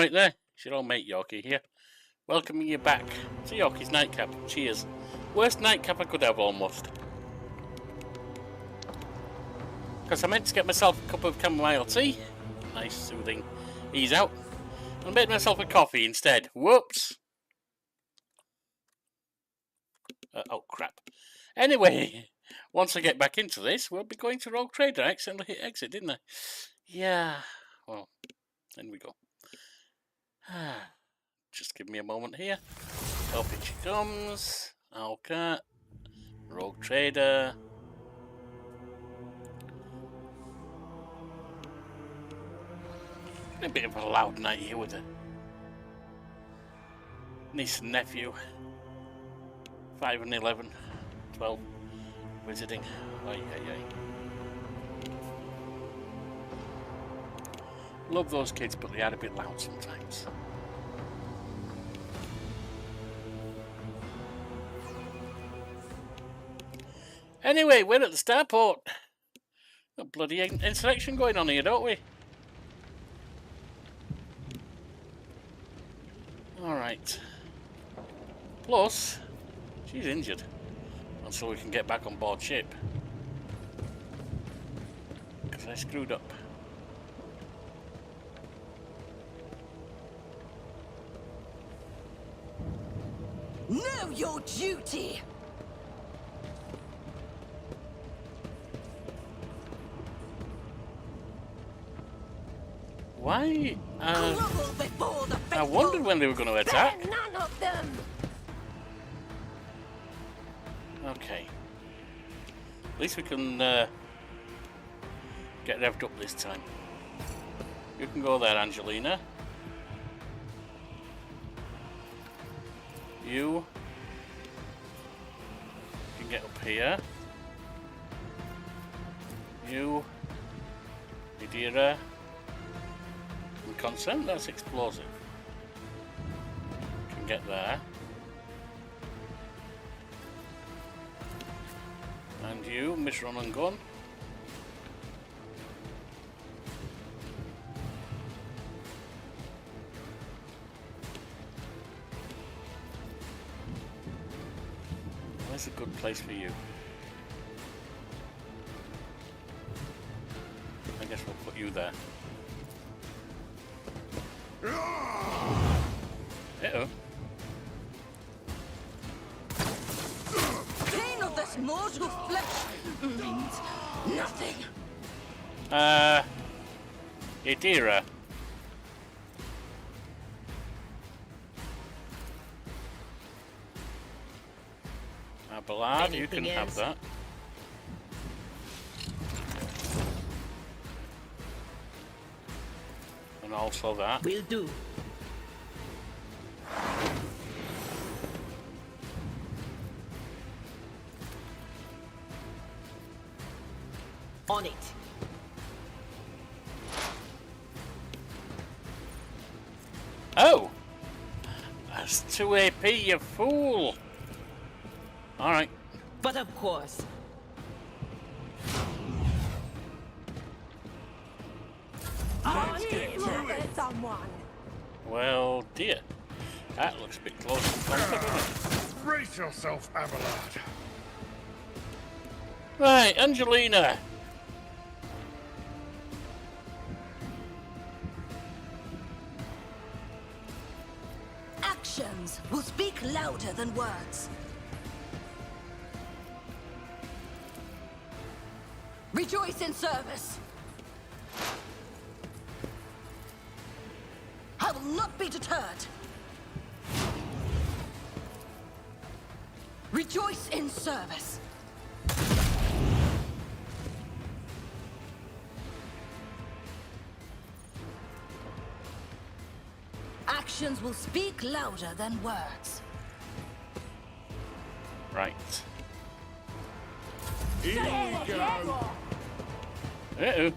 right there. It's your old mate Yorkie here, welcoming you back to Yorkie's Nightcap. Cheers. Worst nightcap I could have, almost. Because I meant to get myself a cup of chamomile tea, nice, soothing, ease out, and made myself a coffee instead. Whoops! Oh, crap. Anyway, once I get back into this, we'll be going to Rogue Trader. I accidentally hit exit, didn't I? Yeah. Well, in we go. Just give me a moment here. Up it she comes. Okay. Rogue Trader. A bit of a loud night here with a niece and nephew. 5 and 11. 12. Visiting. Ay. Love those kids, but they are a bit loud sometimes. Anyway, we're at the starport. Got a bloody insurrection going on here, don't we? Alright. Plus, she's injured. Until we can get back on board ship. Because I screwed up. Know your duty! Why? I wondered when they were going to attack. None of them. Okay. At least we can get revved up this time. You can go there, Angelina. You can get up here. You, Idira. Consent, that's explosive. Can get there. And you, Miss Run and Gun. Where's a good place for you? I guess we'll put you there. Uh-oh. Pain of this mortal flesh means nothing. Idira. Ballard, you can have that. And also that. Will do. On it. Oh! That's 2 AP, you fool! Alright. But of course. Let's get to it. Someone. Well, dear. That looks a bit close to comfort, doesn't it? Brace yourself, Abelard. Right, Angelina. Actions will speak louder than words. Rejoice in service. I will not be deterred. Rejoice in service. Actions will speak louder than words. Right. Here we go. Uh-oh.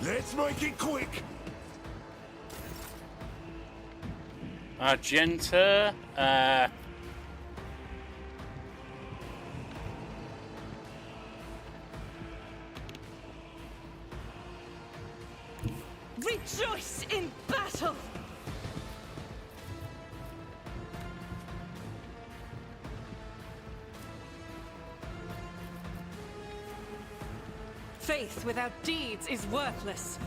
Let's make it quick. Argenta, Rejoice in battle! Faith without deeds is worthless.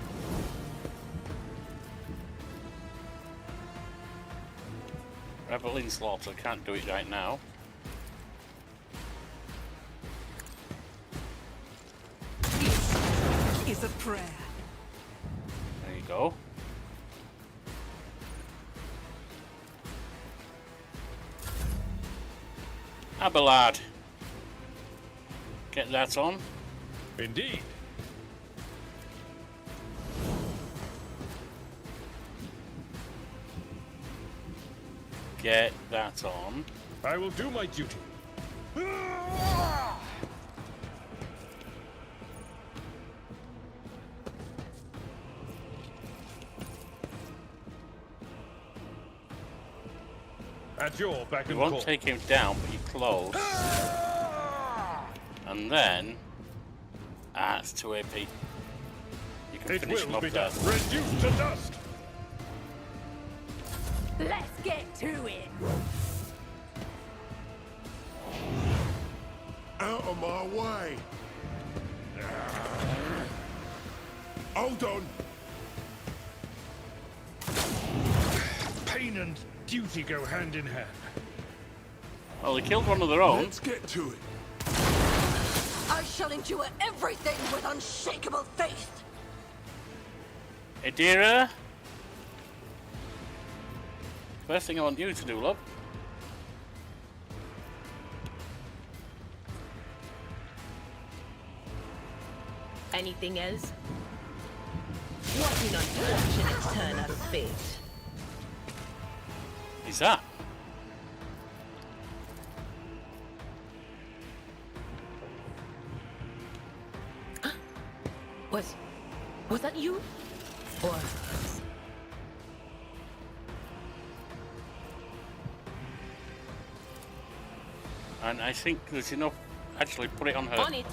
Rebel in slaughter, can't do it right now. Peace is a prayer. There you go. Abelard. Get that on. Indeed. Get that on. I will do my duty. At your beck You and won't call. take him down, but you're close. And then... Ah, it's too AP. You can It finish him will off be there. done. Reduced to dust. Let's get to it. Out of my way. Hold on. Pain and duty go hand in hand. Well, they killed one of their own. Let's get to it. I shall endure everything with unshakable faith. Adira. First thing I want you to do, love. Anything else? What an unfortunate turn of fate. Is that? Was that you? Or And I think there's enough. Actually, put it on her. on it?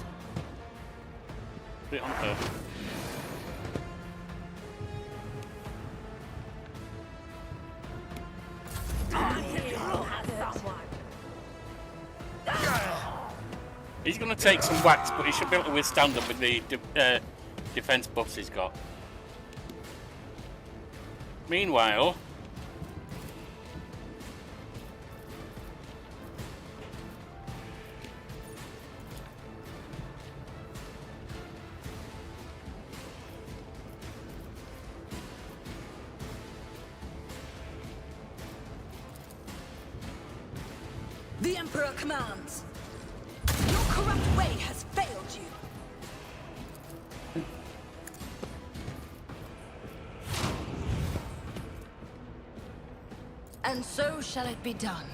Put it on her. He's going to take some whacks, but he should be able to withstand them with the defense buffs he's got. Meanwhile, The Emperor commands. Your corrupt way has failed you. And so shall it be done.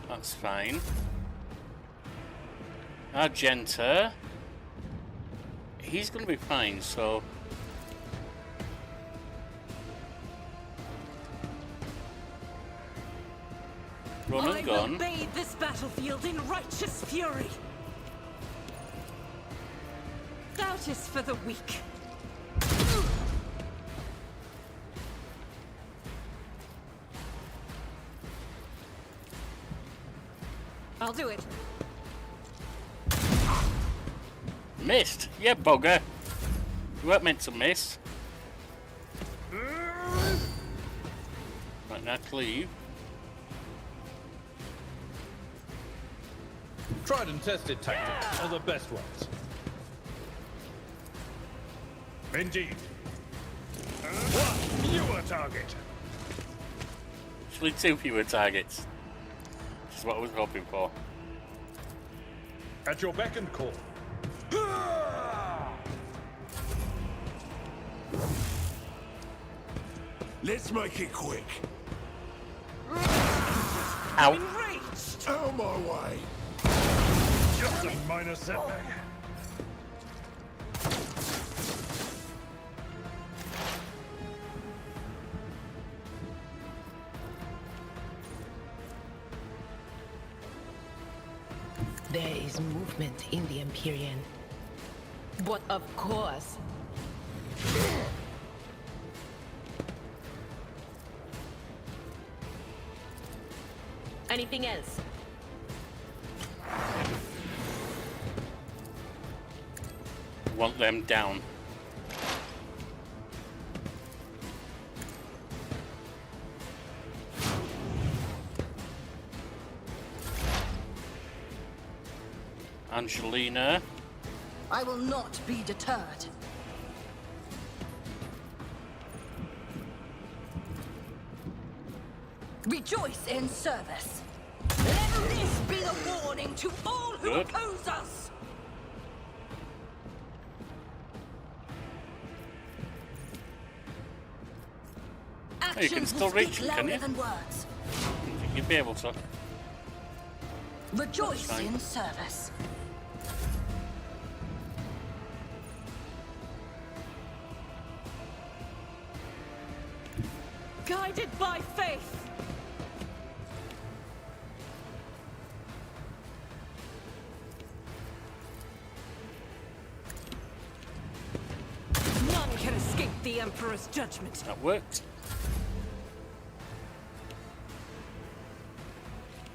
that's fine. Argenta, he's going to be fine, so... Run and I gun. will bathe this battlefield in righteous fury. Doubt is for the weak. I'll do it. Missed? Yeah, bugger. You weren't meant to miss. Right, now cleave. Tried and tested tactics are the best ones. Indeed. One fewer target. Actually, 2 fewer targets. Which is what I was hoping for. At your beck and call. Let's make it quick. Ow. Enraged! Out of my way. Just a minor setback. There is movement in the Empyrean. But of course. Anything else? Want them down. Angelina. I will not be deterred. Rejoice in service. Let this be the warning to all who Good. oppose us. Oh, you can Actions still will reach speak them, can louder you? than words. I think you'd be able to. Rejoice fine. in service. Guided by faith. None can escape the Emperor's judgment. That worked.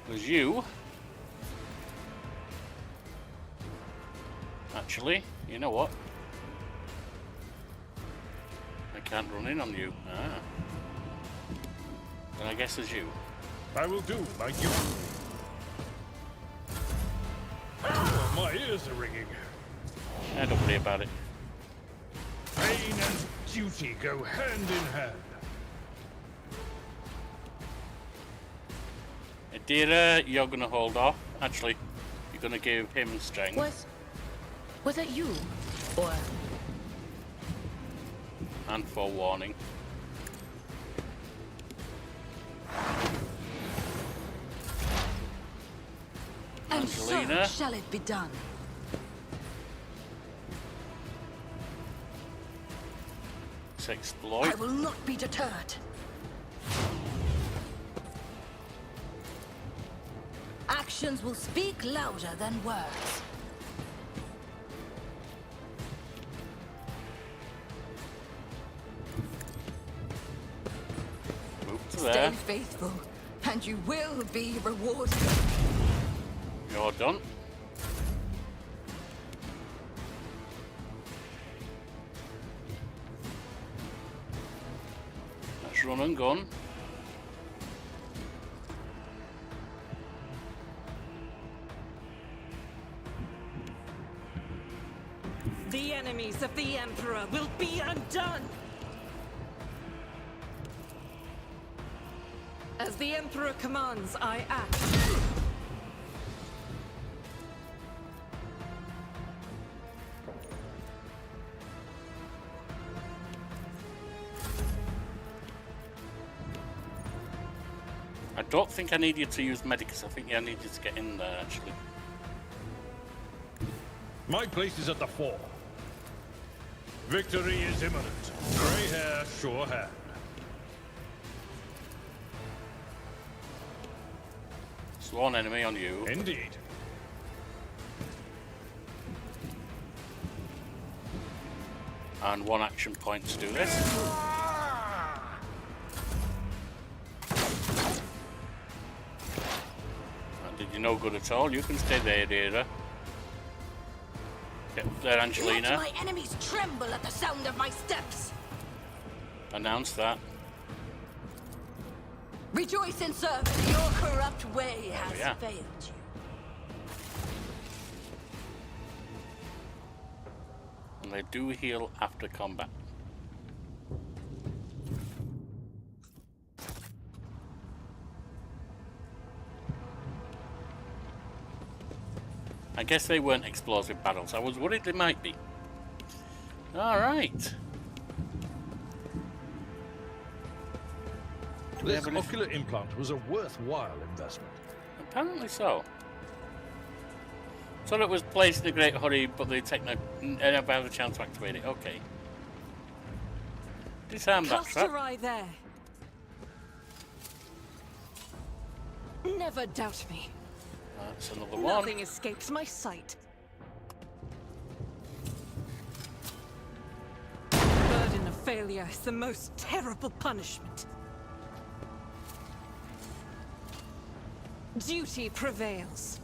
Was you. Actually, you know what? I can't run in on you. Ah. Then I guess it's you. I will do my duty. Oh, my ears are ringing. Don't worry about it. Pain and duty go hand in hand. Adira, you're gonna hold off. Actually, you're gonna give him strength. Was it you? Or And forewarning. And so Angelina. shall it be done. Let's I exploit. will not be deterred. Actions will speak louder than words. Move to Stay there. faithful, and you will be rewarded. You're done. Let's run and gun. the enemies of the Emperor will be undone! As the Emperor commands, I act. I don't think I need you to use Medicus. I think I need you to get in there, actually. My place is at the fore. Victory is imminent. Grey hair, sure hand. Sworn enemy on you. Indeed. And one action point to do this. That did you no good at all. You can stay there, Dira. Get up there, Let Angelina. my enemies tremble at the sound of my steps. Announce that. Rejoice in service. Your corrupt way has yeah. failed you. And they do heal after combat. I guess they weren't explosive battles. I was worried they might be. Alright. This ocular implant was a worthwhile investment. Apparently so. So it was placed in a great hurry, but they take never have a chance to activate it. Okay. Disarm that Cast trap. your eye there. Never doubt me. That's another one. Nothing escapes my sight. failure is the most terrible punishment. Duty prevails.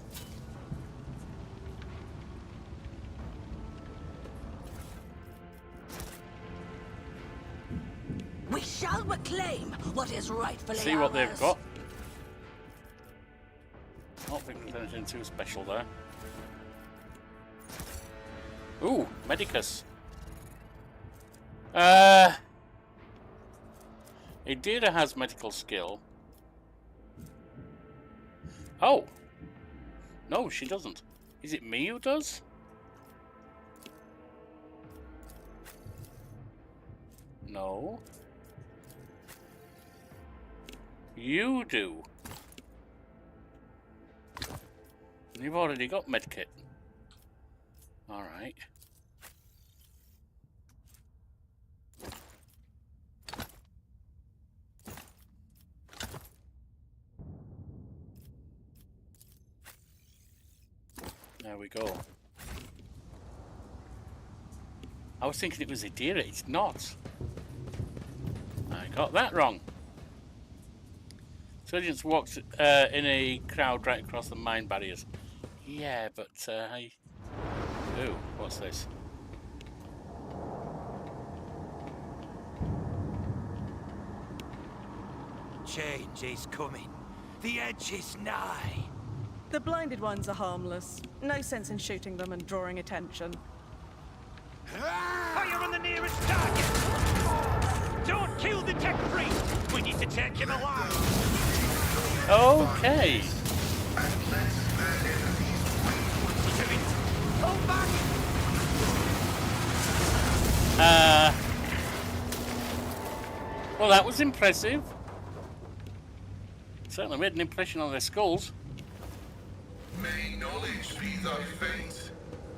We shall reclaim what is rightfully See what they've ours. got. I don't think there's anything too special there. Ooh, Medicus. Idira has medical skill. Oh! No, she doesn't. Is it me who does? No. You do. You've already got medkit. Alright. There we go. I was thinking it was Idira, it's not. I got that wrong. Surgeons walked in a crowd right across the mine barriers. Yeah, but I... Ooh, what's this? Change is coming. The edge is nigh. The blinded ones are harmless. No sense in shooting them and drawing attention. Fire on the nearest target! Don't kill the tech priest! We need to take him alive! Okay. Pull back! Well, that was impressive. Certainly made an impression on their skulls. May knowledge be thy fate.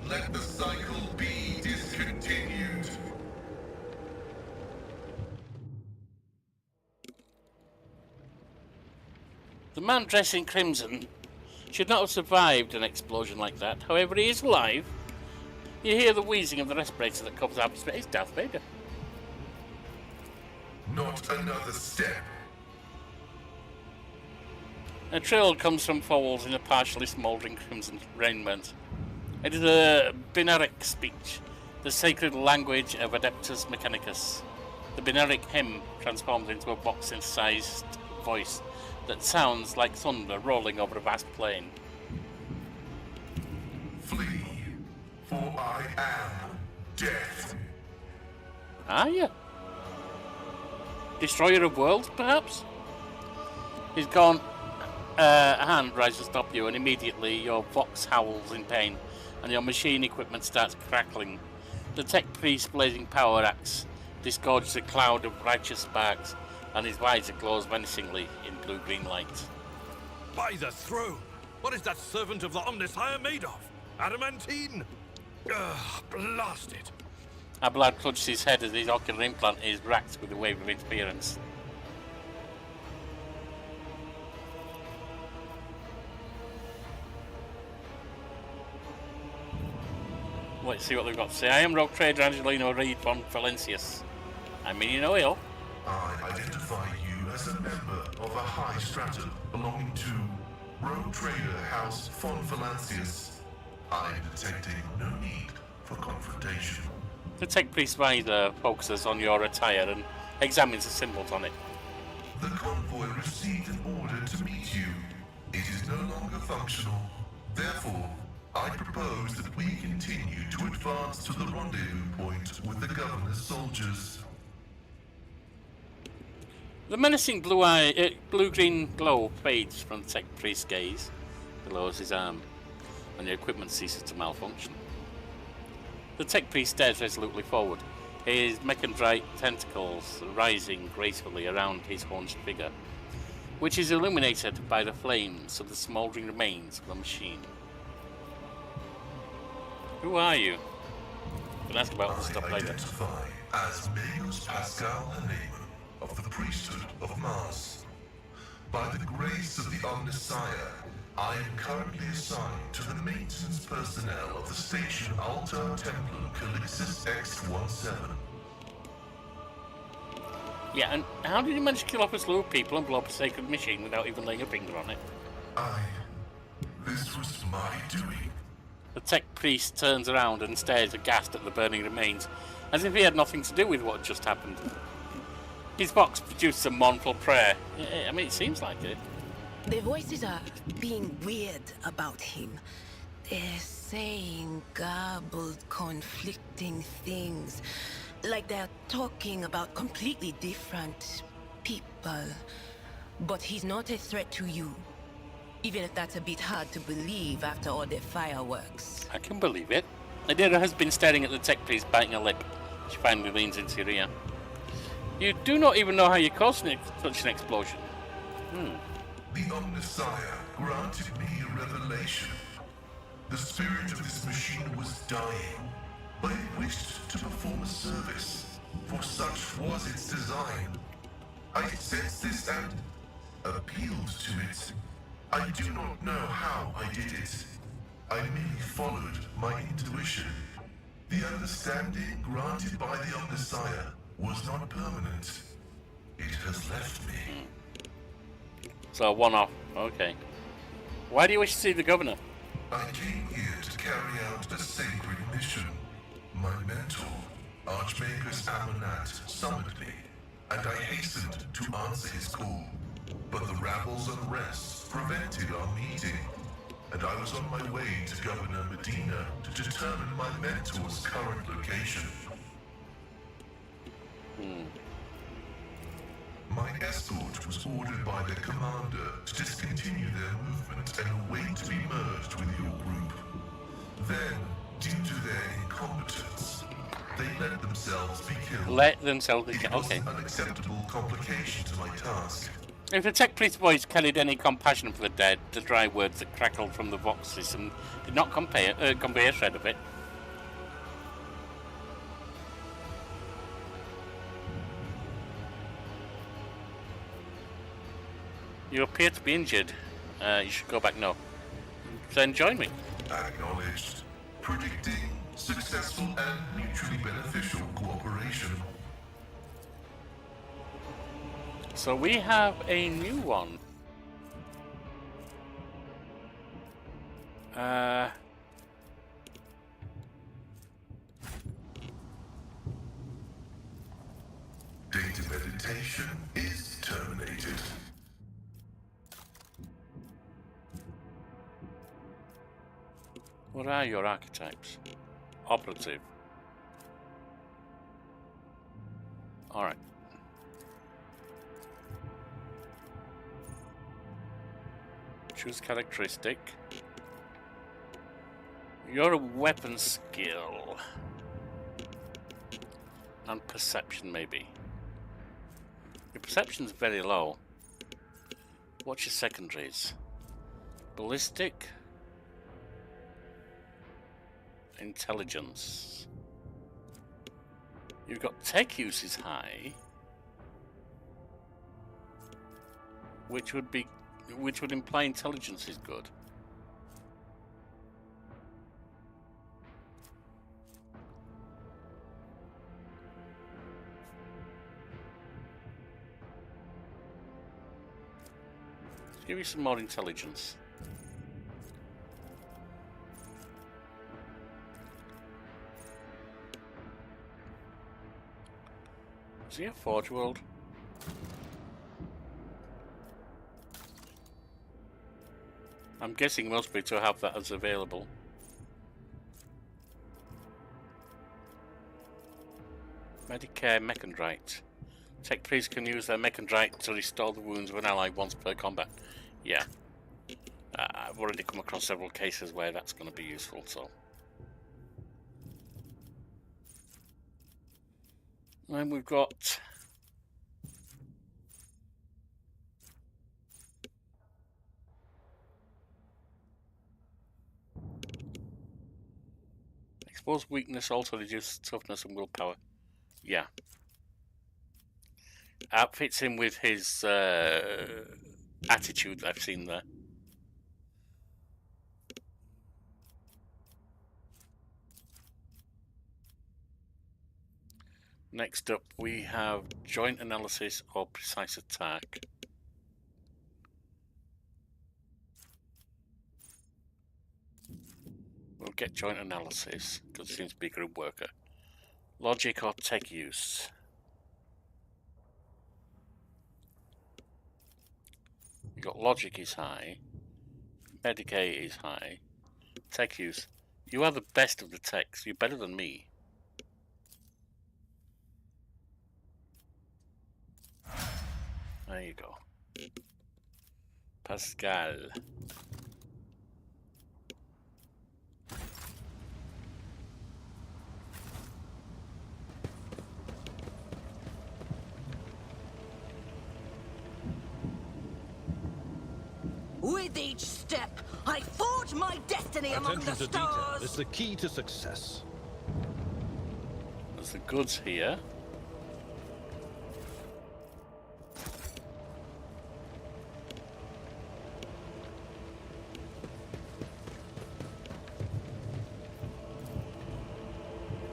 Let the cycle be discontinued. The man dressed in crimson should not have survived an explosion like that. However, he is alive. You hear the wheezing of the respirator that covers up. It's Darth Vader. Not another step. A trill comes from Fowls in a partially smouldering crimson raiment. It is a Binaric speech, the sacred language of Adeptus Mechanicus. The Binaric hymn transforms into a box-sized voice that sounds like thunder rolling over a vast plain. Flee, for I am death. Are you? Destroyer of worlds, perhaps? He's gone. A hand tries to stop you, and immediately your vox howls in pain, and your machine equipment starts crackling. The tech priest's blazing power axe disgorges a cloud of righteous sparks, and his visor glows menacingly in blue-green light. By the throne! What is that servant of the Omnissiah made of? Adamantine? Ugh, blasted. Abelard clutches his head as his ocular implant is racked with a wave of interference. Let's see what they've got to say. I am rogue trader Angelino Reed von Valencius. I mean, you know ill. I identify you as a member of a high stratum belonging to Rogue Trader House von Valancius. I am detecting no need for confrontation. The tech priest visor focuses on your attire and examines the symbols on it. The convoy received an order to meet you. It is no longer functional. Therefore, I propose that we continue to advance to the rendezvous point with the governor's soldiers. The menacing blue-green glow fades from the tech priest's gaze. He lowers his arm, and the equipment ceases to malfunction. The tech priest stares resolutely forward, his mechandrite tentacles rising gracefully around his haunched figure, which is illuminated by the flames of the smouldering remains of the machine. Who are you? You can ask about this stuff later. I identify as Magus Pascal Haneman of the priesthood of Mars. By the grace of the Omnissiah, I am currently assigned to the maintenance personnel of the station Altar Templum Calixis X-17. Yeah, and how did you manage to kill off a slew of people and blow up a sacred machine without even laying a finger on it? This was my doing. The tech priest turns around and stares aghast at the burning remains, as if he had nothing to do with what had just happened. His vox produced a mournful prayer. I mean, it seems like it. The voices are being weird about him. They're saying garbled, conflicting things. Like they're talking about completely different people. But he's not a threat to you. Even if that's a bit hard to believe after all the fireworks. I can believe it. Adira has been staring at the tech priest, biting her lip. She finally leans into your ear. You do not even know how you caused such an explosion. The Omnissiah granted me a revelation. The spirit of this machine was dying, but it wished to perform a service, for such was its design. I sensed this and appealed to it. I do not know how I did it. I merely followed my intuition. The understanding granted by the Omnissiah was not permanent. It has left me. So, one-off. Okay. Why do you wish to see the governor? I came here to carry out a sacred mission. My mentor, Archmagus Amonat, summoned me, and I hastened to answer his call. But the rabble's unrest prevented our meeting, and I was on my way to Governor Medina to determine my mentor's current location. My escort was ordered by their commander to discontinue their movement and await to be merged with your group. Then, due to their incompetence, they let themselves be killed. Let themselves be killed. Okay. It was an unacceptable complication to my task. If the tech priest voice carried any compassion for the dead, the dry words that crackled from the vox system did not convey a shred of it. You appear to be injured. You should go back now. Then join me. Acknowledged. Predicting successful and mutually beneficial cooperation. So we have a new one. Data meditation is terminated. What are your archetypes? Operative. Alright. Choose characteristic. Your weapon skill. And perception, maybe. Your perception's very low. What's your secondaries? Ballistic. Intelligence. You've got tech use is high, which would imply intelligence is good. Let's give you some more intelligence. Is he a Forge World? I'm guessing most people have that as available. Medicare Mechondrite. Tech priest can use their Mechondrite to restore the wounds of an ally once per combat. Yeah. I've already come across several cases where that's going to be useful, so. Then we've got exposed weakness also reduces toughness and willpower. Yeah. Outfits him with his attitude I've seen there. Next up, we have joint analysis or precise attack. We'll get joint analysis because it seems to be a group worker. Logic or tech use. You got logic is high, Medicaid is high, tech use. You are the best of the techs. You're better than me. There you go. Pascal. With each step, I forge my destiny among the Attention to detail stars. is the key to success. There's the goods here.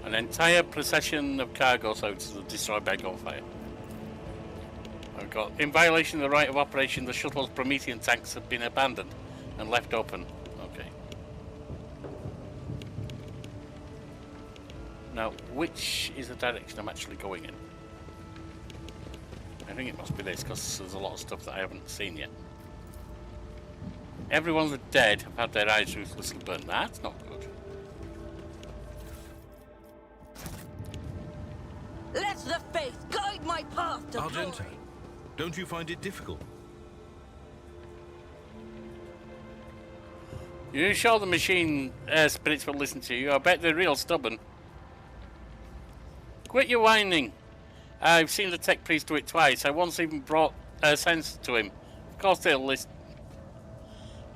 An entire procession of cargo boats are destroyed by gunfire. I've got, in violation of the right of operation, the shuttle's Promethean tanks have been abandoned and left open. Okay. Now, which is the direction I'm actually going in? I think it must be this, because there's a lot of stuff that I haven't seen yet. Everyone that's dead have had their eyes ruthlessly burned. That's not good. Let the faith guide my path to glory. Argente, don't you find it difficult? You sure the machine spirits will listen to you? I bet they're real stubborn. Quit your whining. I've seen the tech priest do it twice. I once even brought sense to him. Of course they'll listen.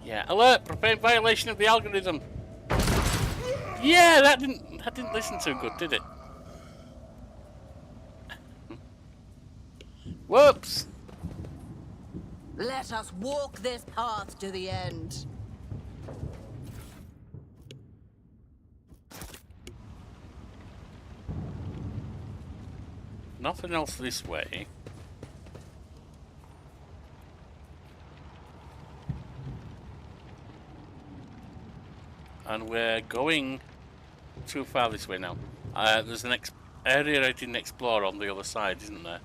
Yeah, alert! Prepare violation of the algorithm. Yeah, that didn't listen too good, did it? Whoops! Let us walk this path to the end. Nothing else this way. And we're going too far this way now. There's an area I didn't explore on the other side, isn't there?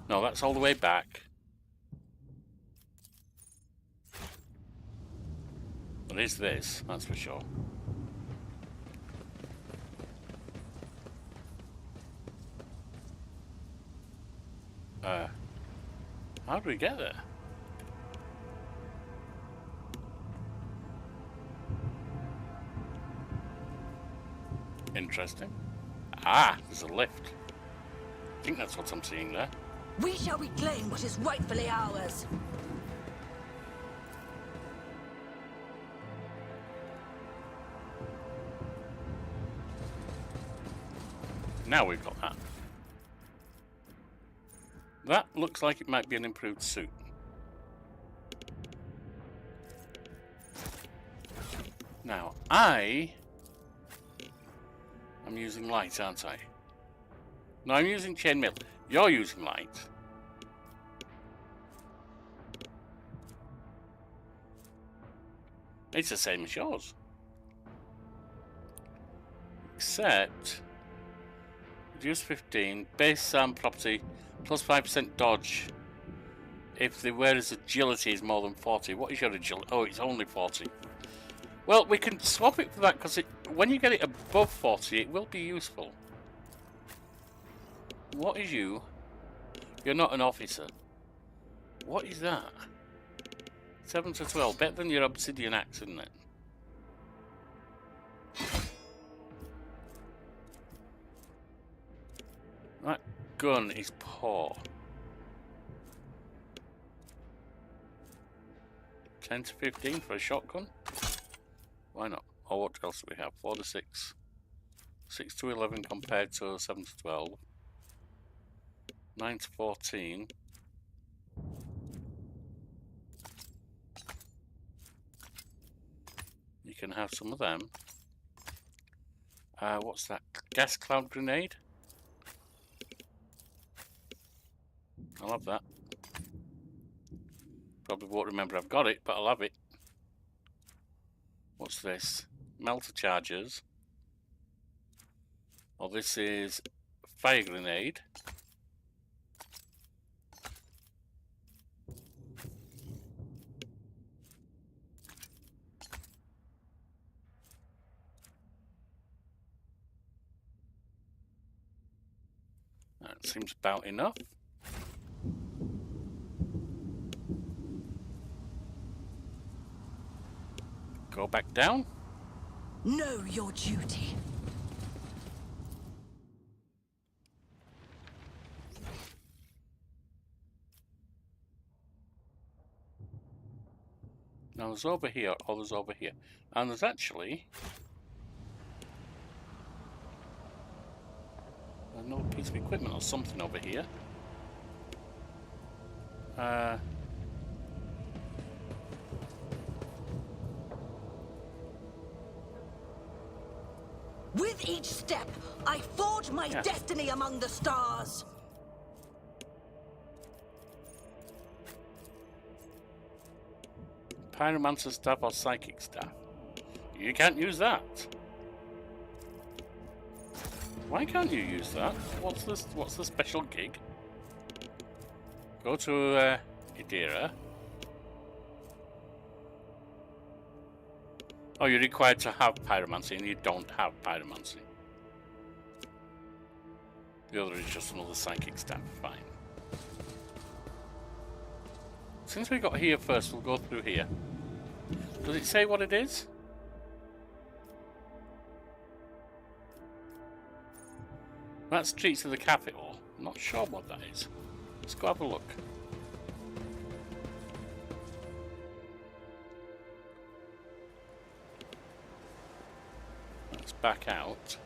No, that's all the way back. What is this? That's for sure. How do we get there? Interesting. Ah, there's a lift. I think that's what I'm seeing there. We shall reclaim what is rightfully ours. Now we've got that. That looks like it might be an improved suit. Now, I'm using light, aren't I? No, I'm using chainmail. You're using light. It's the same as yours. Except, reduce 15, base property, plus 5% dodge. If the wearer's agility is more than 40. What is your agility? Oh, it's only 40. Well, we can swap it for that, because when you get it above 40, it will be useful. What is you? You're not an officer. What is that? 7 to 12. Better than your obsidian axe, isn't it? That gun is poor. 10 to 15 for a shotgun? Why not? Or what else do we have? 4 to 6. 6 to 11 compared to 7 to 12. 9 to 14. You can have some of them. What's that? Gas cloud grenade? I'll have that. Probably won't remember I've got it, but I'll have it. What's this? Melter chargers. Oh, this is fire grenade. That seems about enough. Go back down. Know your duty. Now there's over here, or there's over here. And there's actually another piece of equipment or something over here. With each step, I forge my destiny among the stars. Pyromancer staff or psychic staff. You can't use that. Why can't you use that? What's this? What's the special gig? Go to Idira. Oh, you're required to have pyromancy, and you don't have pyromancy. The other is just another psychic staff. Fine. Since we got here first, we'll go through here. Does it say what it is? That's Streets of the Capital. I'm not sure what that is. Let's go have a look. Let's back out.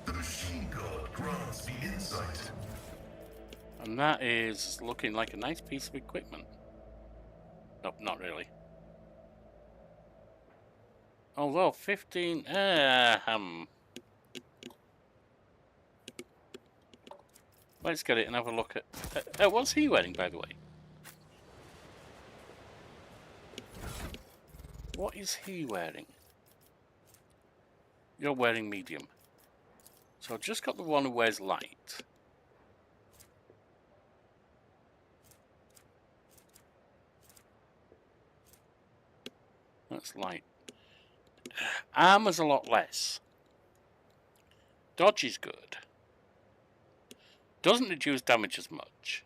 The machine god grants the insight. And that is looking like a nice piece of equipment. Nope, not really. Although 15, let's get it and have a look at, what's he wearing, by the way? What is he wearing? You're wearing medium. So I've just got the one who wears light. That's light. Armor's a lot less. Dodge is good. Doesn't reduce damage as much.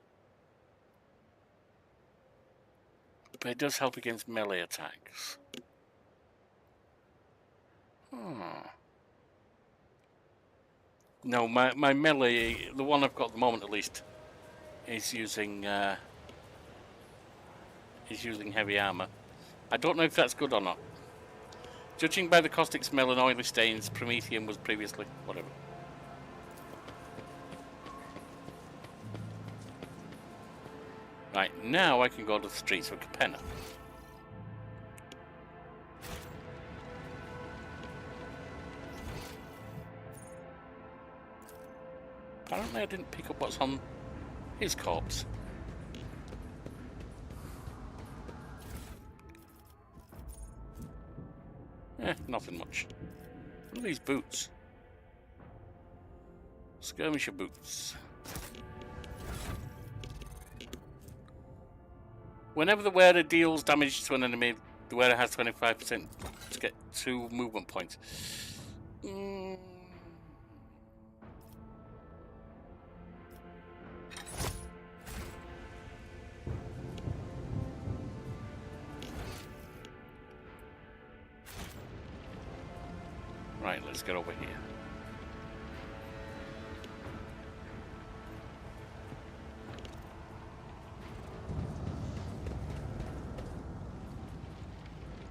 But it does help against melee attacks. No, my melee, the one I've got at the moment at least, is using heavy armor. I don't know if that's good or not. Judging by the caustic smell and oily stains, Prometheum was previously whatever. Right, now I can go to the streets of Capenna. Apparently I didn't pick up what's on his corpse. Nothing much. What are these boots? Skirmisher boots. Whenever the wearer deals damage to an enemy, the wearer has 25% to get 2 movement points. Right, let's get over here.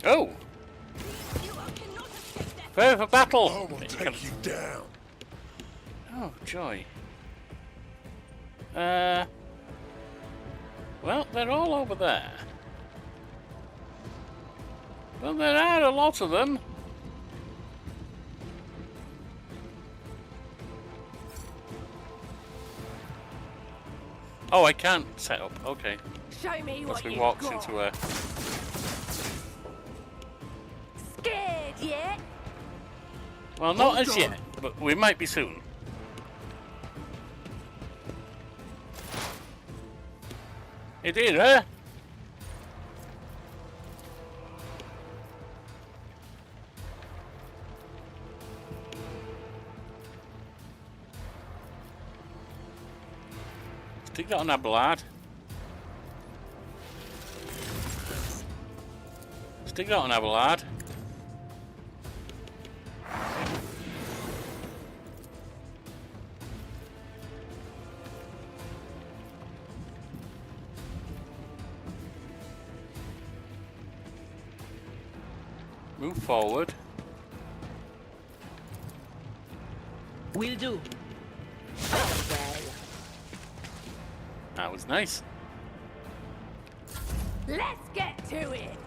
Oh! Prepare for battle! I will take you down. Oh, joy. Well, they're all over there. Well, there are a lot of them. Oh, I can't set up. Okay. Show me Because what we you've walked got. into a... Scared yet? Well, not as yet, but we might be soon. It is, huh? Stick that on that blood. Stick that on our blood. Move forward. Will do. That was nice. Let's get to it.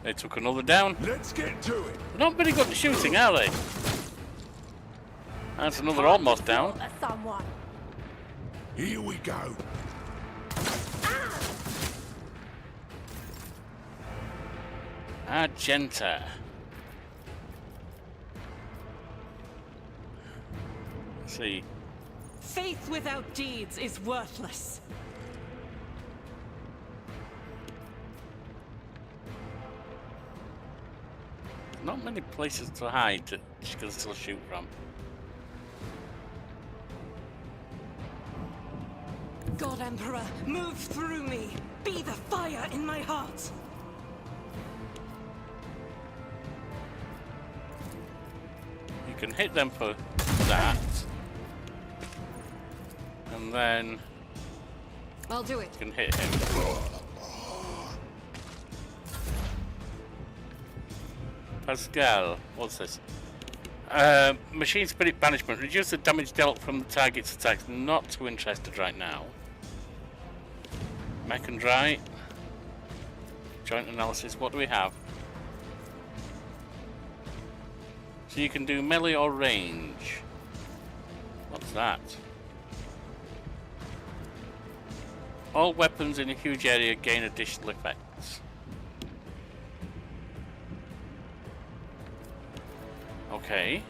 They took another down. Let's get to it. They're not very good at shooting, are they? That's another almost down. Someone. Here we go. Argenta. Let's see. Faith without deeds is worthless. Not many places to hide that she can still shoot from. God Emperor, move through me. Be the fire in my heart. You can hit them for that. And then I'll do it. you can hit him. Pascal, what's this? Machine spirit banishment. Reduce the damage dealt from the target's attacks. Not too interested right now. Mech and dry. Joint analysis. What do we have? So you can do melee or range. What's that? All weapons in a huge area gain additional effects. Okay.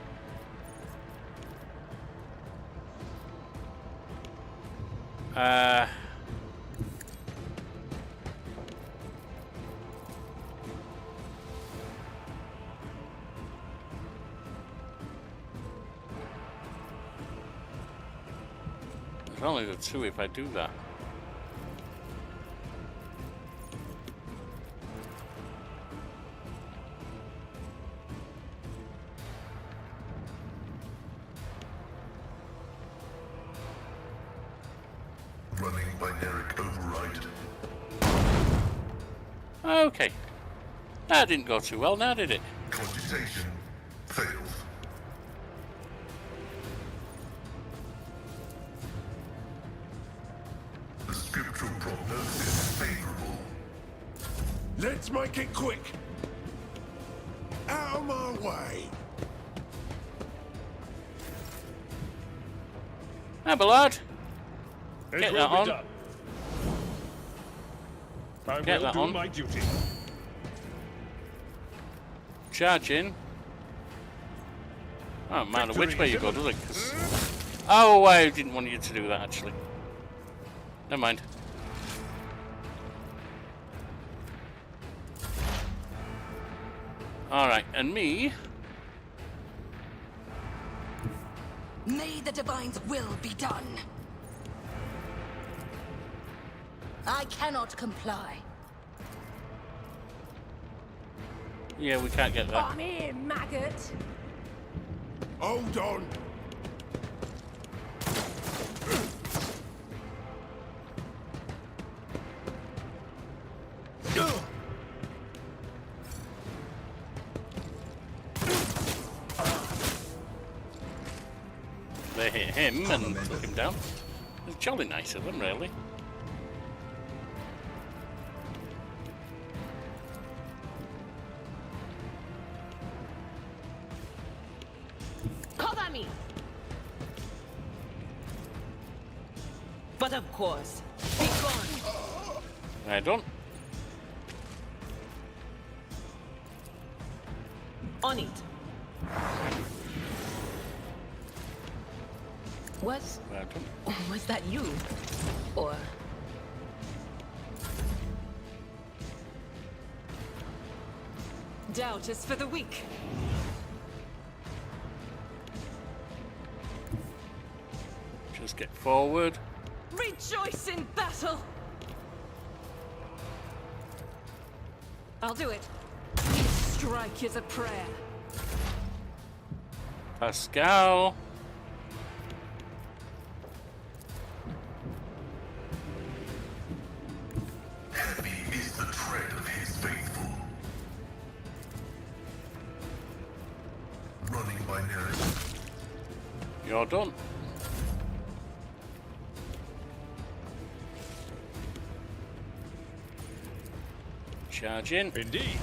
There's only the two if I do that. Running binaric override. Okay. That didn't go too well now, did it? Cogitation failed. The scriptural prognosis is favorable. Let's make it quick. Out of my way. Ah, Ballard. It Get will that be on. done. I Get will that do on. my duty. Charge in. Oh, don't matter which way you go, does it? 'Cause- Oh, I didn't want you to do that, actually. Never mind. Alright, and me... May the Divine's will be done. I cannot comply. Yeah, we can't get that. Come here, maggot. Hold on. They hit him and took him down. It's jolly nice of them, really. Cover me! But of course, be gone! I don't. On it. Was that you? Or Doubt is for the weak. Just get forward. Rejoice in battle! I'll do it. Each strike is a prayer. Pascal. Heavy is the tread of his faithful. Running by Neris. You're done. Charge in. Indeed.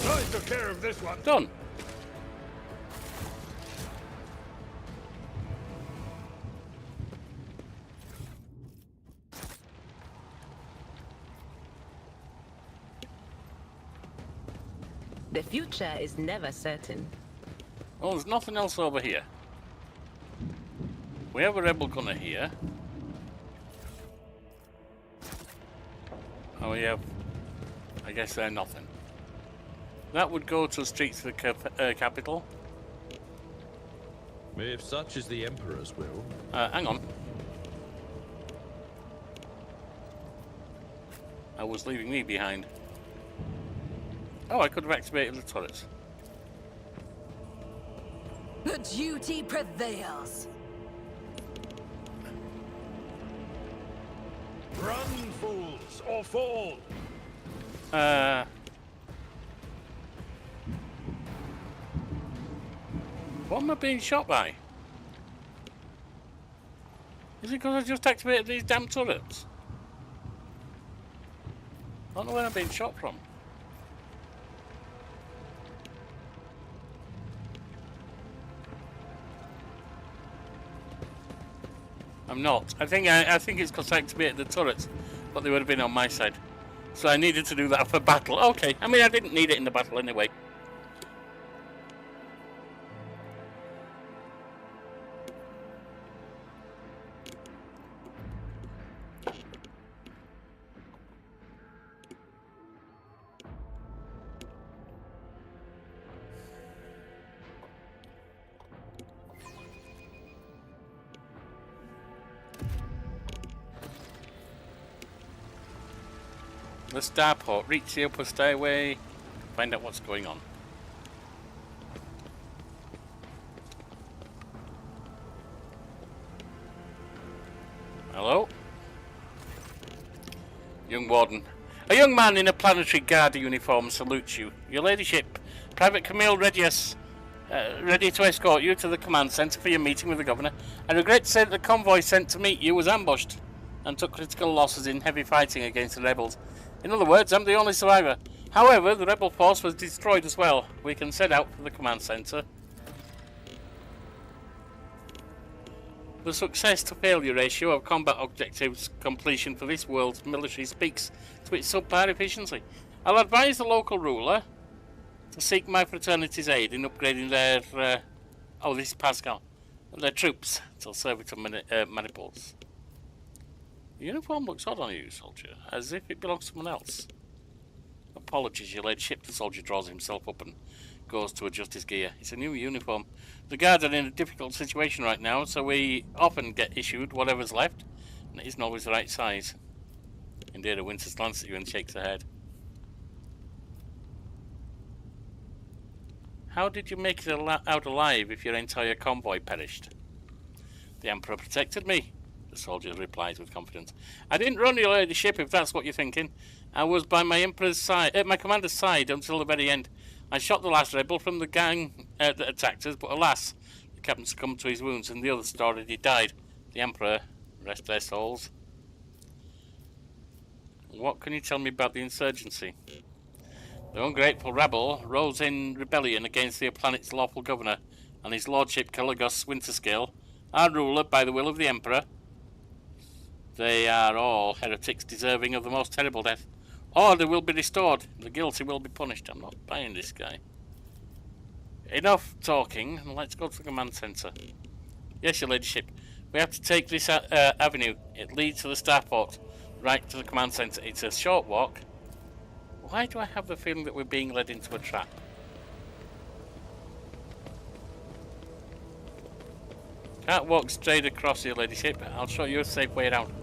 I took care of this one. Done. the future is never certain. Oh, there's nothing else over here. We have a rebel gunner here. Oh, we have... I guess they're nothing. That would go to the streets of the capital. If such is the Emperor's will. Hang on. I was leaving me behind. Oh, I could have activated the turrets. The duty prevails. Run, fools, or fall! What am I being shot by? Is it because I just activated these damn turrets? I don't know where I'm being shot from. I'm not. I think it's because I activated the turrets, but they would have been on my side. So I needed to do that for battle. Okay, I mean I didn't need it in the battle anyway. The starport, reach the upper stairway, find out what's going on. Hello? Young Warden. A young man in a planetary guard uniform salutes you. Your ladyship, Private Camille Regius, ready to escort you to the command centre for your meeting with the governor. I regret to say that the convoy sent to meet you was ambushed and took critical losses in heavy fighting against the rebels. In other words, I'm the only survivor. However, the rebel force was destroyed as well. We can set out for the command centre. The success to failure ratio of combat objectives completion for this world's military speaks to its subpar efficiency. I'll advise the local ruler to seek my fraternity's aid in upgrading their... oh, this is Pascal. Their troops to serve it to manifolds. The uniform looks odd on you, soldier, as if it belongs to someone else. Apologies, your ladyship. The soldier draws himself up and goes to adjust his gear. It's a new uniform. The guards are in a difficult situation right now, so we often get issued whatever's left, and it isn't always the right size. Indeed, a Winter's glance at you and shakes her head. How did you make it out alive if your entire convoy perished? The Emperor protected me. The soldier replies with confidence. I didn't run your ladyship, if that's what you're thinking. I was by my emperor's side, my commander's side until the very end. I shot the last rebel from the gang that attacked us, but alas, the captain succumbed to his wounds and the others had already died. The Emperor Rest their souls. What can you tell me about the insurgency? The ungrateful rabble rose in rebellion against the planet's lawful governor and his lordship Caligos Winterscale, our ruler by the will of the Emperor. They are all heretics deserving of the most terrible death. Order will be restored. The guilty will be punished. I'm not buying this guy. Enough talking, and let's go to the command centre. Yes, your ladyship. We have to take this avenue. It leads to the starport, right to the command centre. It's a short walk. Why do I have the feeling that we're being led into a trap? Can't walk straight across, your ladyship. I'll show you a safe way around.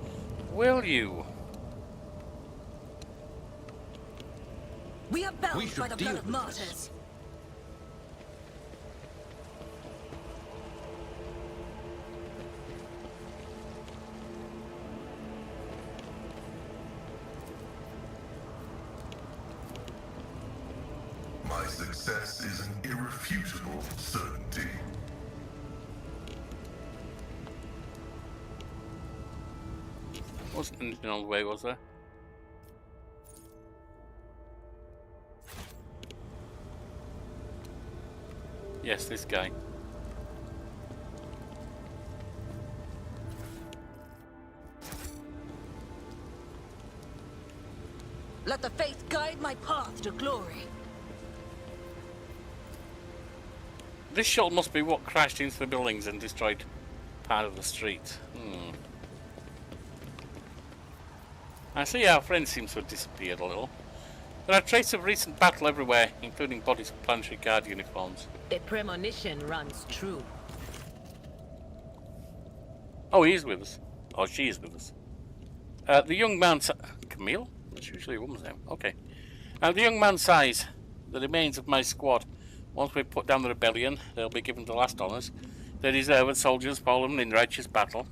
Will you? We are bound by the blood of martyrs. My success is an irrefutable certainty. Wasn't anything on the way, was there? Yes, this guy. Let the faith guide my path to glory. This shuttle must be what crashed into the buildings and destroyed part of the street. I see our friend seems to have disappeared a little. There are traces of recent battle everywhere, including bodies of planetary guard uniforms. The premonition runs true. Oh, he is with us. Oh, she is with us. The young man... Camille? That's usually a woman's name. Okay. The young man sighs. The remains of my squad. Once we put down the rebellion, they'll be given the last honours. They deserve as soldiers fallen in righteous battle.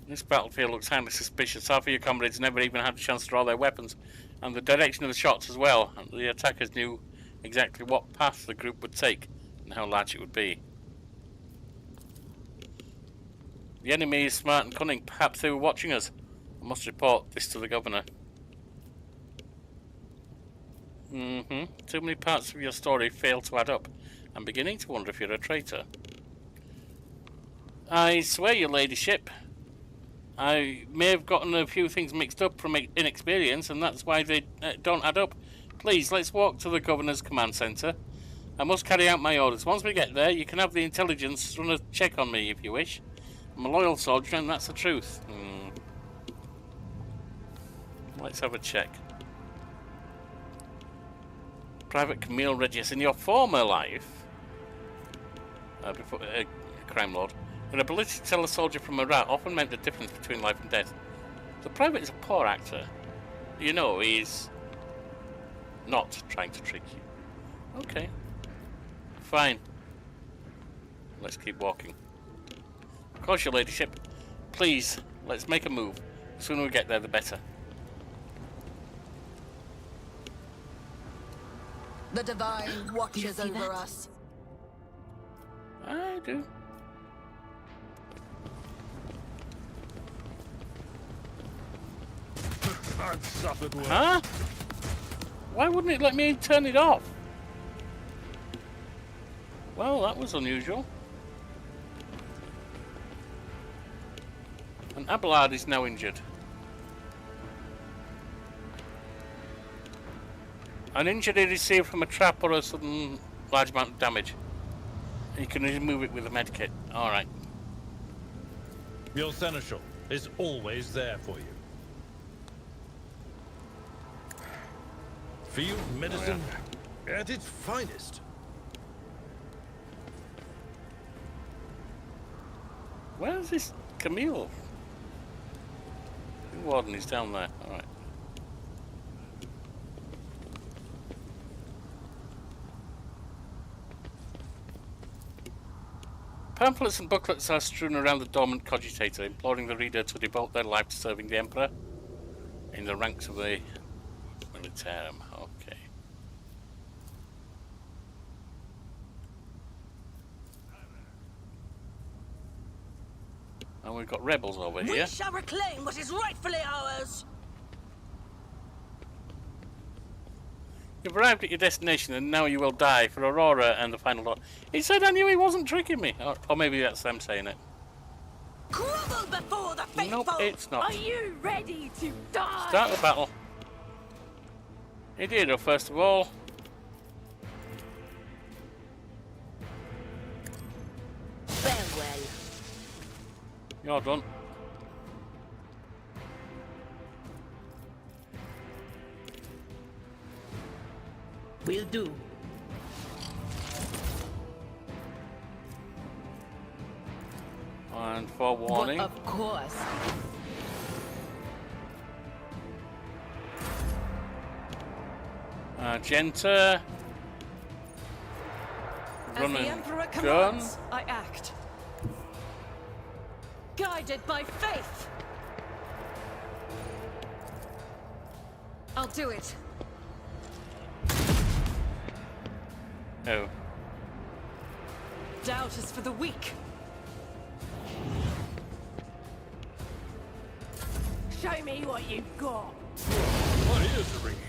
This battlefield looks highly suspicious. Half of your comrades never even had a chance to draw their weapons, and the direction of the shots as well. And the attackers knew exactly what path the group would take and how large it would be. The enemy is smart and cunning. Perhaps they were watching us. I must report this to the governor. Too many parts of your story fail to add up. I'm beginning to wonder if you're a traitor. I swear, your ladyship, I may have gotten a few things mixed up from inexperience, and that's why they don't add up. Please, let's walk to the governor's command centre. I must carry out my orders. Once we get there, you can have the intelligence run a check on me if you wish. I'm a loyal soldier, and that's the truth. Let's have a check. Private Camille Regius, in your former life, before crime lord, your ability to tell a soldier from a rat often meant the difference between life and death. The private is a poor actor. You know, he's not trying to trick you. Okay. Fine. Let's keep walking. Of course, your ladyship. Please, let's make a move. The sooner we get there, the better. The divine watches over us. I do. I've suffered worse. Huh? Why wouldn't it let me turn it off? Well, that was unusual. And Abelard is now injured. An injury received from a trap or a sudden large amount of damage. You can remove it with a medkit. Alright. Your seneschal is always there for you. Field medicine at its finest. Where's this Camille? The warden is down there. Alright. Pamphlets and booklets are strewn around the dormant cogitator, imploring the reader to devote their life to serving the Emperor in the ranks of the militarum. Okay. And we've got rebels over We here. shall reclaim what is rightfully ours. You've arrived at your destination and now you will die for Aurora and the final lot. He said I knew he wasn't tricking me. Or maybe that's them saying it. Grovel before the faithful. Nope, it's not. Are you ready to die? Start the battle. Idiro, first of all. Farewell. You're done. Will do. And forewarning. But of course. Genta. As Run the and Emperor gun. commands, I act. Guided by faith. I'll do it. Oh. Doubt is for the weak. Show me what you've got. My ears are ringing.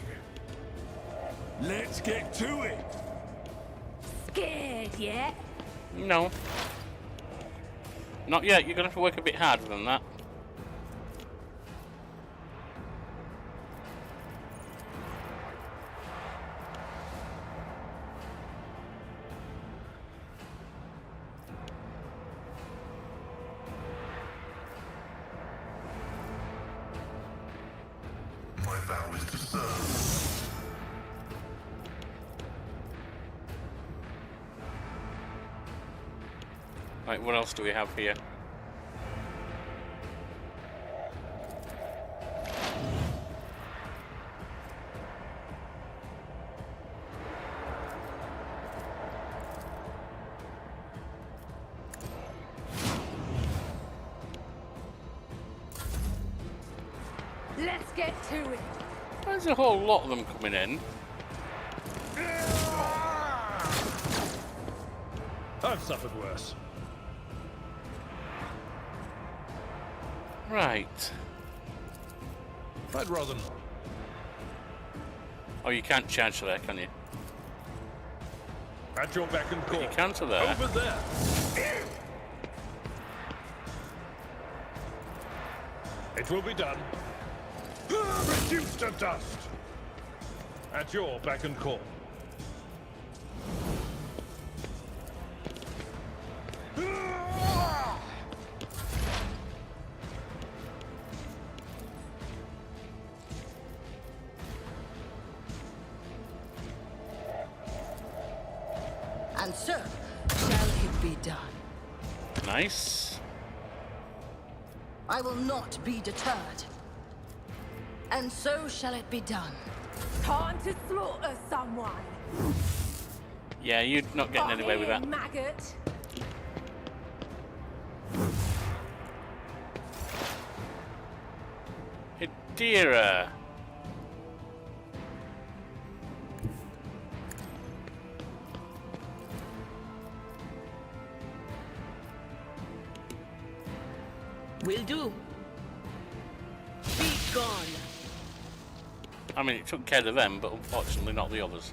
Let's get to it. Scared yet? No. Not yet. You're going to have to work a bit harder than that. My vow is to serve. Right, what else do we have here? Let's get to it. There's a whole lot of them coming in. I've suffered worse. Right. I'd rather not. Oh, you can't charge there, can you? At your beck and call. You can to there. Over there. It will be done. Reduced to dust. At your beck and call. And so shall it be done. Nice. I will not be deterred. And so shall it be done. Time to slaughter someone. Yeah, you're not getting anywhere with that. Maggot. Idira. Will do. Be gone. I mean, it took care of them, but unfortunately not the others.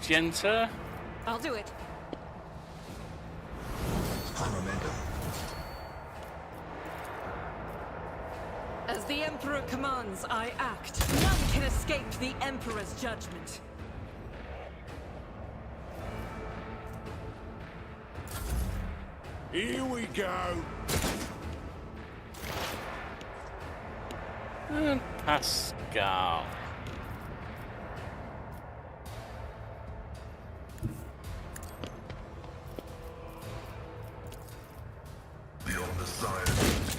Genta. I'll do it. As the Emperor commands, I act. None can escape the Emperor's judgment. Here we go. And Pascal. The Omnissiah.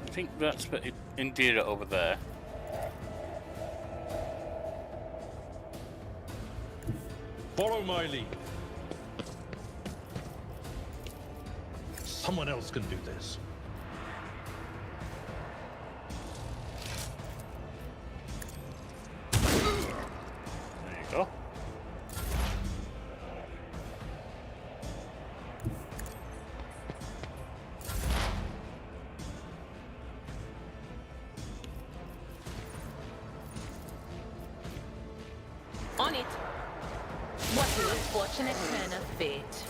I think that's for Indira over there. Follow my lead. Someone else can do this. What an unfortunate turn of fate.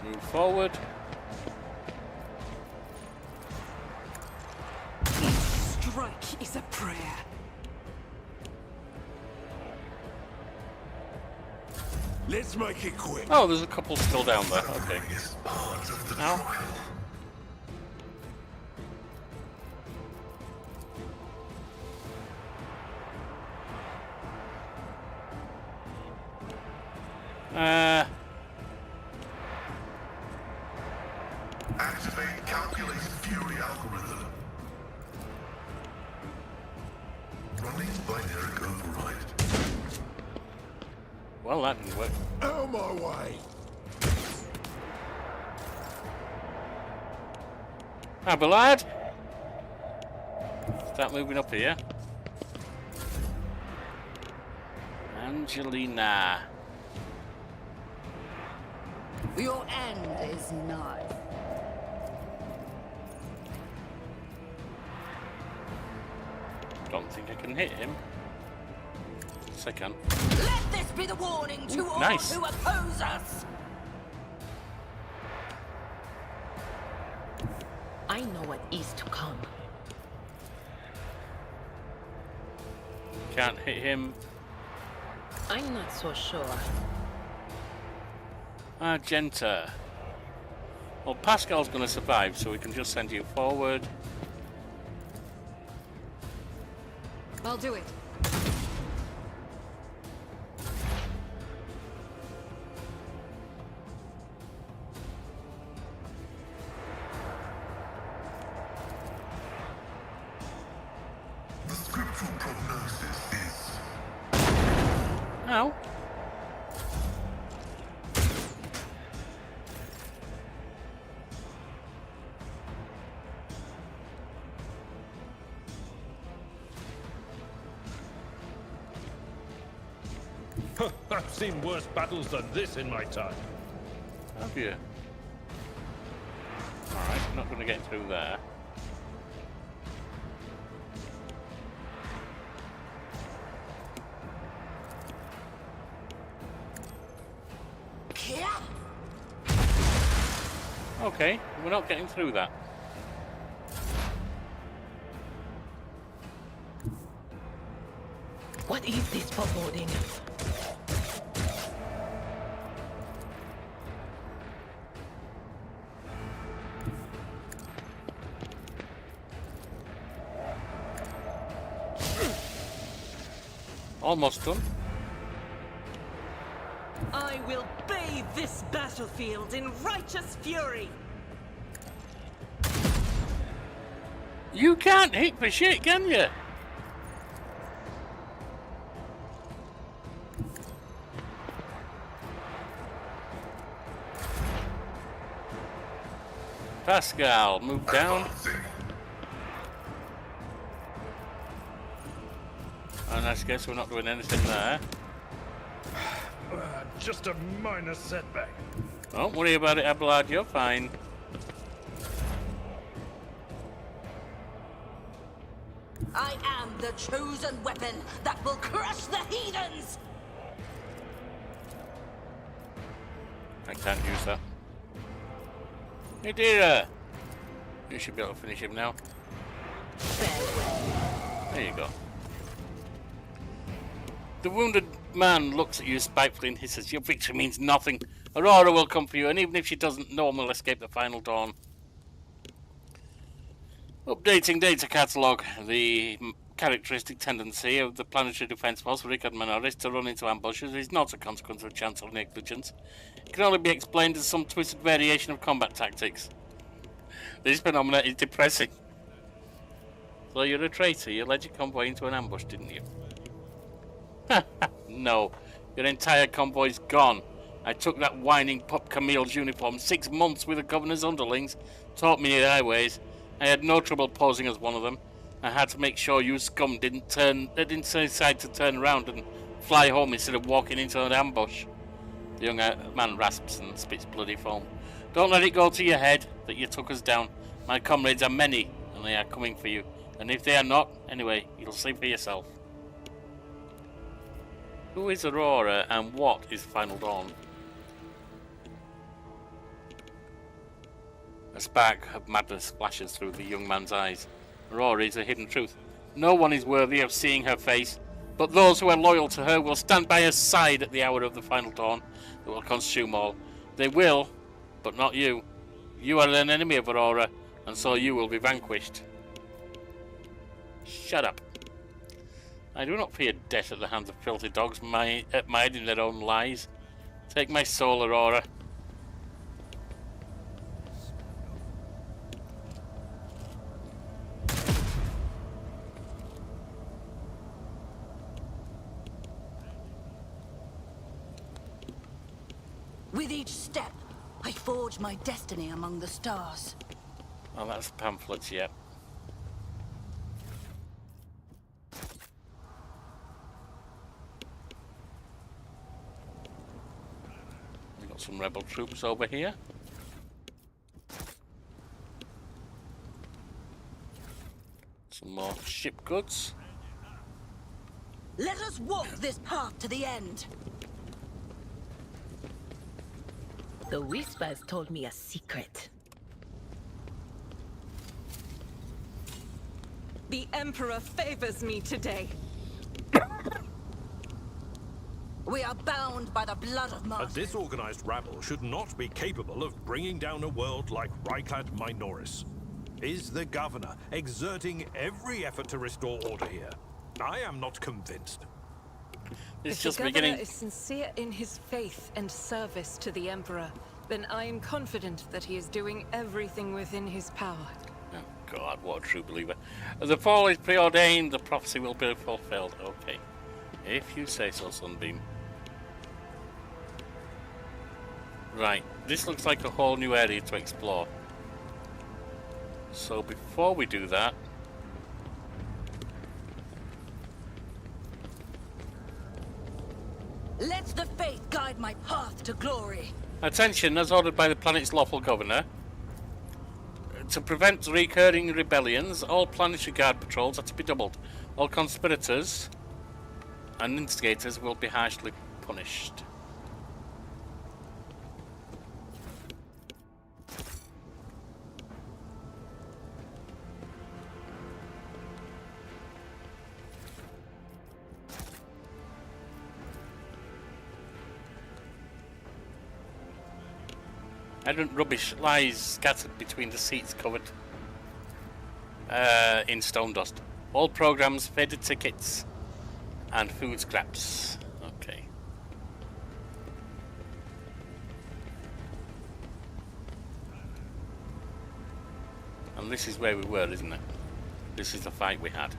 Move forward. Each strike is a prayer. Let's make it quick. Oh, there's a couple still down there. Okay. Now. Activate calculated fury algorithm. Running binary override. Well, that didn't work. Out of my way. Abelard. Start moving up here. Angelina. Your end is nigh. Don't think I can hit him. Second. Let this be the warning to all nice. who oppose us! I know what is to come. Can't hit him. I'm not so sure. Argenta. Well, Pascal's going to survive, so we can just send you forward. I'll do it. The scriptural prognosis is... Ow. I've seen worse battles than this in my time. Have you? Alright, I'm not going to get through there. Okay, we're not getting through that. What is this foreboding? Almost done. I will bathe this battlefield in righteous fury. You can't hit for shit, can you? Pascal, move down. And I guess we're not doing anything there. Just a minor setback. Don't worry about it, Abelard, you're fine. I am the chosen weapon that will crush the heathens! I can't use that. Hey, dear. You should be able to finish him now. There you go. The wounded man looks at you spitefully and hisses, "Your victory means nothing. Aurora will come for you, and even if she doesn't, no one will escape the final dawn." Updating data catalogue. The characteristic tendency of the planetary defence force, Rykard Minoris, to run into ambushes is not a consequence of chance or negligence. It can only be explained as some twisted variation of combat tactics. This phenomenon is depressing. So you're a traitor. You led your convoy into an ambush, didn't you? No. Your entire convoy's gone. I took that whining pup Camille's uniform 6 months with the governor's underlings, taught me the highways. I had no trouble posing as one of them. I had to make sure you scum didn't decide to turn around and fly home instead of walking into an ambush. The young man rasps and spits bloody foam. Don't let it go to your head that you took us down. My comrades are many, and they are coming for you. And if they are not, anyway, you'll see for yourself. Who is Aurora and what is Final Dawn? A spark of madness flashes through the young man's eyes. Aurora is a hidden truth. No one is worthy of seeing her face, but those who are loyal to her will stand by her side at the hour of the final dawn that will consume all. They will, but not you. You are an enemy of Aurora, and so you will be vanquished. Shut up. I do not fear death at the hands of filthy dogs, minding their own lies. Take my soul, Aurora. With each step, I forge my destiny among the stars. Oh, that's pamphlets, yeah. We've got some rebel troops over here. Some more ship goods. Let us walk this path to the end. The whispers told me a secret. The Emperor favors me today. We are bound by the blood of A martyrs. disorganized rabble should not be capable of bringing down a world like Rykard Minoris. Is the governor exerting every effort to restore order here? I am not convinced. It's If just the governor beginning. is sincere in his faith and service to the Emperor, then I am confident that he is doing everything within his power. Oh God, what a true believer. The fall is preordained, the prophecy will be fulfilled. Okay. If you say so, Sunbeam. Right, this looks like a whole new area to explore. So before we do that, Let the faith guide my path to glory. attention, as ordered by the planet's lawful governor, to prevent recurring rebellions, all planetary guard patrols are to be doubled. All conspirators and instigators will be harshly punished. Errant rubbish lies scattered between the seats covered in stone dust. All programs, faded tickets, and food scraps. Okay. And this is where we were, isn't it? This is the fight we had.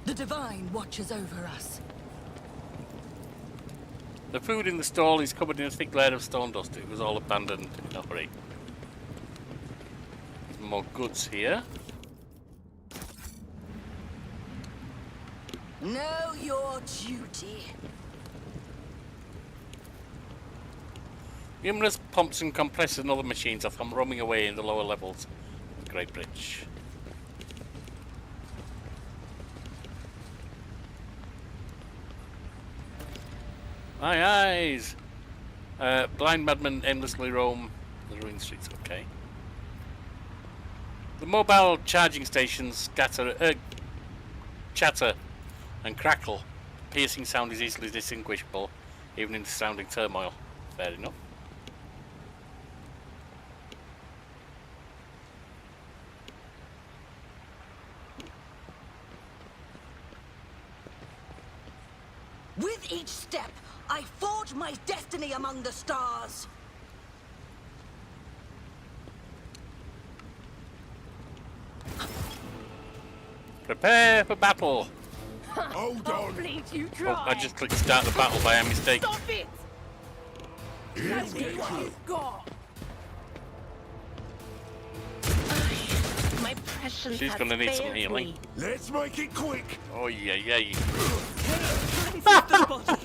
The divine watches over us. The food in the stall is covered in a thick layer of stone dust. It was all abandoned in a hurry. There's more goods here. Know your duty. Numerous pumps and compressors and other machines are roaming away in the lower levels of the Great Bridge. My eyes! Blind madmen aimlessly roam the ruined streets. Okay. The mobile charging stations chatter and crackle. Piercing sound is easily distinguishable, even in the surrounding turmoil. Fair enough. With each step, I forge my destiny among the stars. Prepare for battle! Hold on! Bleed you Oh, dry. I just clicked start the battle by a mistake. Stop it! Here's the clue. God. My precious She's has gonna need some failed healing. me. Let's make it quick! Oh yeah, yeah. Pain cleanses the body.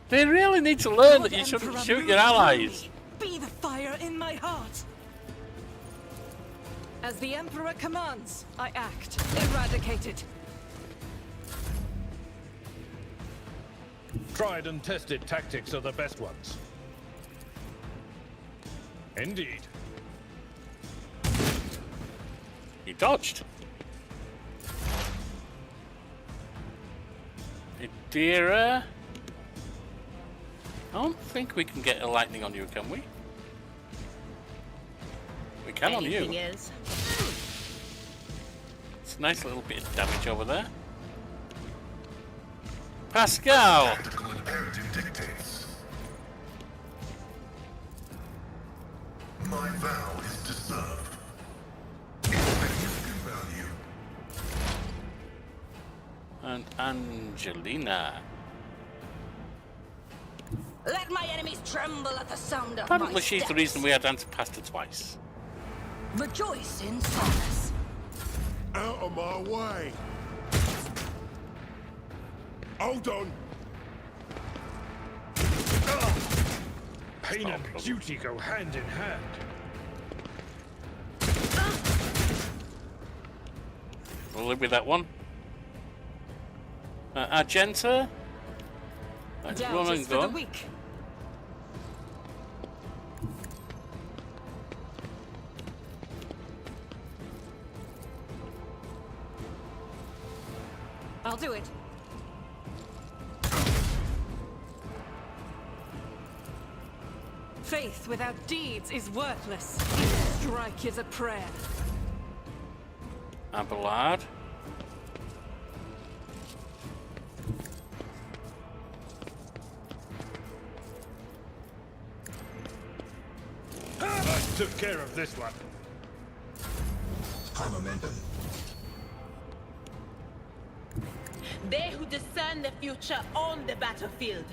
They really need to learn Lord that you shouldn't Emperor, shoot move your allies. through me. Be the fire in my heart. As the Emperor commands, I act. Eradicate it. Tried and tested tactics are the best ones. Indeed. He dodged. Idira. I don't think we can get a lightning on you, can we? We can on you. Anything else? It's a nice little bit of damage over there. Pascal! Tactical imperative dictates. My vow is to serve. Its significant value. And Angelina. Let my enemies tremble at the sound of Apparently my she's steps. the reason we had Antipasta twice. Rejoice in solace. Out of my way! Hold on! Pain and duty go hand in hand. We'll live with that one. Argenta. Let's run Doubt and is for the gun. weak. I'll do it. Faith without deeds is worthless. Strike is a prayer. Abelard. I took care of this one. High momentum. They who discern the future on the battlefield.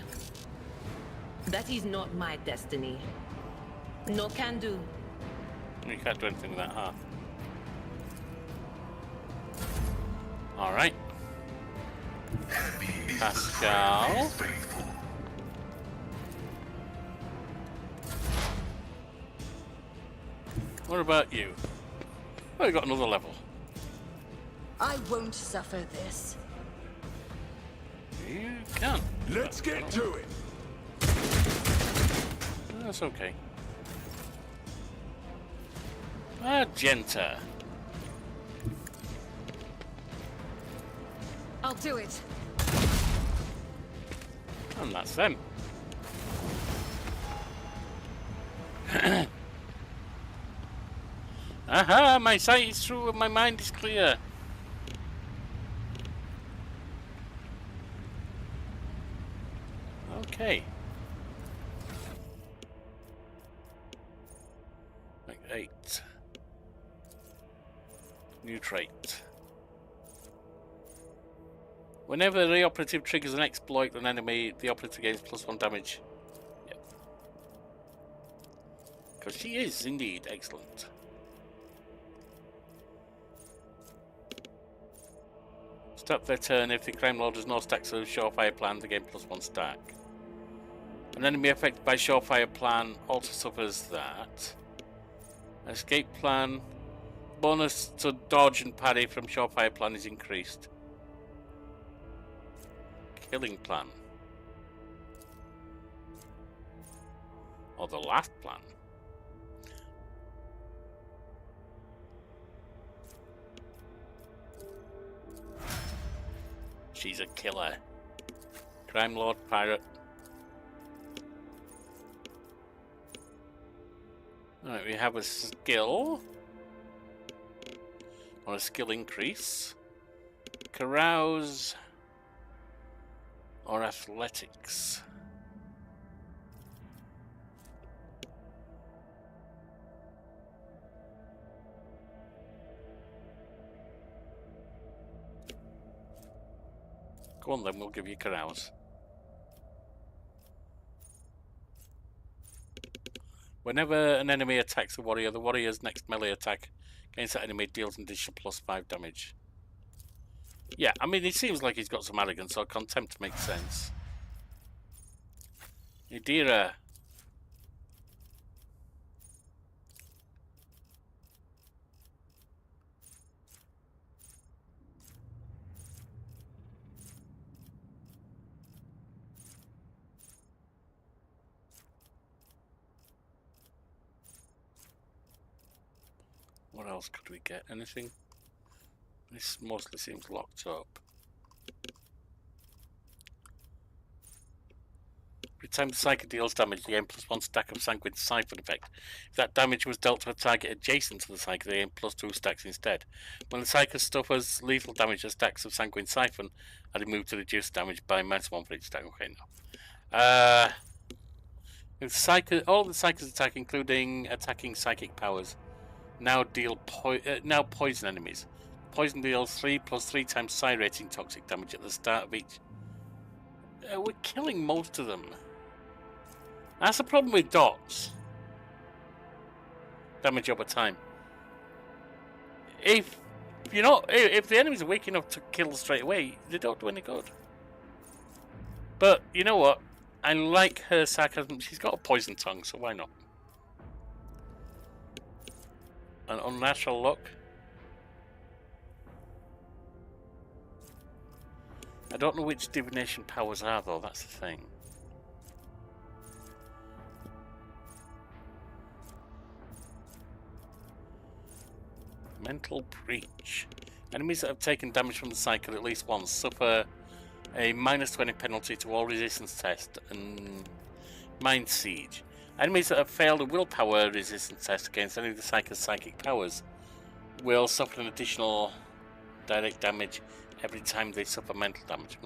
That is not my destiny. No can do. You can't do anything with that, huh? Alright. Heavy is Pascal. the friend faithful. What about you? Oh, you got another level. I won't suffer this. You can. Let's get to it. That's okay. Argenta. I'll do it. And that's them. Aha! My sight is through and my mind is clear. Okay. Like 8. New trait. Whenever the operative triggers an exploit on an enemy, the operative gains +1 damage. Yep. Because she is indeed excellent. Stop their turn if the crime lord has no stacks of surefire plan, they gain +1 stack. An enemy affected by surefire plan also suffers that. Escape plan. Bonus to dodge and parry from surefire plan is increased. Killing plan. Or the last plan. She's a killer. Crime lord, pirate. Alright, we have a skill. Or a skill increase. Carouse. Or athletics. Go on then, we'll give you carouse. Whenever an enemy attacks a warrior, the warrior's next melee attack Against that enemy deals an additional +5 damage. Yeah, I mean, it seems like he's got some arrogance, so contempt makes sense. Idira. What else could we get? Anything? This mostly seems locked up. Every time the Psyker deals damage, they gain +1 stack of Sanguine Siphon effect. If that damage was dealt to a target adjacent to the Psyker, they gain +2 stacks instead. When the Psyker suffers lethal damage, the stacks of Sanguine Siphon are removed to reduce damage by -1 for each stack. Okay, no. If Psyker, all the Psyker's attack, including attacking psychic powers, now deal poison enemies. Poison deals 3 + 3 times psi rating toxic damage at the start of each. We're killing most of them. That's the problem with dots. Damage over time. If the enemies are weak enough to kill straight away, they don't do any good. But you know what? I like her sarcasm. She's got a poison tongue, so why not? An unnatural look. I don't know which divination powers are, though, that's the thing. Mental Breach. Enemies that have taken damage from the Psyker at least once suffer a -20 penalty to all resistance test and Mind Siege. Enemies that have failed a willpower resistance test against any of the Psyker's psychic powers will suffer an additional direct damage every time they suffer mental damage.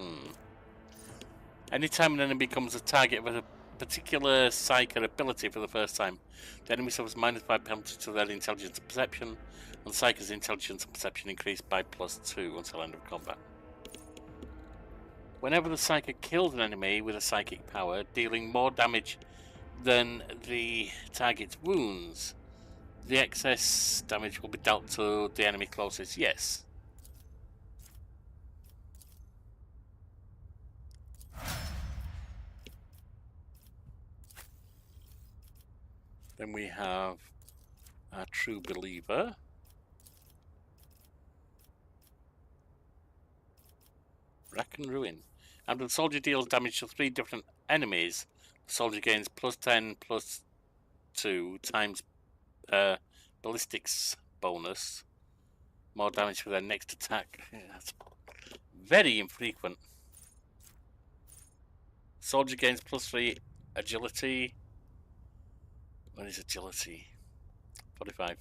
Anytime an enemy becomes a target of a particular Psyker ability for the first time, the enemy suffers -5 penalty to their intelligence and perception, and Psyker's intelligence and perception increase by +2 until end of combat. Whenever the Psyker kills an enemy with a psychic power, dealing more damage than the target's wounds, the excess damage will be dealt to the enemy closest. Yes. Then we have our True Believer. Rack and Ruin. And when the soldier deals damage to 3 different enemies, the soldier gains +10 +2 times ballistics bonus. More damage for their next attack. Yeah, that's very infrequent. Soldier gains +3 agility. What is agility? 45.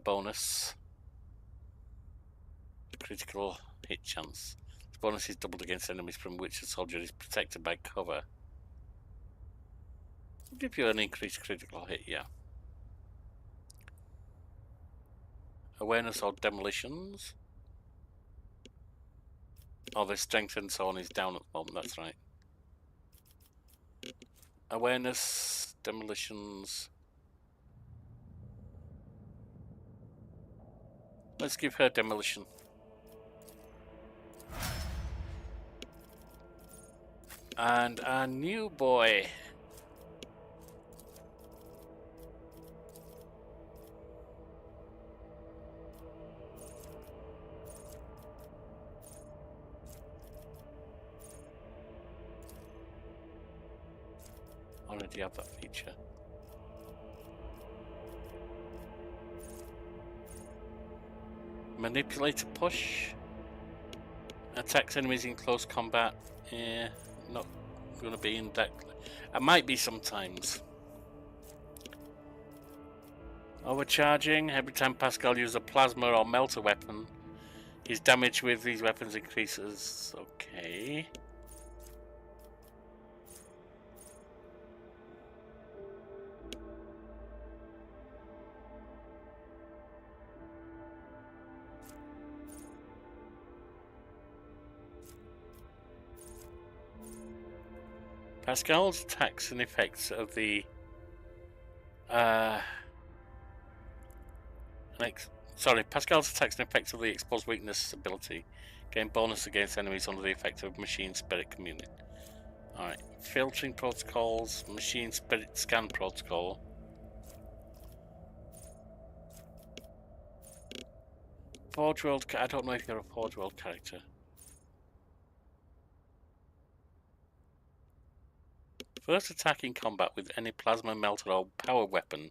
Bonus. Critical hit chance. The bonus is doubled against enemies from which the soldier is protected by cover. Will give you an increased critical hit, yeah. Awareness or demolitions. Oh, their strength and so on is down at the moment, that's right. Awareness, demolitions. Let's give her demolition. And our new boy. Already have that feature. Manipulator push. Attacks enemies in close combat. Yeah, not going to be in that. I might be sometimes. Overcharging. Every time Pascal uses a plasma or melter weapon, his damage with these weapons increases. Okay. Pascal's attacks and effects of the Sorry, Pascal's attacks and effectively expose weakness ability. Gain bonus against enemies under the effect of machine spirit community. Alright, filtering protocols, machine spirit scan protocol. Forge World, I don't know if you're a Forge World character. First attack in combat with any plasma melter or power weapon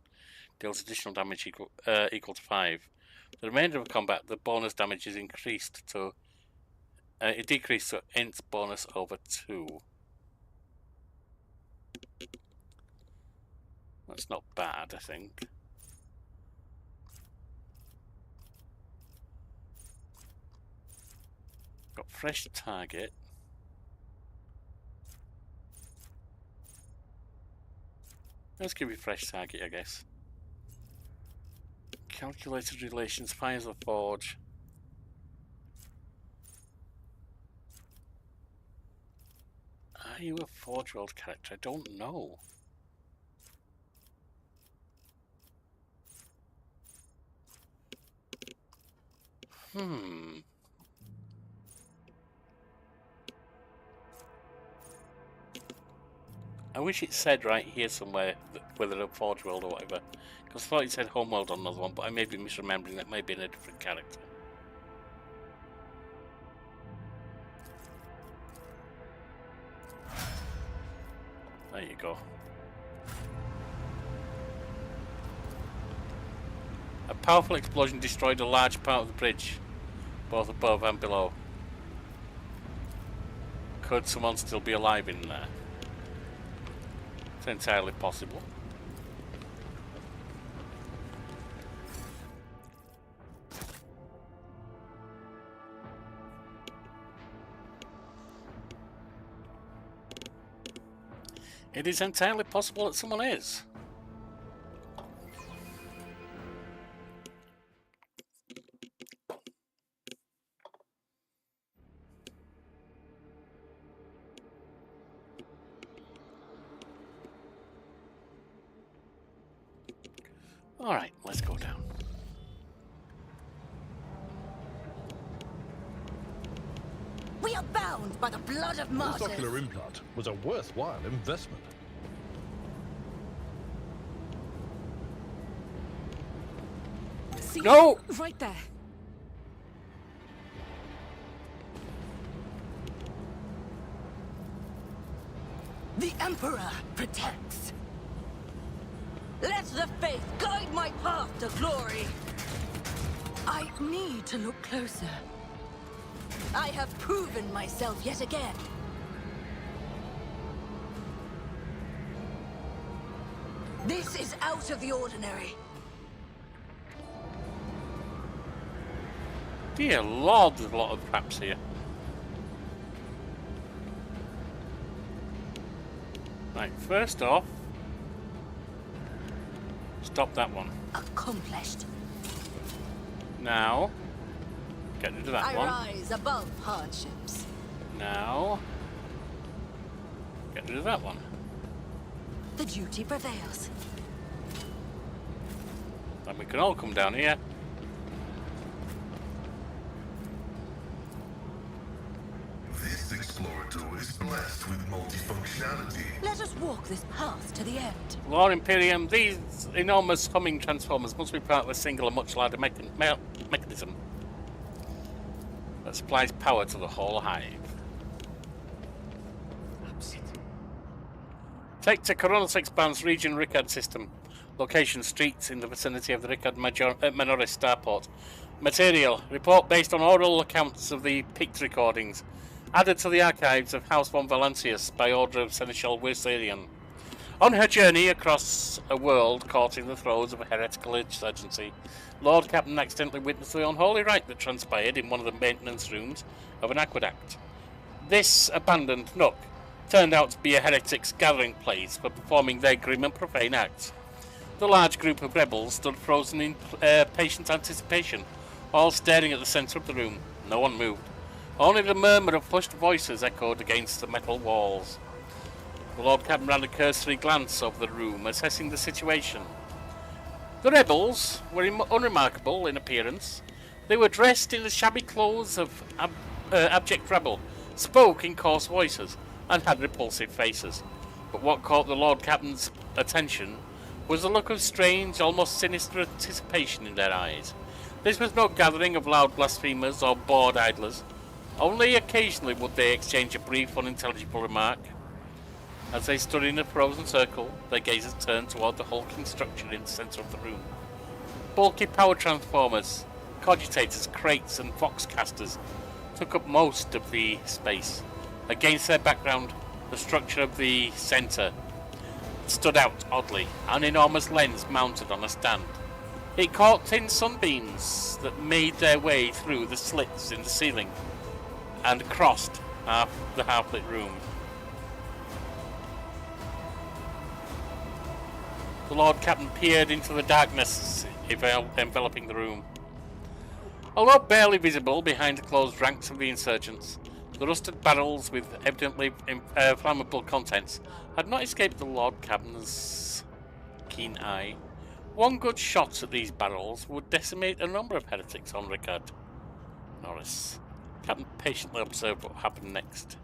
deals additional damage equal to 5. The remainder of combat, the bonus damage is increased to it decreased to int bonus over 2. That's not bad, I think. Got fresh target. Let's give you fresh target, I guess. Calculated relations, fires the forge. Are you a Forge World character? I don't know. I wish it said right here somewhere whether a Forge World or whatever. Because I thought it said Homeworld on another one, but I may be misremembering that may be in a different character. There you go. A powerful explosion destroyed a large part of the bridge, both above and below. Could someone still be alive in there? It's entirely possible. It is entirely possible that someone is. All right, let's go down. We are bound by the blood of This martyrs. ocular implant was a worthwhile investment. See? No! Right there. The Emperor protects. Let the faith guide my path to glory. I need to look closer. I have proven myself yet again. This is out of the ordinary. Dear Lord, there's a lot of traps here. Right, first off, stop that one. Accomplished. Now, get rid of that I one. rise above hardships. Now, get rid of that one. The duty prevails. Then we can all come down here. This explorator is blessed with multifunctionality. Let us walk this path to the end. Lord Imperium, these enormous humming transformers must be part of a single and much larger mechanism that supplies power to the whole hive. Take to Coronis Expanse region Rykard system. Location streets in the vicinity of the Rykard Minoris starport. Material report based on oral accounts of the picked recordings. Added to the archives of House von Valancius by order of Seneschal Wiserian. On her journey across a world caught in the throes of a heretical insurgency, Lord Captain accidentally witnessed the unholy rite that transpired in one of the maintenance rooms of an aqueduct. This abandoned nook turned out to be a heretic's gathering place for performing their grim and profane acts. The large group of rebels stood frozen in patient anticipation, all staring at the centre of the room. No one moved. Only the murmur of hushed voices echoed against the metal walls. The Lord Captain ran a cursory glance over the room, assessing the situation. The rebels were unremarkable in appearance. They were dressed in the shabby clothes of abject rebel, spoke in coarse voices, and had repulsive faces. But what caught the Lord Captain's attention was the look of strange, almost sinister anticipation in their eyes. This was no gathering of loud blasphemers or bored idlers. Only occasionally would they exchange a brief, unintelligible remark. As they stood in a frozen circle, their gazes turned toward the hulking structure in the centre of the room. Bulky power transformers, cogitators, crates, and voxcasters took up most of the space. Against their background, the structure of the centre stood out oddly, an enormous lens mounted on a stand. It caught thin sunbeams that made their way through the slits in the ceiling and crossed the half-lit room. The Lord Captain peered into the darkness enveloping the room. Although barely visible behind the closed ranks of the insurgents, the rusted barrels with evidently flammable contents had not escaped the Lord Captain's keen eye. One good shot at these barrels would decimate a number of heretics on Rykard Minoris. Captain patiently observed what happened next.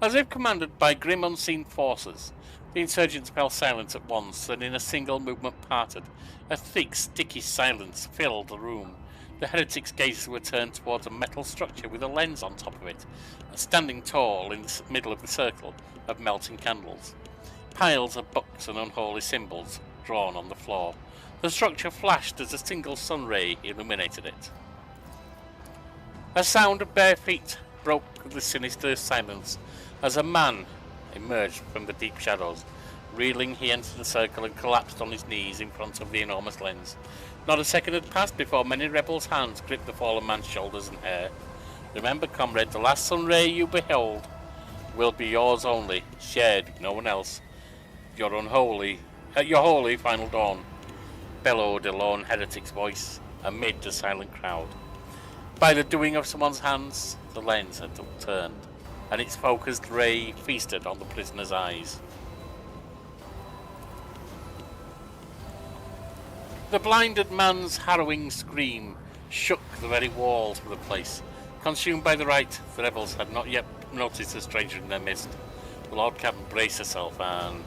As if commanded by grim unseen forces, the insurgents fell silent at once, and in a single movement parted. A thick, sticky silence filled the room. The heretics' gazes were turned towards a metal structure with a lens on top of it, standing tall in the middle of the circle of melting candles. Piles of books and unholy symbols drawn on the floor. The structure flashed as a single sun ray illuminated it. A sound of bare feet broke the sinister silence as a man emerged from the deep shadows. Reeling, he entered the circle and collapsed on his knees in front of the enormous lens. Not a second had passed before many rebels' hands gripped the fallen man's shoulders and hair. Remember, comrade, the last sun ray you behold will be yours only, shared with no one else. Your holy final dawn, bellowed a lone heretic's voice amid the silent crowd. By the doing of someone's hands, the lens had turned, and its focused ray feasted on the prisoner's eyes. The blinded man's harrowing scream shook the very walls of the place. Consumed by the rite, the rebels had not yet noticed the stranger in their midst. The Lord Captain braced herself and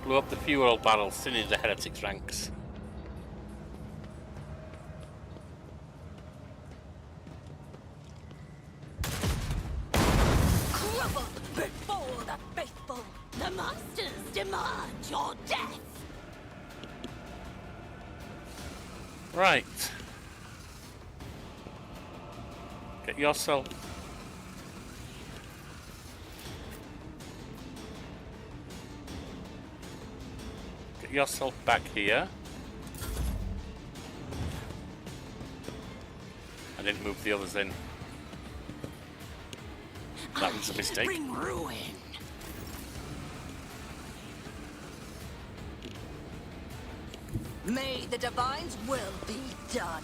blew up the fuel barrel, thinning the heretics' ranks. Crumble before the faithful! The monsters demand your death! Right. Get yourself. Get yourself back here. I didn't move the others in. That was a mistake. Bring ruin. May the Divine's will be done.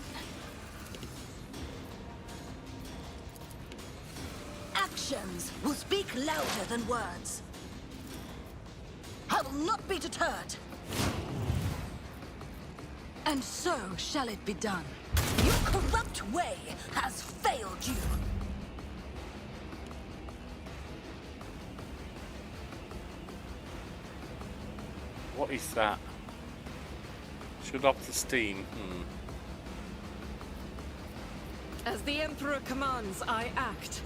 Actions will speak louder than words. I will not be deterred. And so shall it be done. Your corrupt way has failed you. What is that? Shut off the steam. As the Emperor commands, I act.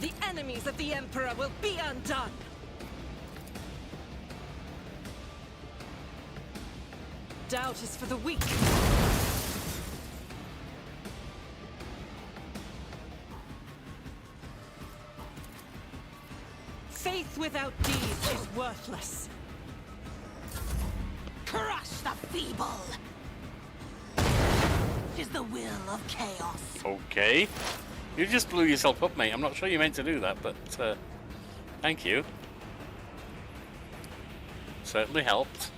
The enemies of the Emperor will be undone! Doubt is for the weak. Faith without deeds is worthless. Crush the feeble! It is the will of chaos. Okay. You just blew yourself up, mate. I'm not sure you meant to do that, but thank you. Certainly helped.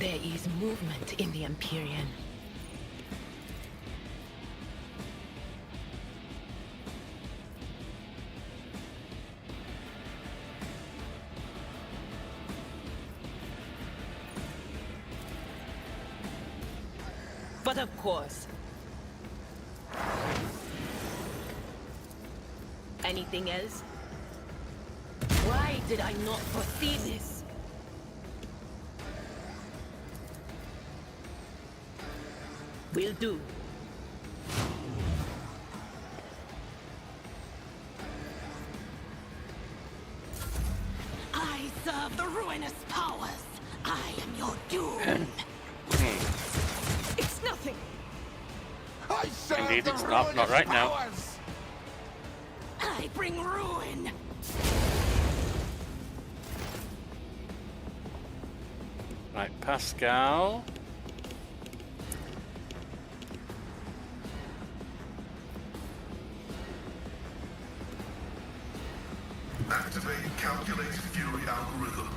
There is movement in the Empyrean. But of course. Anything else? Why did I not foresee this? Will do. I serve the ruinous powers. I am your doom. It's nothing. I serve Indeed, the it's not right now. powers. I bring ruin. Right, Pascal. Activate calculated fury algorithm.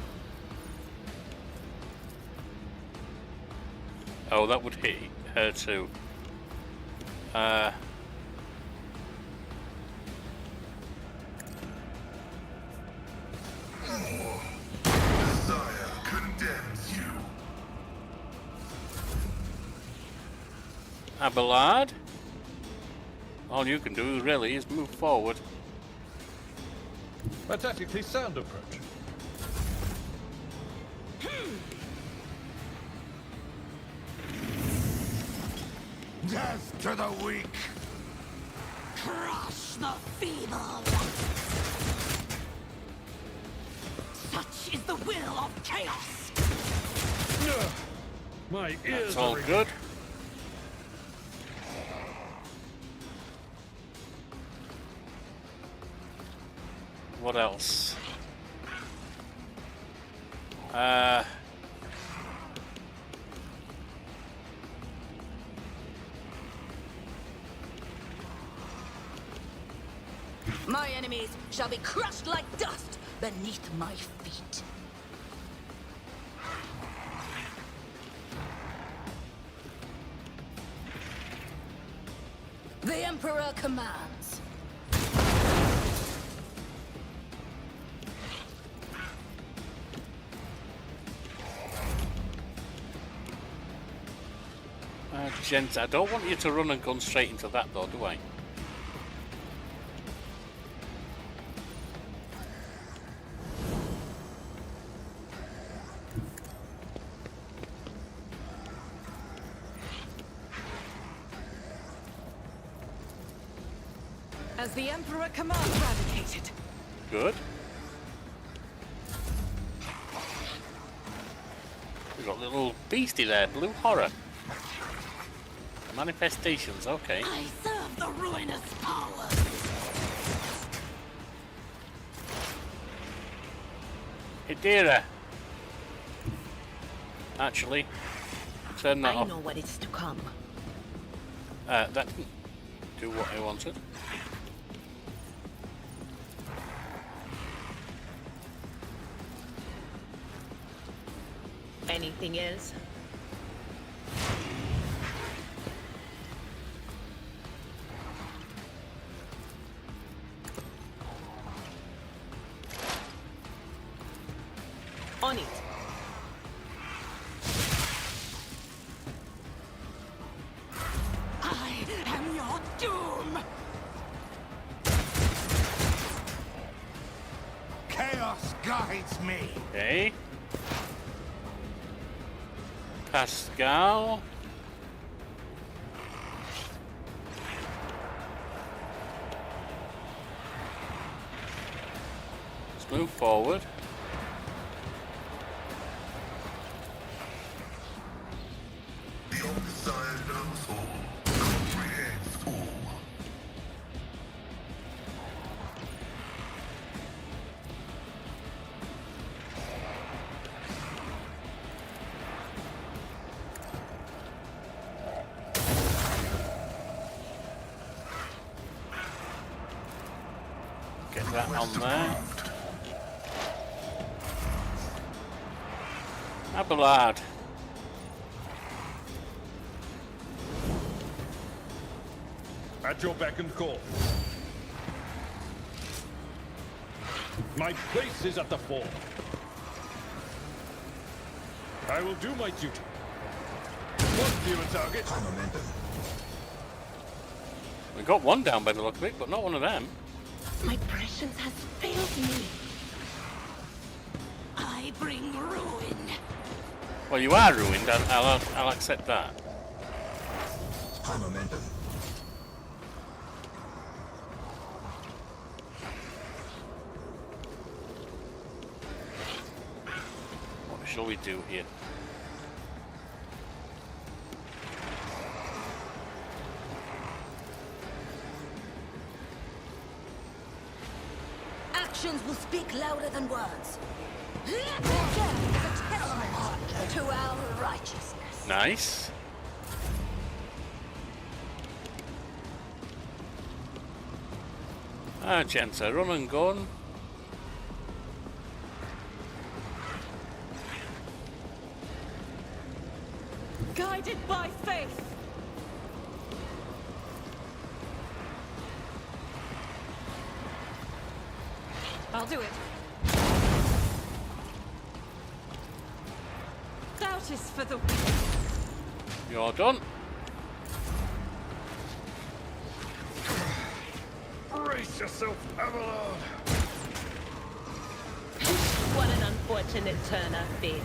Oh, that would hit her too. Desire condemns you. Abelard. All you can do really is move forward. A tactically sound approach. Death to the weak! Crush the feeble. Such is the will of chaos. Ugh. My ears That's all are good. What else? My enemies shall be crushed like dust beneath my feet. The Emperor commands. Gents, I don't want you to run and gun straight into that though, do I? As the Emperor commands, eradicated. Good. We've got a little beastie there, blue horror. Manifestations, okay. I serve the ruinous powers. Hidera. Actually, turn that I off. know what is to come. That didn't do what I wanted. Anything else? On it. I am your doom. Chaos guides me. Okay. Pascal. Let's move forward. The All-Desire knows all, comprehends all. Get that on there. Abelard. At your beck and call. My place is at the fore. I will do my duty. One fewer target. We got one down by the look of it, but not one of them. My prescience has failed me. I bring ruin. Well, you are ruined. I'll accept that. High momentum. What shall we do here? Actions will speak louder than words. Death is a testament to our righteousness. Nice. Genta, run and gun. Guided by faith. I'll do it. Doubt is for the weak. You're done. Brace yourself, Avalon. What an unfortunate turn of fate.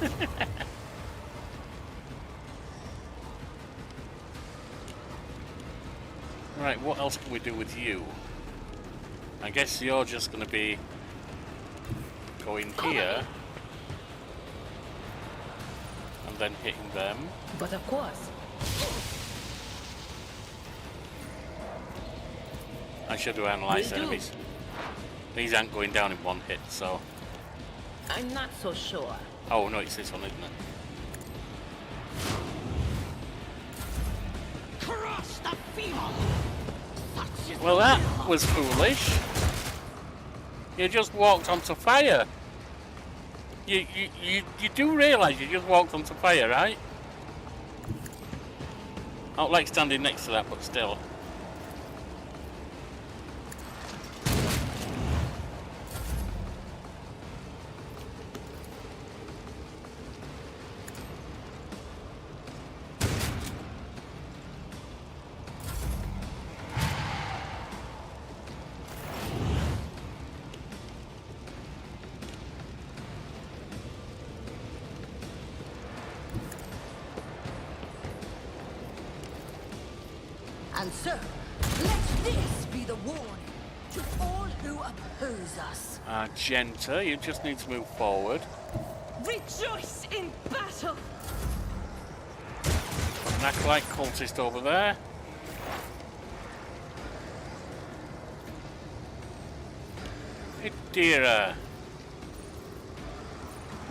Right, what else can we do with you? I guess you're just going to be going here and then hitting them. But of course. I should have analysed enemies. These aren't going down in one hit, so... I'm not so sure. Oh no, it's this one, isn't it? Crush the feeble. Well, that was foolish. You just walked onto fire. You do realise you just walked onto fire, right? I don't like standing next to that, but still. And so, let this be the warning to all who oppose us. Genta, you just need to move forward. Rejoice in battle. An acolyte cultist over there. Dear.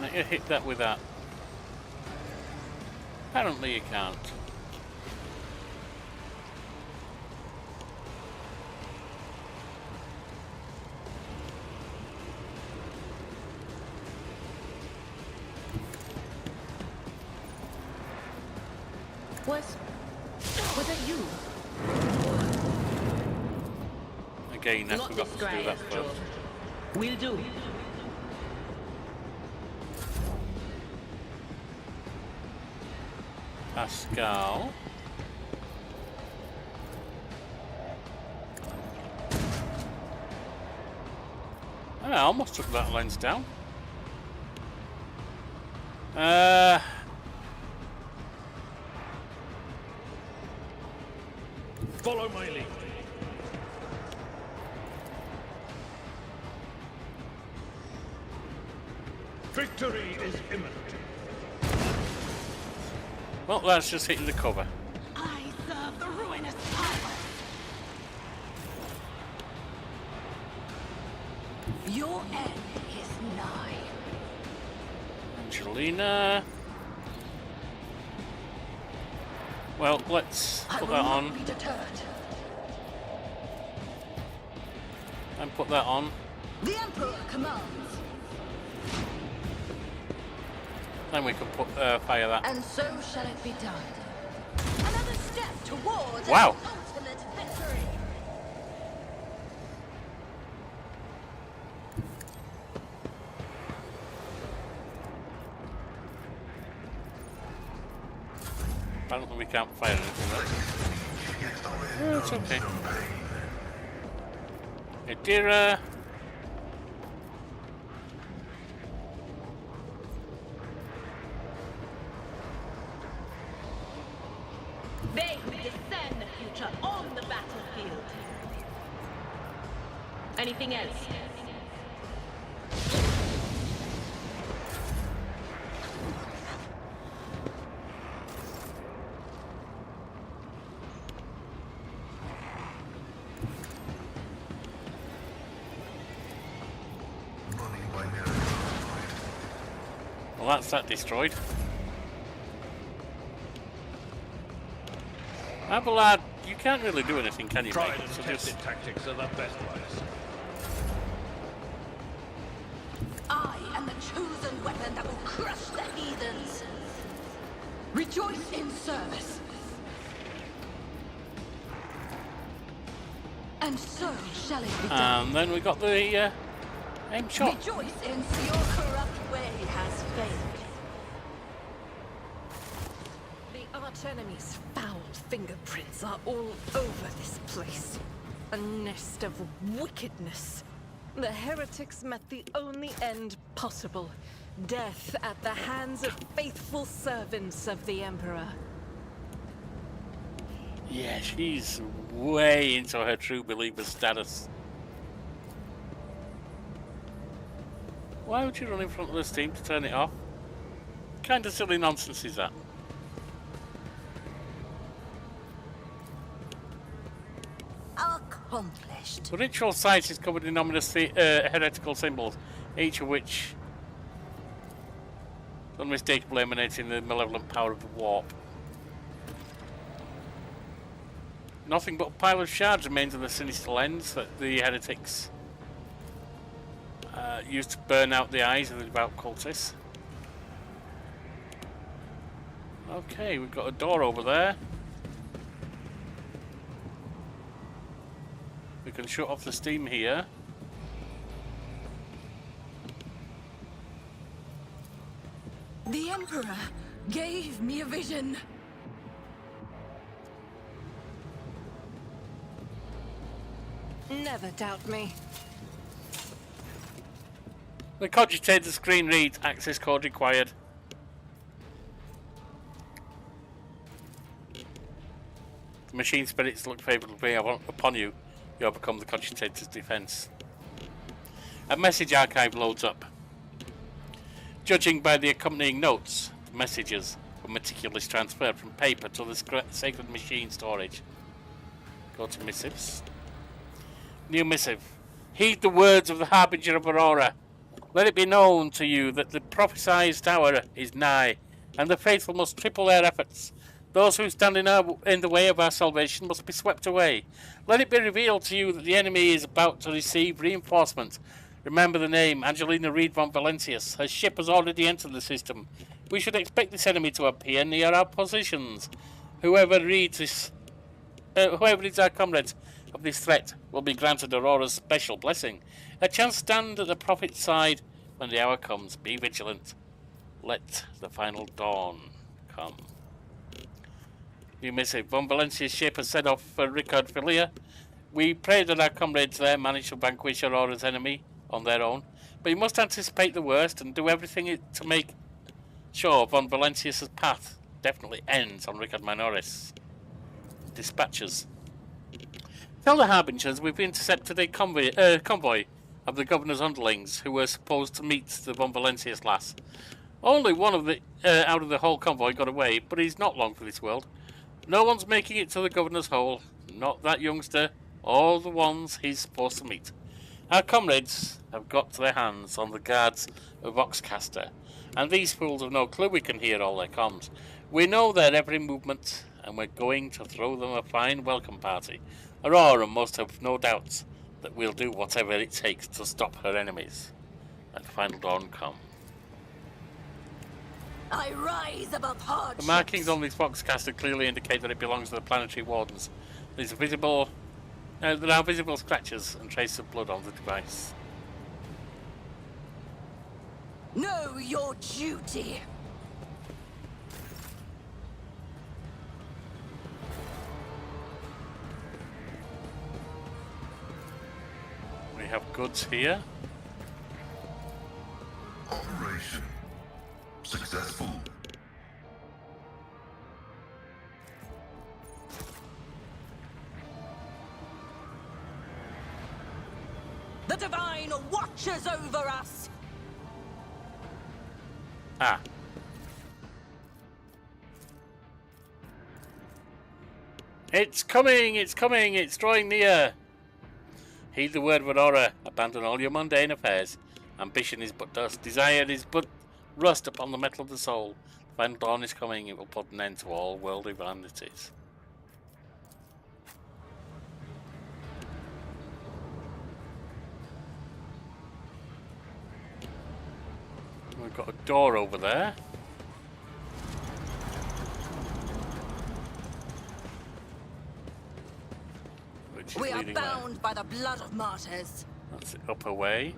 Let you hit that with that. Apparently you can't. Was it you? Again, I forgot to do that first. Will do. Pascal. I almost took that lens down. Follow my lead. Victory is imminent. Well, that's just hitting the cover. I serve the ruinous power. Your end is nigh. Angelina. Well, let's I put will that not on be deterred. and put that on. The Emperor commands. Then we can put fire that. And so shall it be done. Another step towards Wow. an ultimate victory. Apparently we can't fire anything. Oh, it's okay. Adira. They who discern the future on the battlefield. Anything else? Well, that's that destroyed. Abelard, you can't really do anything, can you, Tried mate? and So tested just tactics are the best ones. I am the chosen weapon that will crush the heathens. Rejoice in service. And so shall it be done. and then we got the aim shot. Rejoice in your corrupt way has failed. The arch-enemy's foul fingerprints are all over this place. A nest of wickedness. The heretics met the only end possible. Death at the hands of faithful servants of the Emperor. Yeah, she's way into her true believer status. Why would you run in front of the steam to turn it off? Kind of silly nonsense is that? Accomplished. The ritual site is covered in ominous heretical symbols, each of which unmistakably emanating the malevolent power of the warp. Nothing but a pile of shards remains of the sinister lens that the heretics used to burn out the eyes of the devout cultists. Okay, we've got a door over there. We can shut off the steam here. The Emperor gave me a vision. Never doubt me. The cogitator screen reads, access code required. The machine spirits look favourably upon you. You overcome the cogitator's defence. A message archive loads up. Judging by the accompanying notes, the messages were meticulously transferred from paper to the sacred machine storage. Go to missives. New missive. Heed the words of the Harbinger of Aurora. Let it be known to you that the prophesied hour is nigh, and the faithful must triple their efforts. Those who stand in the way of our salvation must be swept away. Let it be revealed to you that the enemy is about to receive reinforcements. Remember the name, Angelina Reed von Valentius. Her ship has already entered the system. We should expect this enemy to appear near our positions. Whoever reads our comrades of this threat will be granted Aurora's special blessing. A chance to stand at the prophet's side when the hour comes. Be vigilant. Let the final dawn come. New missive. Von Valencia's ship has set off for Rykard Minoris. We pray that our comrades there manage to vanquish Aurora's enemy on their own, but you must anticipate the worst and do everything to make sure Von Valencia's path definitely ends on Rykard Minoris. Dispatches. Tell the Harbingers we've intercepted a convoy of the governor's underlings who were supposed to meet the Von Valencia's lass. Only one of the out of the whole convoy got away, but he's not long for this world. No one's making it to the governor's hole, not that youngster, or the ones he's supposed to meet. Our comrades have got their hands on the guards of Oxcaster, and these fools have no clue we can hear all their comms. We know their every movement, and we're going to throw them a fine welcome party. Aurora must have no doubts that we'll do whatever it takes to stop her enemies. Let the final dawn come. I rise above hardships. The markings on this Foxcaster clearly indicate that it belongs to the planetary wardens. There are visible scratches and traces of blood on the device. Know your duty. have goods here. Operation successful. The Divine watches over us! Ah. It's coming, it's drawing near. Heed the word of Aurora, abandon all your mundane affairs. Ambition is but dust, desire is but rust upon the metal of the soul. The final dawn is coming, it will put an end to all worldly vanities. We've got a door over there. Which is We are leading bound there. by the blood of martyrs. That's the upper way.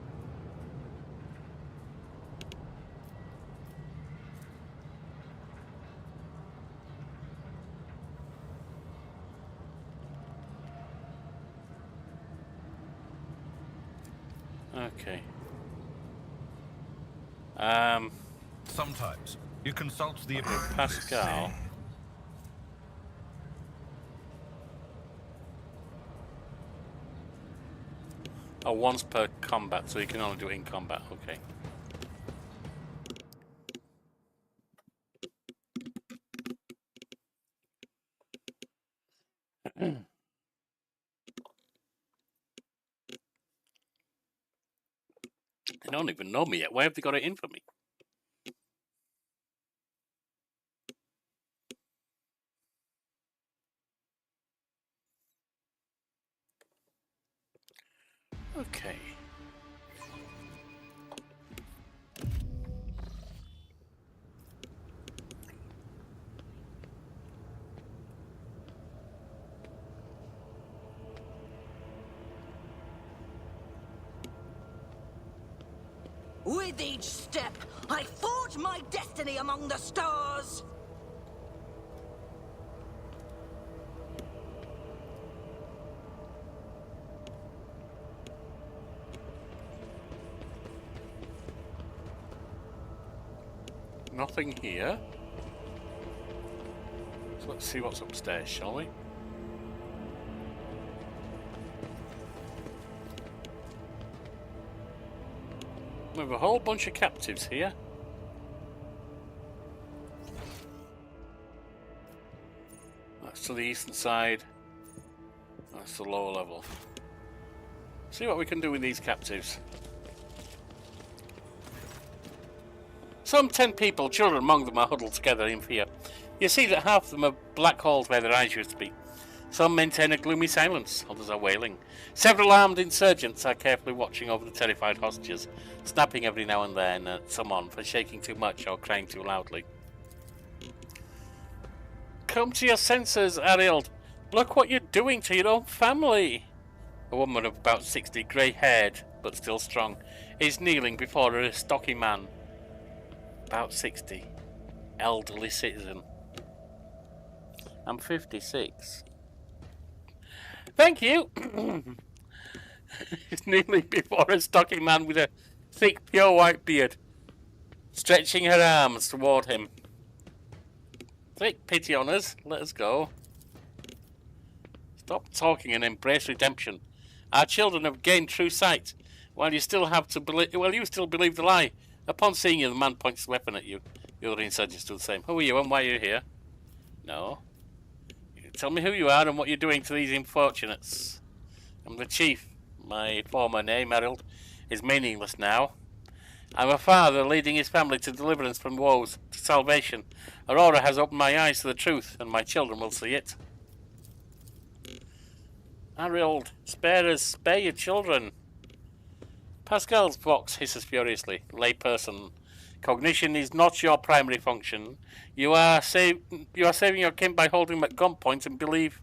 Okay. Sometimes you consult the Pascal. Oh, once per combat, so you can only do it in combat. Okay. They don't even know me yet. Why have they got it in for me? Okay. With each step, I forge my destiny among the stars. Nothing here. So let's see what's upstairs, shall we? We have a whole bunch of captives here. That's to the eastern side. That's the lower level. See what we can do with these captives. Some 10 people, children among them, are huddled together in fear. You see that half of them are black holes where their eyes used to be. Some maintain a gloomy silence, others are wailing. Several armed insurgents are carefully watching over the terrified hostages, snapping every now and then at someone for shaking too much or crying too loudly. Come to your senses, Ariel. Look what you're doing to your own family. A woman of about 60, grey-haired, but still strong, is kneeling before a stocky man. About 60. Elderly citizen. I'm 56. Thank you. He's kneeling before a stocky man with a thick, pure white beard, stretching her arms toward him. Take pity on us. Let us go. Stop talking and embrace redemption. Our children have gained true sight, while you still believe the lie. Upon seeing you, the man points the weapon at you. The other insurgents do the same. Who are you and why are you here? No. Tell me who you are and what you're doing to these unfortunates. I'm the chief. My former name, Harold, is meaningless now. I'm a father leading his family to deliverance from woes, to salvation. Aurora has opened my eyes to the truth, and my children will see it. Harold, spare us, spare your children. Pascal's voice hisses furiously. Layperson, cognition is not your primary function. You are saving your kin by holding them at gunpoint and believe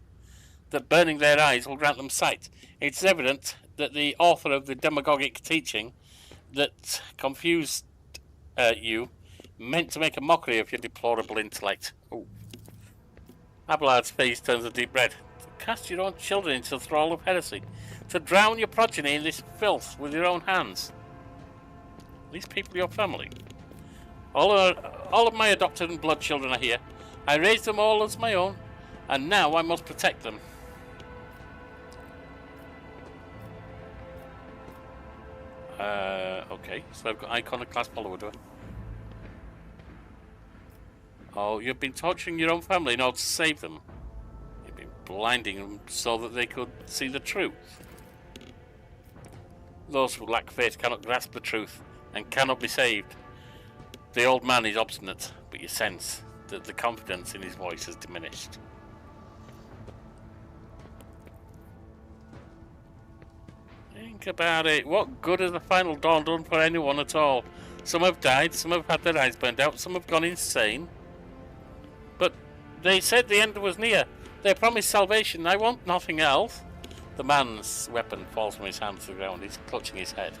that burning their eyes will grant them sight. It's evident that the author of the demagogic teaching that confused you meant to make a mockery of your deplorable intellect. Oh. Abelard's face turns a deep red. cast your own children into the thrall of heresy, to drown your progeny in this filth with your own hands. These people are your family. All of my adopted and blood children are here. I raised them all as my own, and now I must protect them. Okay, so I've got iconoclast follower, do I? Oh, you've been torturing your own family in order to save them. You've been blinding them so that they could see the truth. Those who lack faith cannot grasp the truth and cannot be saved. The old man is obstinate, but you sense that the confidence in his voice has diminished. Think about it. What good has the final dawn done for anyone at all? Some have died, some have had their eyes burned out, some have gone insane. But they said the end was near. They promised salvation. I want nothing else. The man's weapon falls from his hand to the ground. He's clutching his head.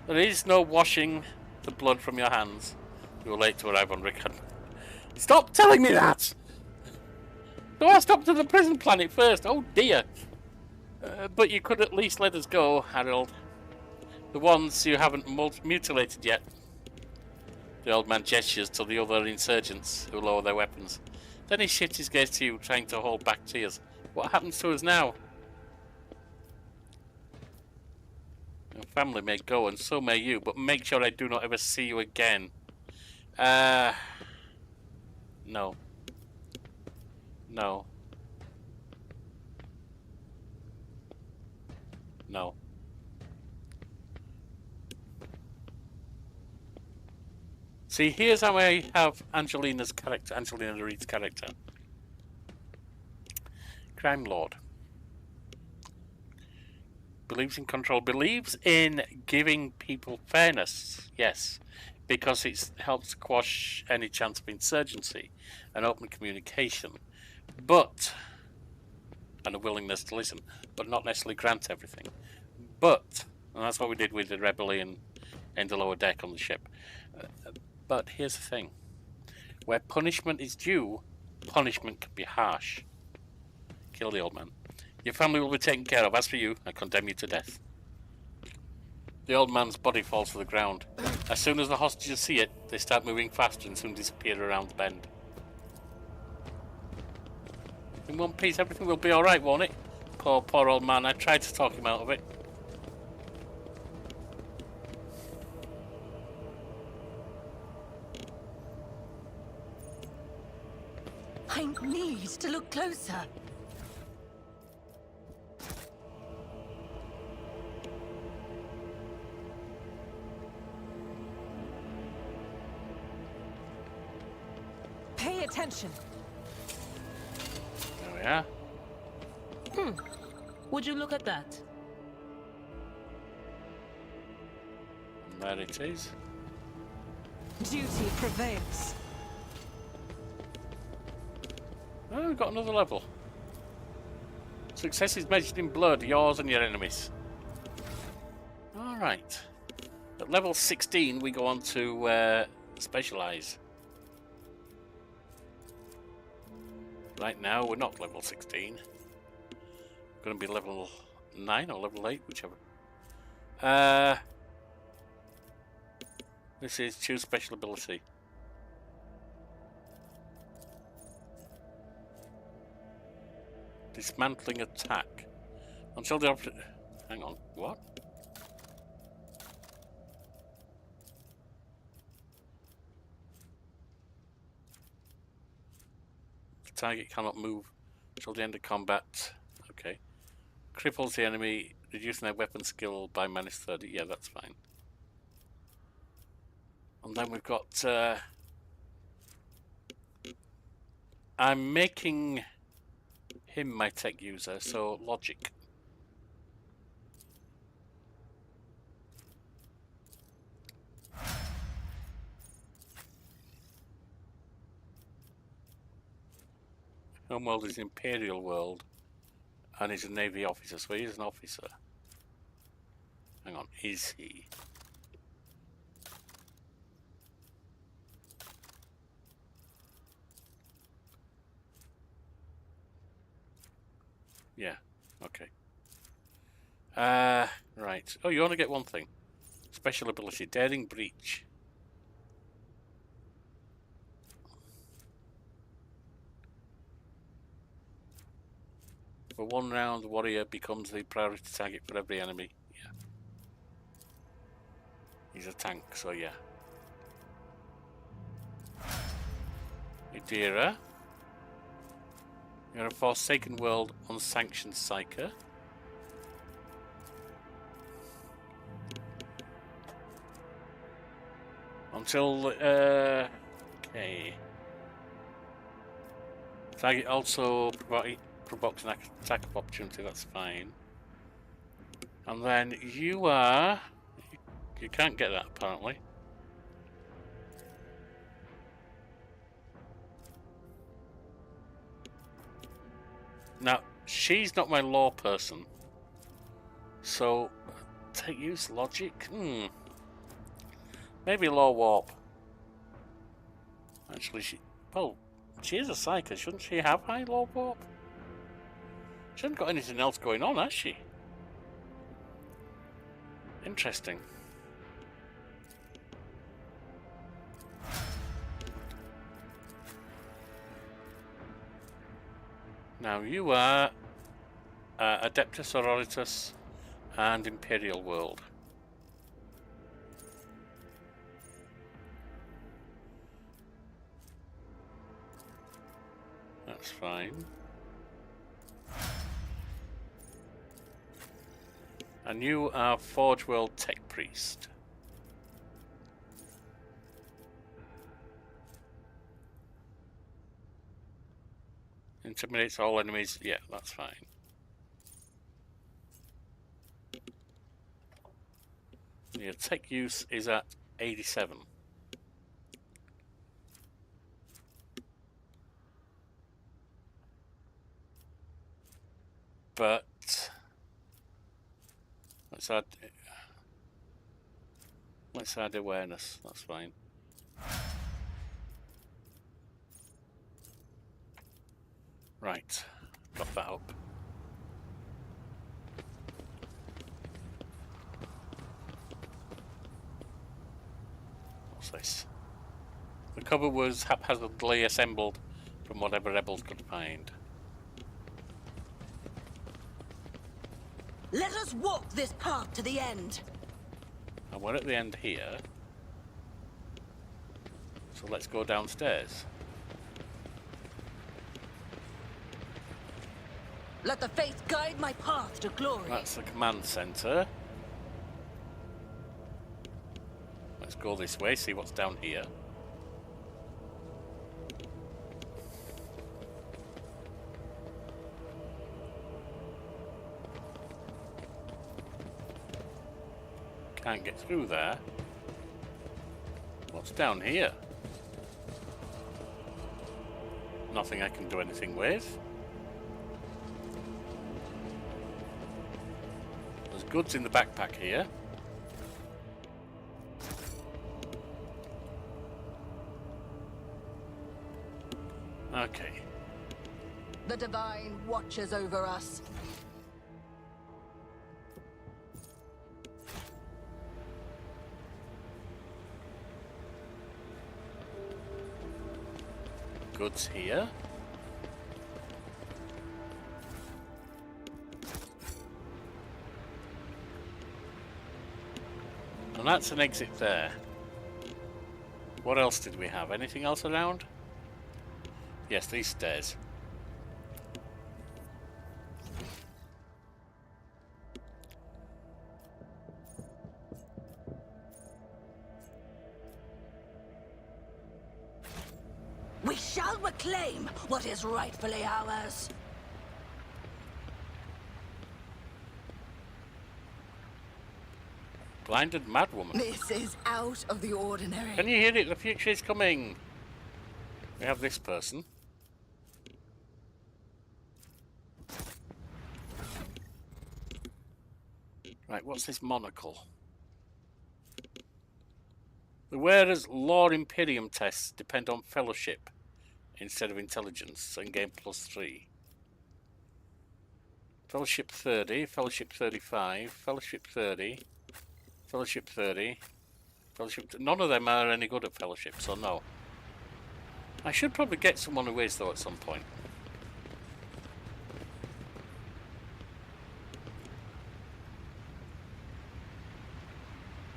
There is no washing the blood from your hands. You were late to arrive on Rykard. Stop telling me that! No, I stopped at the prison planet first. Oh dear. But you could at least let us go, Harold. The ones you haven't mutilated yet. The old man gestures to the other insurgents who lower their weapons. Then he shifts his gaze to you, trying to hold back tears. What happens to us now? Your family may go, and so may you, but make sure I do not ever see you again. No. No. No. See, here's how I have Angelina Reed's character. Crime Lord. Believes in control, believes in giving people fairness, yes, because it helps quash any chance of insurgency and open communication, but, and a willingness to listen, but not necessarily grant everything. But, and that's what we did with the rebellion in the lower deck on the ship. But here's the thing. Where punishment is due, punishment can be harsh. Kill the old man. Your family will be taken care of. As for you, I condemn you to death. The old man's body falls to the ground. As soon as the hostages see it, they start moving faster and soon disappear around the bend. In one piece, everything will be alright, won't it? Poor old man. I tried to talk him out of it. I need to look closer. Pay attention. There we are. Would you look at that? And there it is. Duty prevails. Oh, we've got another level. Success is measured in blood, yours and your enemies. Alright. At level 16 we go on to specialise. Right now we're not level 16. We're going to be level 9 or level 8, whichever. This is choose special ability. Dismantling attack. Until the hang on, what? The target cannot move until the end of combat. Okay. Cripples the enemy, reducing their weapon skill by -30. Yeah, that's fine. And then we've got I'm making him my tech user, so logic. Homeworld is Imperial world, and he's a Navy officer, so he's an officer. Hang on, is he? Yeah, okay. Right. Oh, you only get one thing. Special ability, Daring Breach. For 1 round, the warrior becomes the priority target for every enemy. Yeah. He's a tank, so yeah. Idira. You're a Forsaken World unsanctioned psyker. Until, okay. Target also provokes an attack of opportunity, that's fine. And then you are... You can't get that, apparently. Now, she's not my law person. So, take use logic? Maybe law warp. Actually, well, she is a psyker. Shouldn't she have high law warp? She hasn't got anything else going on, has she? Interesting. Now you are Adeptus Auroritus and Imperial World. That's fine. And you are Forge World Tech Priest. Intimidates all enemies. Yeah, that's fine. Your tech use is at 87. But let's add awareness. That's fine. Right, drop that up. What's this? The cover was haphazardly assembled from whatever rebels could find. Let us walk this path to the end. And we're at the end here. So let's go downstairs. Let the faith guide my path to glory. That's the command center. Let's go this way, see what's down here. Can't get through there. What's down here? Nothing I can do anything with. There's goods in the backpack here. Okay. The divine watches over us. Goods here. And that's an exit there. What else did we have? Anything else around? Yes, these stairs. We shall reclaim what is rightfully ours. Blinded madwoman. This is out of the ordinary. Can you hear it? The future is coming. We have this person. Right, what's this monocle? The wearer's Lore Imperium tests depend on fellowship instead of intelligence and gain +3. Fellowship 30, Fellowship 35, Fellowship 30, Fellowship 30, Fellowship... None of them are any good at Fellowship, so no. I should probably get someone who is, though, at some point.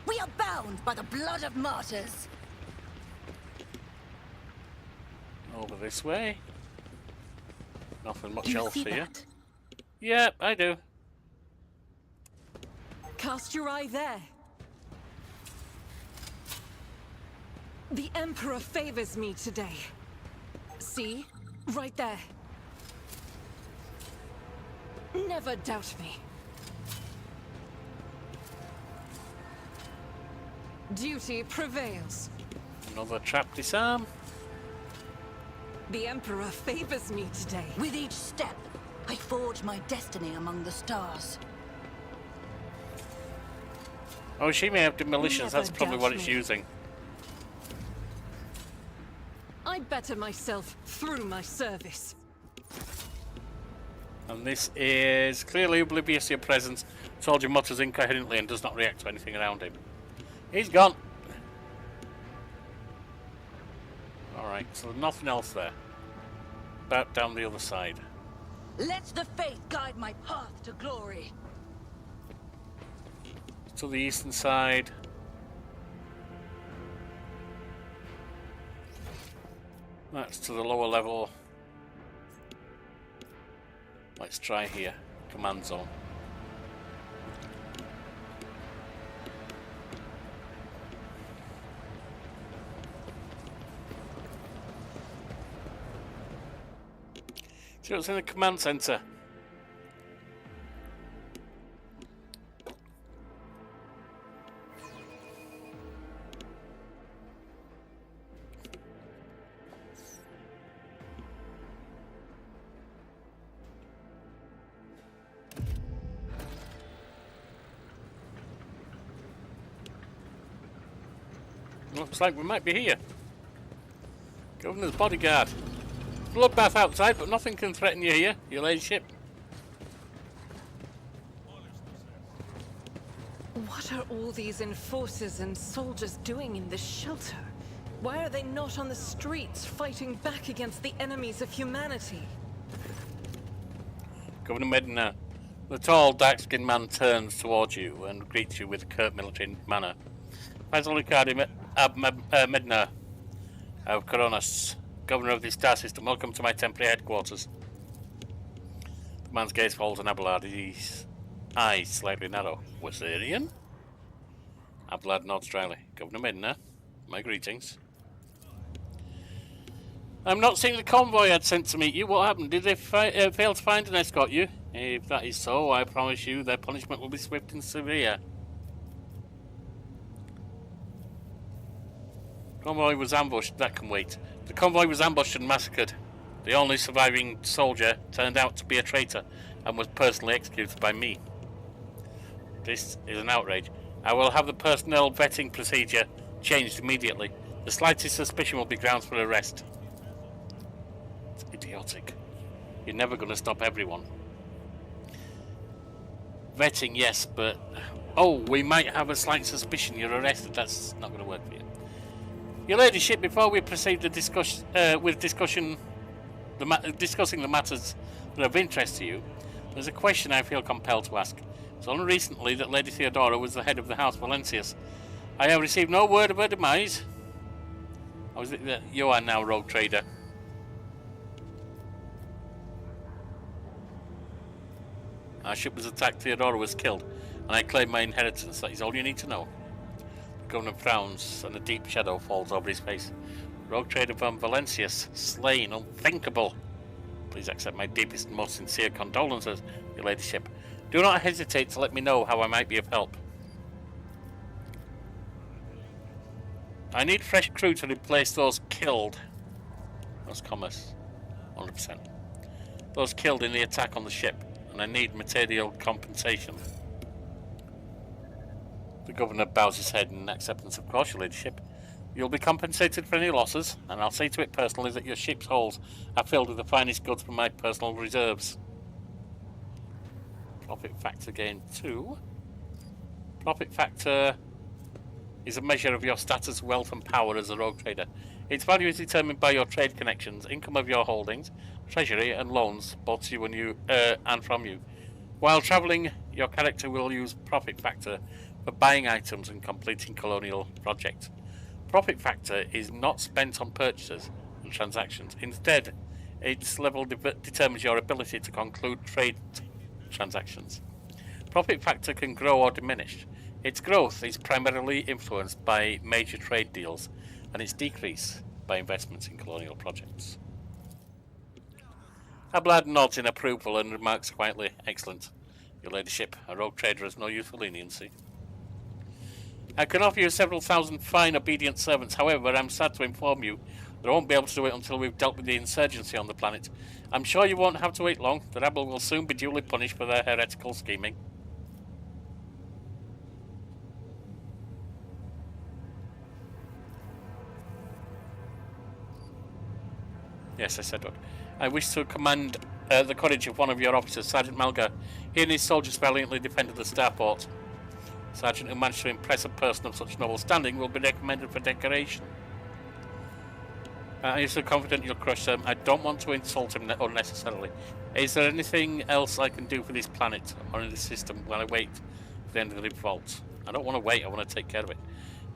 We are bound by the blood of martyrs. Over this way. Nothing much You else see here. that? Yeah, I do. Cast your eye there. The Emperor favors me today. See? Right there. Never doubt me. Duty prevails. Another trap disarm. The Emperor favors me today. With each step, I forge my destiny among the stars. Oh, she may have demolitions. Never That's probably doubt what it's me. using. I better myself through my service. And this is clearly oblivious to your presence. Soldier mutters incoherently and does not react to anything around him. He's gone. Alright, so there's nothing else there. Back down the other side. Let the faith guide my path to glory. To the eastern side. That's to the lower level. Let's try here. Command zone. See what's in the command center. Looks like we might be here. Governor's bodyguard. Bloodbath outside, but nothing can threaten you here, your ladyship. What are all these enforcers and soldiers doing in this shelter? Why are they not on the streets fighting back against the enemies of humanity? Governor Medina, the tall, dark-skinned man turns towards you and greets you with a curt military manner. Rykard Minoris of Coronas, Governor of the Star System, welcome to my temporary headquarters. The man's gaze falls on Abelard, his eyes slightly narrow. Wazarian? Abelard nods dryly. Governor Medina, my greetings. I'm not seeing the convoy I'd sent to meet you. What happened? Did they fail to find and escort you? If that is so, I promise you their punishment will be swift and severe. Convoy was ambushed. That can wait. The convoy was ambushed and massacred. The only surviving soldier turned out to be a traitor and was personally executed by me. This is an outrage. I will have the personnel vetting procedure changed immediately. The slightest suspicion will be grounds for arrest. It's idiotic. You're never going to stop everyone. Vetting, yes, but... Oh, we might have a slight suspicion you're arrested. That's not going to work for you. Your ladyship, before we proceed to discussing the matters that are of interest to you, there's a question I feel compelled to ask. It's only recently that Lady Theodora was the head of the House Valencius. I have received no word of her demise. Or is it that you are now rogue trader? Our ship was attacked, Theodora was killed, and I claim my inheritance. That is all you need to know. The governor frowns, and a deep shadow falls over his face. Rogue trader von Valencius, slain, unthinkable. Please accept my deepest and most sincere condolences, your ladyship. Do not hesitate to let me know how I might be of help. I need fresh crew to replace those killed. That's commerce. 100%. Those killed in the attack on the ship, and I need material compensation. The governor bows his head in acceptance of course, your ladyship. You'll be compensated for any losses, and I'll see to it personally that your ship's holds are filled with the finest goods from my personal reserves. Profit factor gain 2. Profit factor is a measure of your status, wealth and power as a rogue trader. Its value is determined by your trade connections, income of your holdings, treasury and loans, both to you and and from you. While travelling, your character will use profit factor for buying items and completing colonial projects. Profit factor is not spent on purchases and transactions. Instead, its level determines your ability to conclude trade transactions. Profit factor can grow or diminish. Its growth is primarily influenced by major trade deals, and its decrease by investments in colonial projects. Ablad nods in approval and remarks quietly, "Excellent. Your ladyship, a rogue trader has no use for leniency. I can offer you several thousand fine, obedient servants. However, I'm sad to inform you that I won't be able to do it until we've dealt with the insurgency on the planet. I'm sure you won't have to wait long. The rebel will soon be duly punished for their heretical scheming." Yes, I said what. I wish to commend the courage of one of your officers, Sergeant Malgar. He and his soldiers valiantly defended the starport. Sergeant who managed to impress a person of such noble standing will be recommended for decoration. Are you so confident you'll crush them? I don't want to insult him unnecessarily. Is there anything else I can do for this planet or in this system while I wait for the end of the revolt? I don't want to wait, I want to take care of it.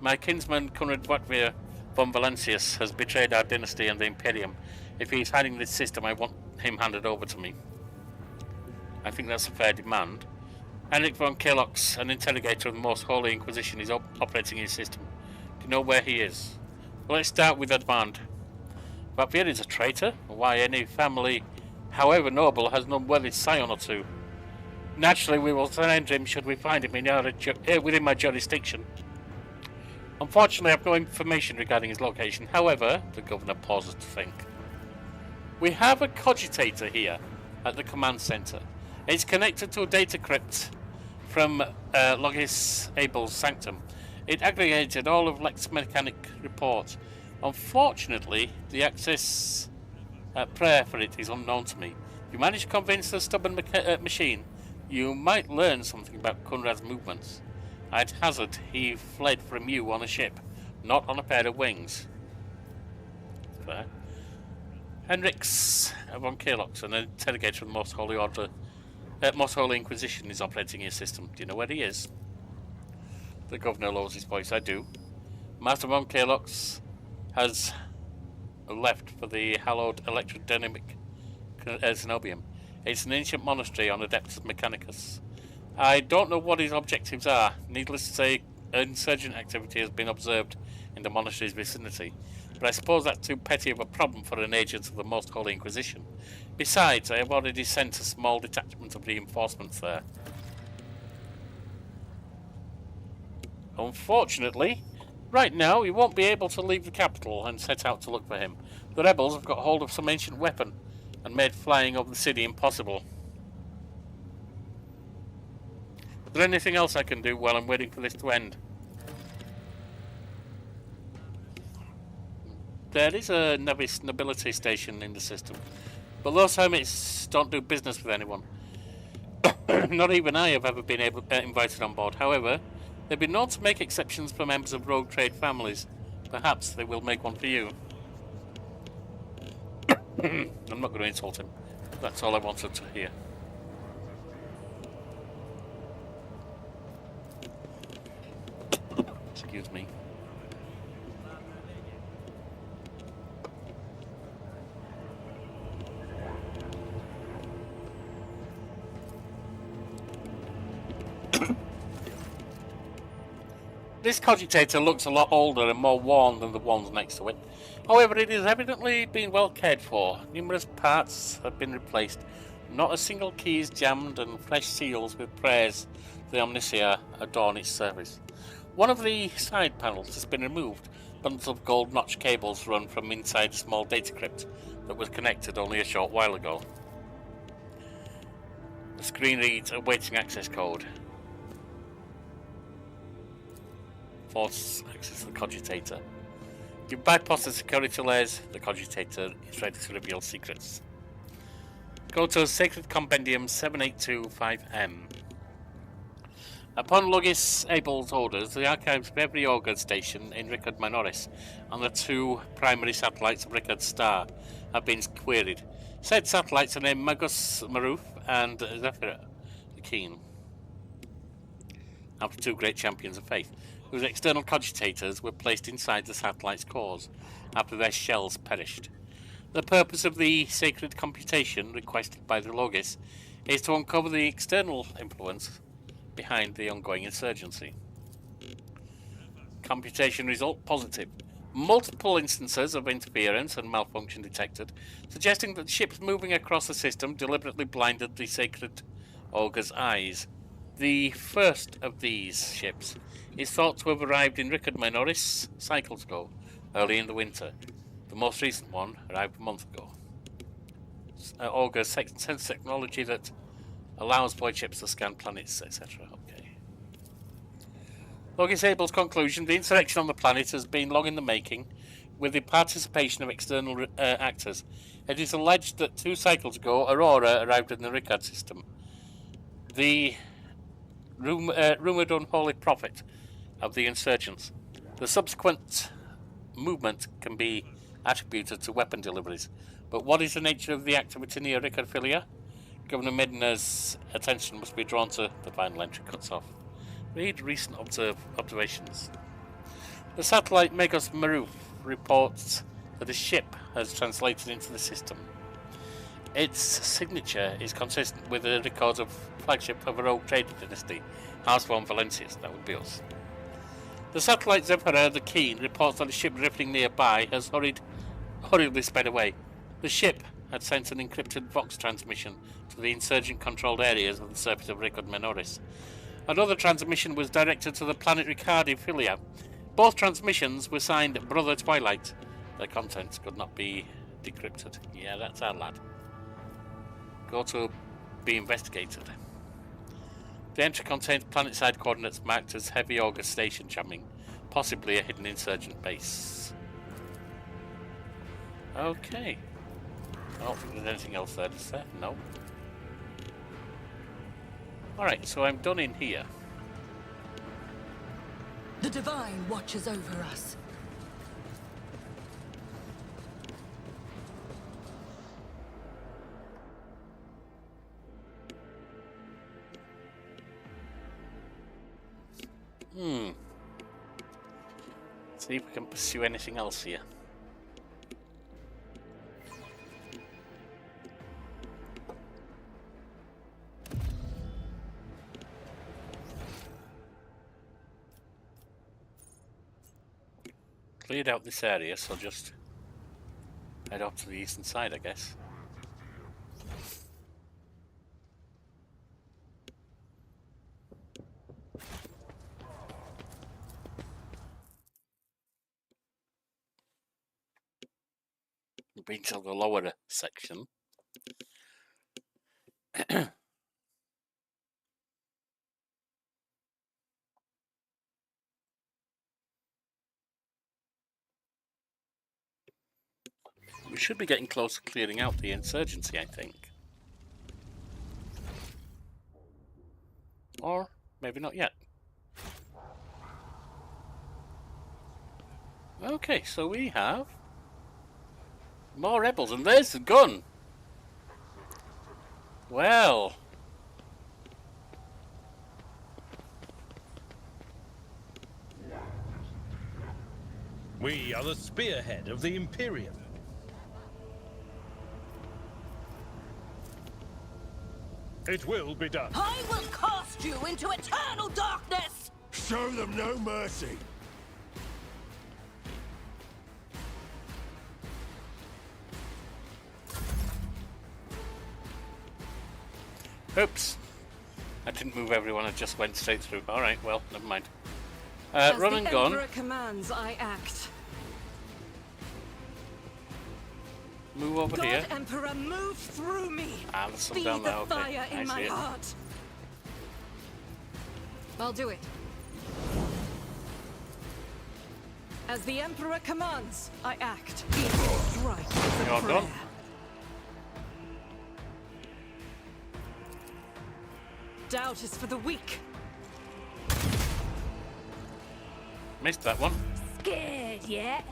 My kinsman, Conrad Watvir von Valencius, has betrayed our dynasty and the Imperium. If he's hiding this system, I want him handed over to me. I think that's a fair demand. Henrik von Kelox, an interrogator of the Most Holy Inquisition, is operating his system. Do you know where he is? Well, let's start with that demand. Watvir is a traitor? Why, any family, however noble, has an unworthy scion or two. Naturally, we will surrender him should we find him within my jurisdiction. Unfortunately, I have no information regarding his location. However, the governor pauses to think. We have a cogitator here at the command center. It's connected to a data crypt from Logis Abel's sanctum. It aggregated all of Lex Mechanic reports. Unfortunately, the access prayer for it is unknown to me. If you manage to convince the stubborn machine, you might learn something about Conrad's movements. I'd hazard he fled from you on a ship, not on a pair of wings. Fair. Henriks von Kelox, an interrogator of the Most Holy Order, Most Holy Inquisition, is operating his system. Do you know where he is? The governor lowers his voice. I do. Master von Kelox has left for the hallowed electrodynamic Zenobium. It's an ancient monastery on Adeptus Mechanicus. I don't know what his objectives are. Needless to say, insurgent activity has been observed in the monastery's vicinity. But I suppose that's too petty of a problem for an agent of the Most Holy Inquisition. Besides, I have already sent a small detachment of reinforcements there. Unfortunately, right now he won't be able to leave the capital and set out to look for him. The rebels have got hold of some ancient weapon and made flying over the city impossible. Is there anything else I can do while I'm waiting for this to end? There is a Nevis nobility station in the system, but those hermits don't do business with anyone. Not even I have ever been invited on board. However, they've been known to make exceptions for members of rogue trade families. Perhaps they will make one for you. I'm not going to insult him. That's all I wanted to hear. Excuse me. This cogitator looks a lot older and more worn than the ones next to it. However, it has evidently been well cared for. Numerous parts have been replaced. Not a single key is jammed, and fresh seals with prayers to the Omnicia adorn its surface. One of the side panels has been removed. Bundles of gold notch cables run from inside a small data crypt that was connected only a short while ago. The screen reads awaiting access code. Force access the cogitator. You bypass the security layers, the cogitator is ready to reveal secrets. Go to Sacred Compendium 7825M. Upon Logis Abel's orders, the archives of every Augur station in Rykard Minoris and the 2 primary satellites of Rykard Star have been queried. Said satellites are named Magus Maruf and Zephyr the Keen, after 2 great champions of faith, whose external cogitators were placed inside the satellite's cores after their shells perished. The purpose of the sacred computation requested by the Logis is to uncover the external influence behind the ongoing insurgency. Computation result positive. Multiple instances of interference and malfunction detected, suggesting that ships moving across the system deliberately blinded the sacred Augur's eyes. The first of these ships is thought to have arrived in Rykard Minoris cycles ago, early in the winter. The most recent one arrived a month ago. Augur sense technology that allows void ships to scan planets, etc. Okay. Logis Abel's conclusion: the insurrection on the planet has been long in the making, with the participation of external actors. It is alleged that 2 cycles ago, Aurora arrived in the Rykard system. The rumoured unholy prophet of the insurgents. The subsequent movement can be attributed to weapon deliveries. But what is the nature of the activity near Rykard Filia? Governor Midner's attention must be drawn to the final entry cuts off. Read recent observations. The satellite Magus Maruf reports that a ship has translated into the system. Its signature is consistent with the records of flagship of a rogue trader dynasty, House von Valencius. That would be us. The satellite Zephyr the Keen reports that a ship drifting nearby has hurriedly sped away. The ship had sent an encrypted Vox transmission to the insurgent-controlled areas of the surface of Rykard Minoris. Another transmission was directed to the planet Rykard Filia. Both transmissions were signed Brother Twilight. Their contents could not be decrypted. Yeah, that's our lad. Go to be investigated. The entry contains planet-side coordinates marked as Heavy Augur Station jamming, possibly a hidden insurgent base. Okay. I don't think there's anything else there, is there? No. Alright, so I'm done in here. The Divine watches over us. See if we can pursue anything else here. Cleared out this area, so just head off to the eastern side, I guess. Been to the lower section. We should be getting close to clearing out the insurgency, I think. Or maybe not yet. Okay, so we have more rebels, and there's the gun. Well. We are the spearhead of the Imperium. It will be done. I will cast you into eternal darkness! Show them no mercy. Oops. I didn't move everyone, I just went straight through. Alright, well, never mind. As Run the and gun. Emperor commands, I act. Move over God, here. Emperor, move through me. Ah, there's some Be down there, the okay. fire I in see my it. heart. I'll do it. As the Emperor commands, I act. Each strike is a You're prayer. done. Doubt is for the weak. Missed that one. Scared yet?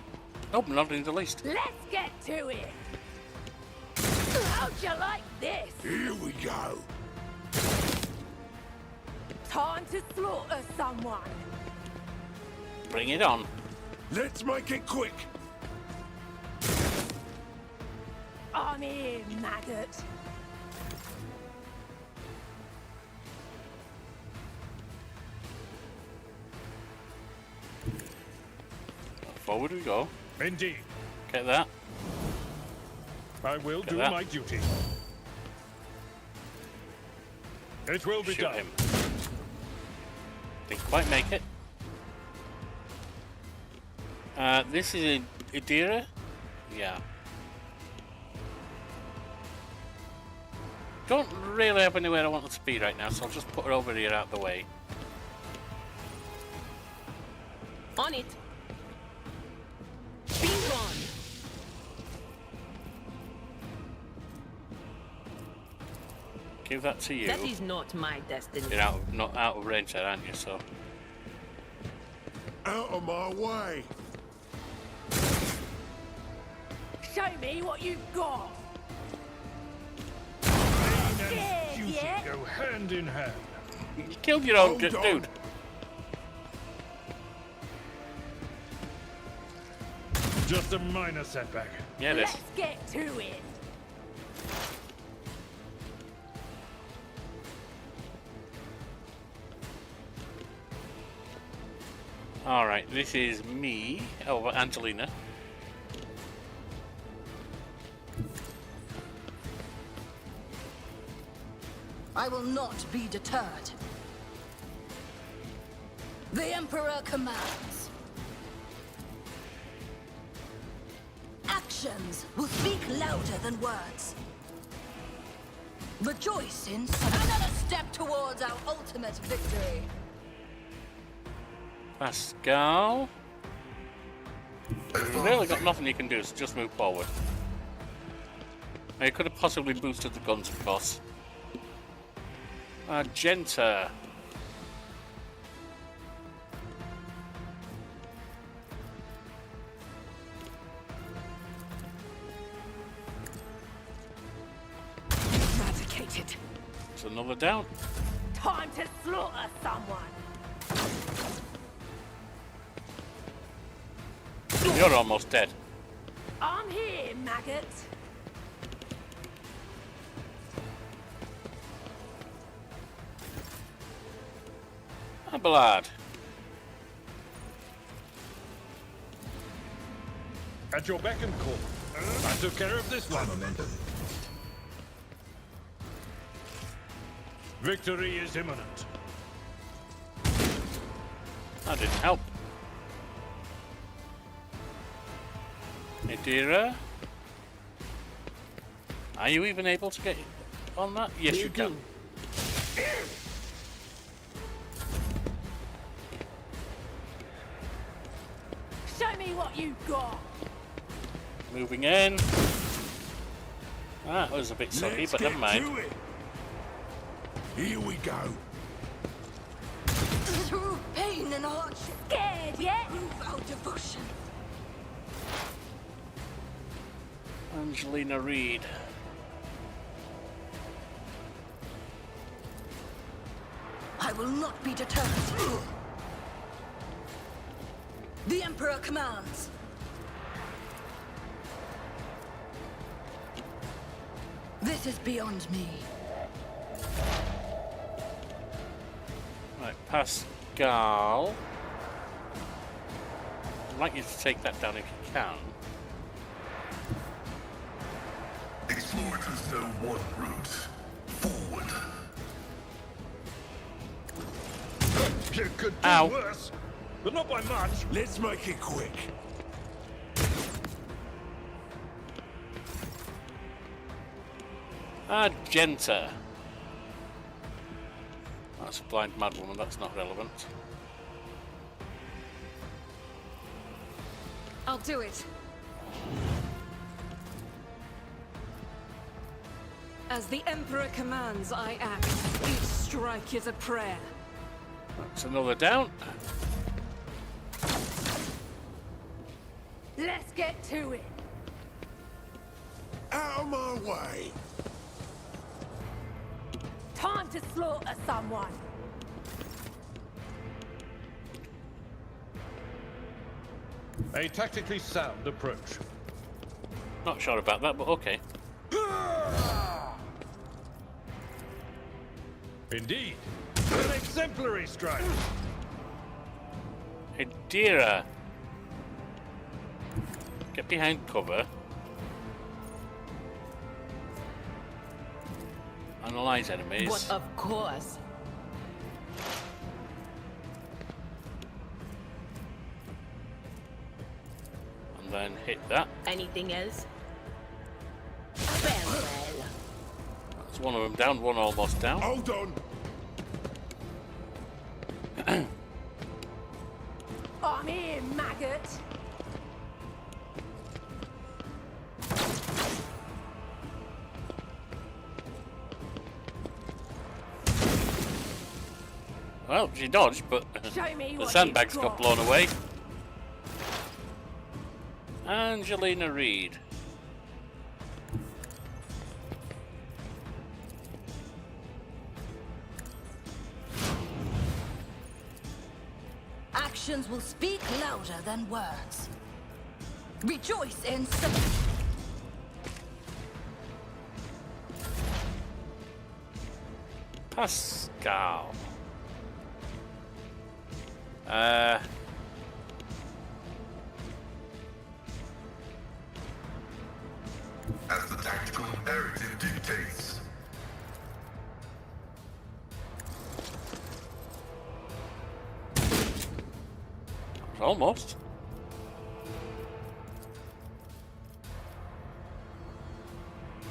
Nope, not in the least. Let's get to it. How'd you like this? Here we go. Time to slaughter someone. Bring it on. Let's make it quick. I'm here, maggot. Forward we go. Indeed. Get that. I will Get do that. my duty. It will be Shoot done. him. Didn't quite make it. This is Idira? Yeah. Don't really have anywhere I want her to be right now, so I'll just put her over here out of the way. On it. Be gone. Give that to you. That is not my destiny. You're not out of range there, aren't you? So Out of my way. Show me what you've got. Pain and Scared duty yet? go hand in hand. you killed your own Hold on. dude. Just a minor setback. Yeah, it is. Let's get to it. All right, this is me. Oh, Angelina. I will not be deterred. The Emperor commands. Actions will speak louder than words. Rejoice in another step towards our ultimate victory. Pascal. You've really got nothing you can do, so just move forward. Now, you could have possibly boosted the guns, of course. Magenta. Eradicated. It's another down. Time to slaughter someone. You're almost dead. I'm here, maggot. Abelard. At your beck and call. I took care of this one. Victory is imminent. That didn't help. Idira. Are you even able to get on that? Yes, you can. Show me what you've got. Moving in. That was a bit soggy, Let's but get never mind. to it. Here we go. Through pain and hardship. Scared yet? Prove our devotion. Angelina Reed. I will not be deterred. The Emperor commands. This is beyond me. Right, Pascal. I'd like you to take that down if you can. Explorators know one route. Forward. You could do Ow. worse, but not by much. Let's make it quick. Magenta. That's a blind madwoman, that's not relevant. I'll do it. As the Emperor commands, I act. Each strike is a prayer. That's another down. Let's get to it. Out of my way. Time to slaughter someone. A tactically sound approach. Not sure about that, but okay. Indeed. An exemplary strike. Hidira. Get behind cover. Analyze enemies. But of course. And then hit that. Anything else? Well. That's one of them down, one almost down. Hold on. I'm here, maggot. Well, she dodged, but Show me the what sandbags you've got got. blown away. Angelina Reed. Actions will speak louder than words. Rejoice in Pascal. As the tactical imperative dictates. Almost.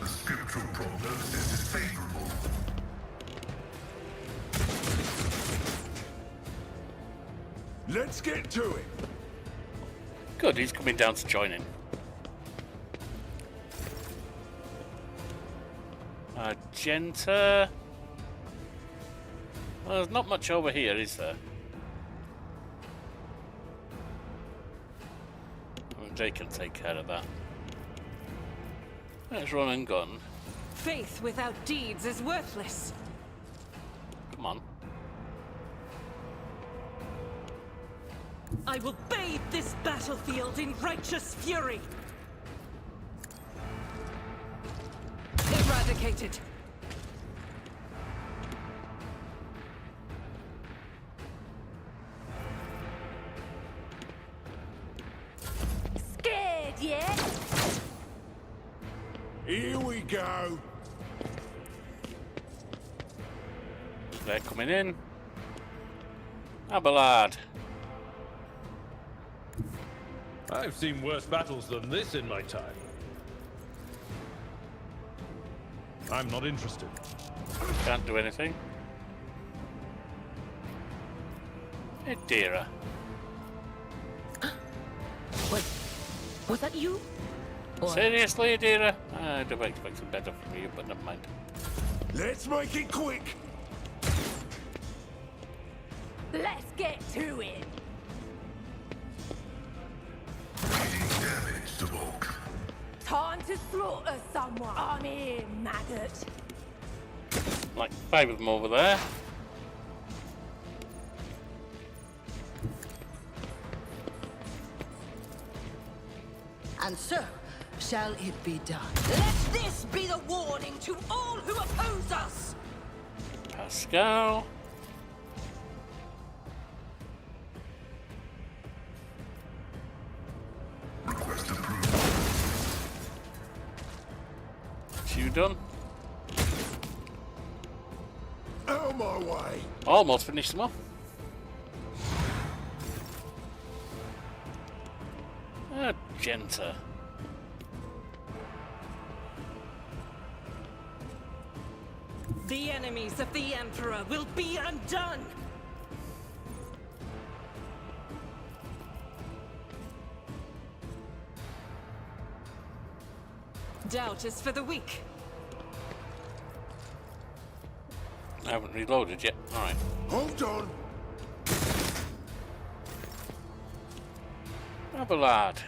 The scriptural prognosis is favorable. Let's get to it. Good, he's coming down to join in. Argenta. Well, there's not much over here, is there? They can take care of that. Let's run and gun. Faith without deeds is worthless. Come on. I will bathe this battlefield in righteous fury. Eradicated. scared yet? Here we go. They're coming in. Abelard. I've seen worse battles than this in my time. I'm not interested. Can't do anything. Hidira. Was that you? Or Seriously, Hidira? I'd have expected better from you, but never mind. Let's make it quick. Let's get to it. Reading damage to bulk. Time to slaughter someone. I'm here, maggot. Like 5 of them over there. And so shall it be done. Let this be the warning to all who oppose us. Pascal. Request approval. You done? Out of my way. Almost finished them off. Argenta. The enemies of the Emperor will be undone! Doubt is for the weak. I haven't reloaded yet. Alright. Hold on. Abelard.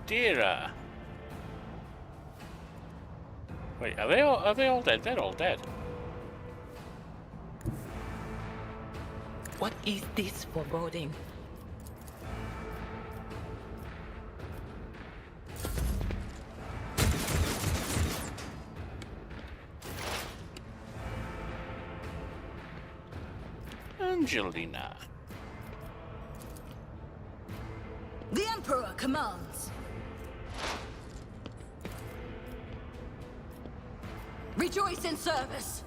Adira. Wait, are they all dead? They're all dead. What is this foreboding? Angelina. The Emperor commands. Rejoice in service.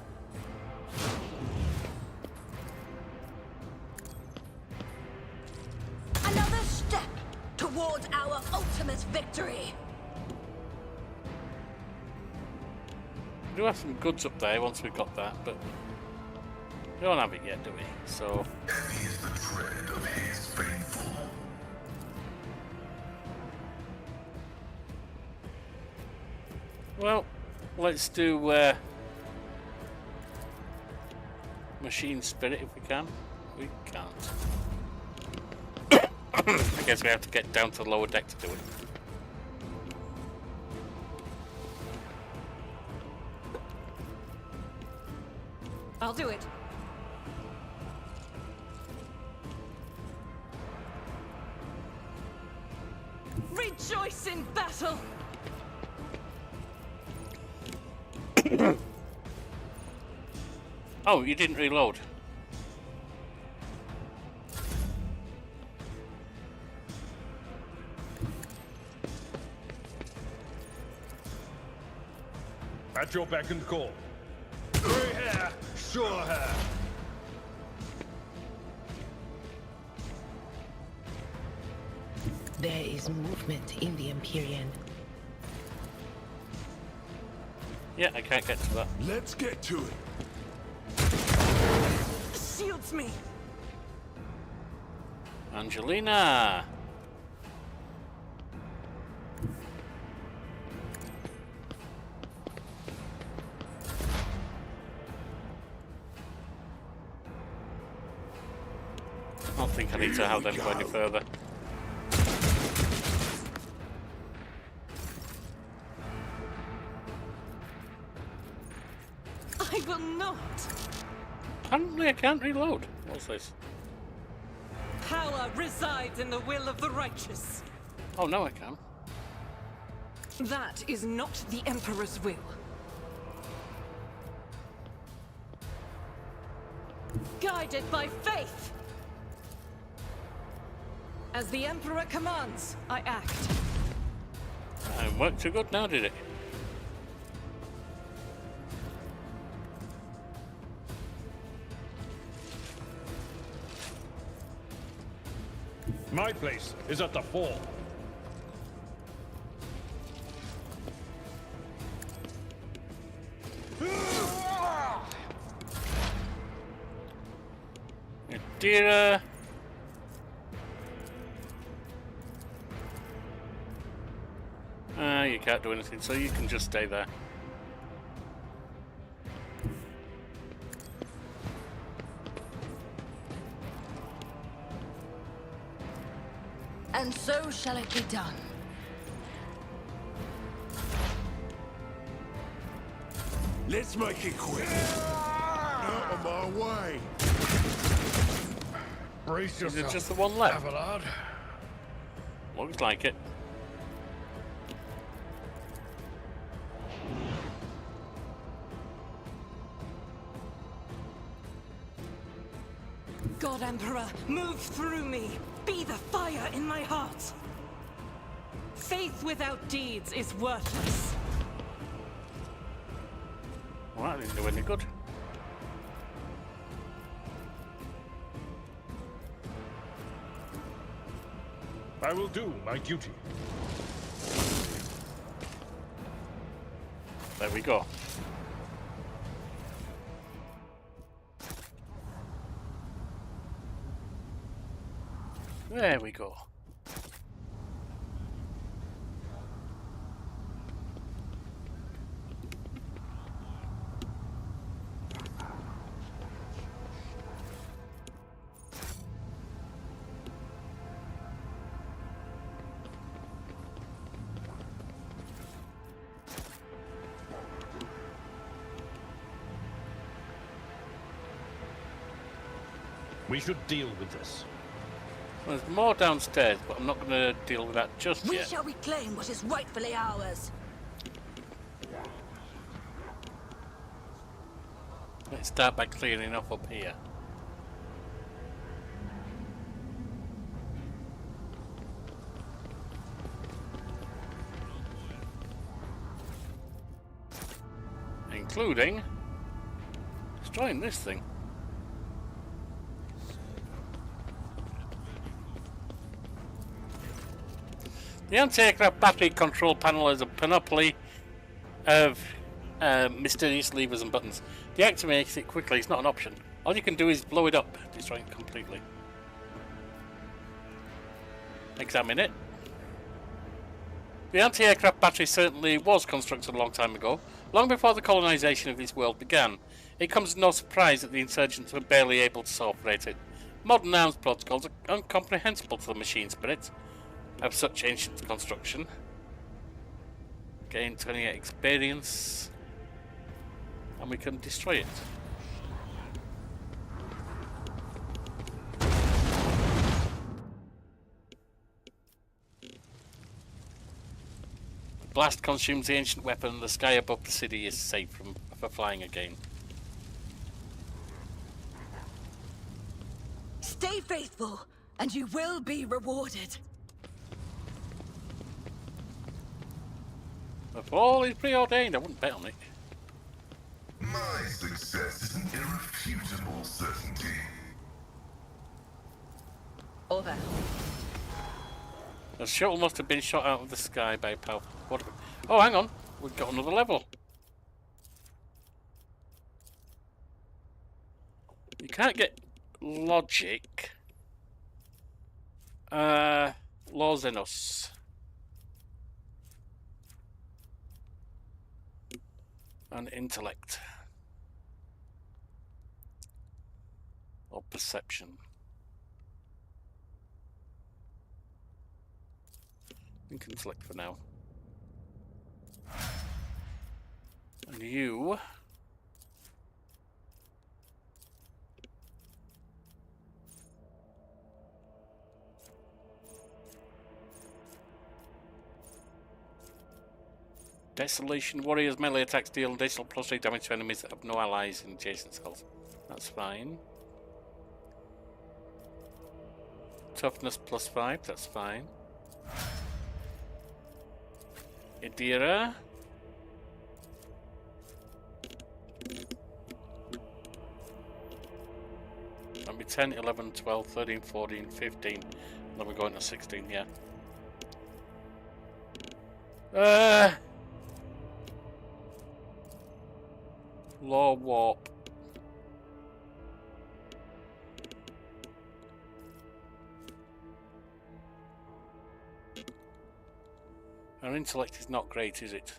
Another step towards our ultimate victory. We do have some goods up there once we've got that, but we don't have it yet, do we? So. Heavy is the tread of his faithful. Well, let's do machine spirit if we can. We can't. I guess we have to get down to the lower deck to do it. I'll do it. Rejoice in battle! Oh, you didn't reload. At your beck and call. Grey hair, sure hair. There is movement in the Empyrean. Yeah, I can't get to that. Let's get to it. Shields me! Angelina! I don't think I need to have them go any further. I will not! Apparently I can't reload. What's this? Power resides in the will of the righteous. Oh, no I can. That is not the Emperor's will. Guided by faith! As the Emperor commands, I act. It worked too good now, did it? My place is at the fore. Dear. You can't do anything, so you can just stay there. And so shall it be done. Let's make it quick. Out of my way. Brace Is yourself. it just the one left? Abelard. Looks like it. God Emperor, move through me. Be the fire in my heart. Faith without deeds is worthless. Well, that didn't do any good. I will do my duty. There we go. There we go. We should deal with this. Well, there's more downstairs, but I'm not going to deal with that just We yet. shall reclaim what is rightfully ours. Let's start by clearing up here. Including destroying this thing. The anti-aircraft battery control panel is a panoply of mysterious levers and buttons. Deactivate it quickly, it's not an option. All you can do is blow it up, destroy it completely. Examine it. The anti-aircraft battery certainly was constructed a long time ago, long before the colonization of this world began. It comes as no surprise that the insurgents were barely able to operate it. Modern arms protocols are incomprehensible to the machine spirit of such ancient construction. Gain 28 experience, and we can destroy it. The blast consumes the ancient weapon, and the sky above the city is safe for flying again. Stay faithful, and you will be rewarded. If all is preordained, I wouldn't bet on it. My success is an irrefutable certainty. Over. The shuttle must have been shot out of the sky by a powerful... Oh, hang on. We've got another level. You can't get logic. Lozenos. And intellect. Or perception. I think intellect for now. And you... Desolation Warriors melee attacks deal additional +3 damage to enemies that have no allies in adjacent cells. That's fine. Toughness +5, that's fine. Idira. That'll be 10, 11, 12, 13, 14, 15. And then we're going to 16, yeah. Law warp. Our intellect is not great, is it?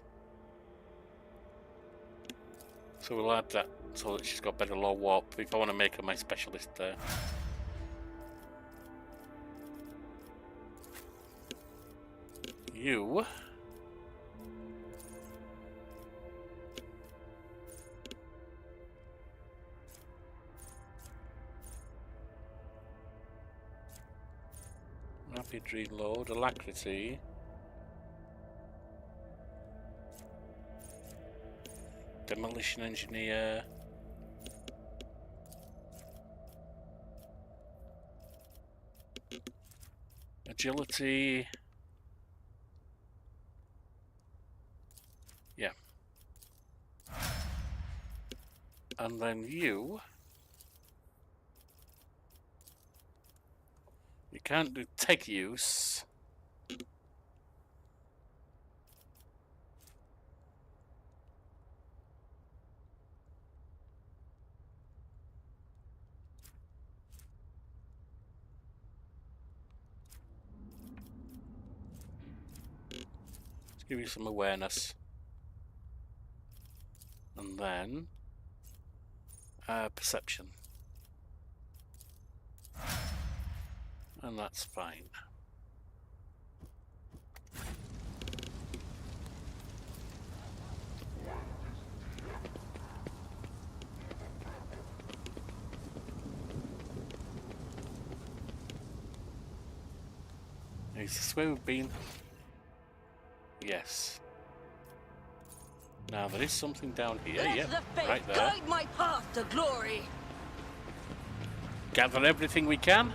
So we'll add that so that she's got better law warp if I want to make her my specialist there. You. Rapid reload, alacrity. Demolition engineer. Agility. Yeah. And then you can't do tech use. Give you some awareness. And then perception. And that's fine. Is this where we've been? Yes. Now there is something down here. Let Yep, the faith right there. guide my path to glory. Gather everything we can.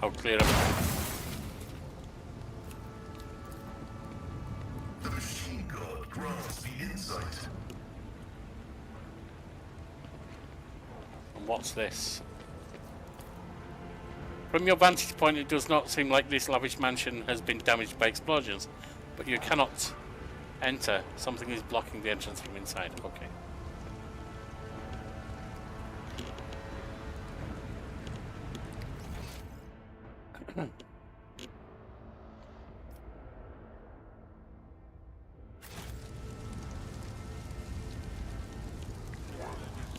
I'll clear up. The machine god grants the insight. And what's this? From your vantage point, it does not seem like this lavish mansion has been damaged by explosions, but you cannot enter. Something is blocking the entrance from inside. Okay.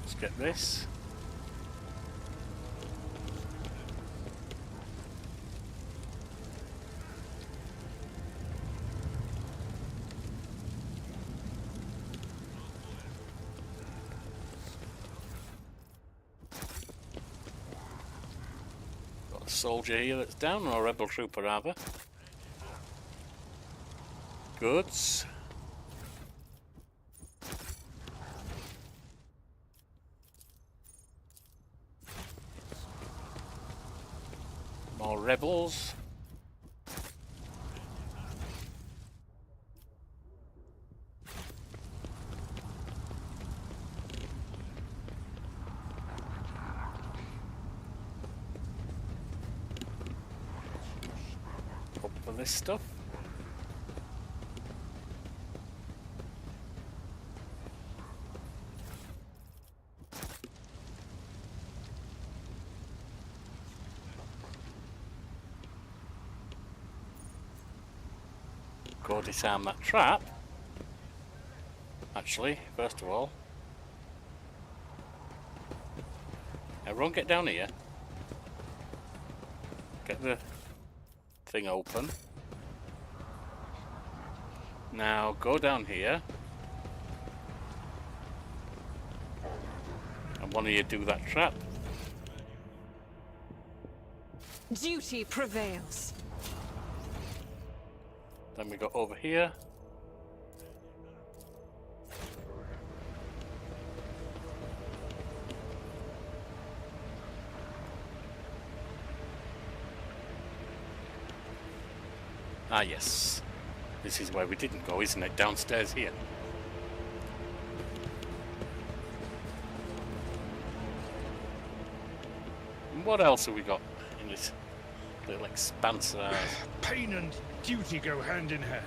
Let's get this. Got a soldier here that's down, or a rebel trooper rather. Goods. More rebels. Up for this stuff. Go disarm that trap. Actually, first of all, everyone get down here. Get the thing open. Now go down here. And one of you do that trap. Duty prevails. Then we go over here. Ah yes. This is where we didn't go, isn't it? Downstairs here. And what else have we got in this little expanse of ours? Pain and duty go hand in hand.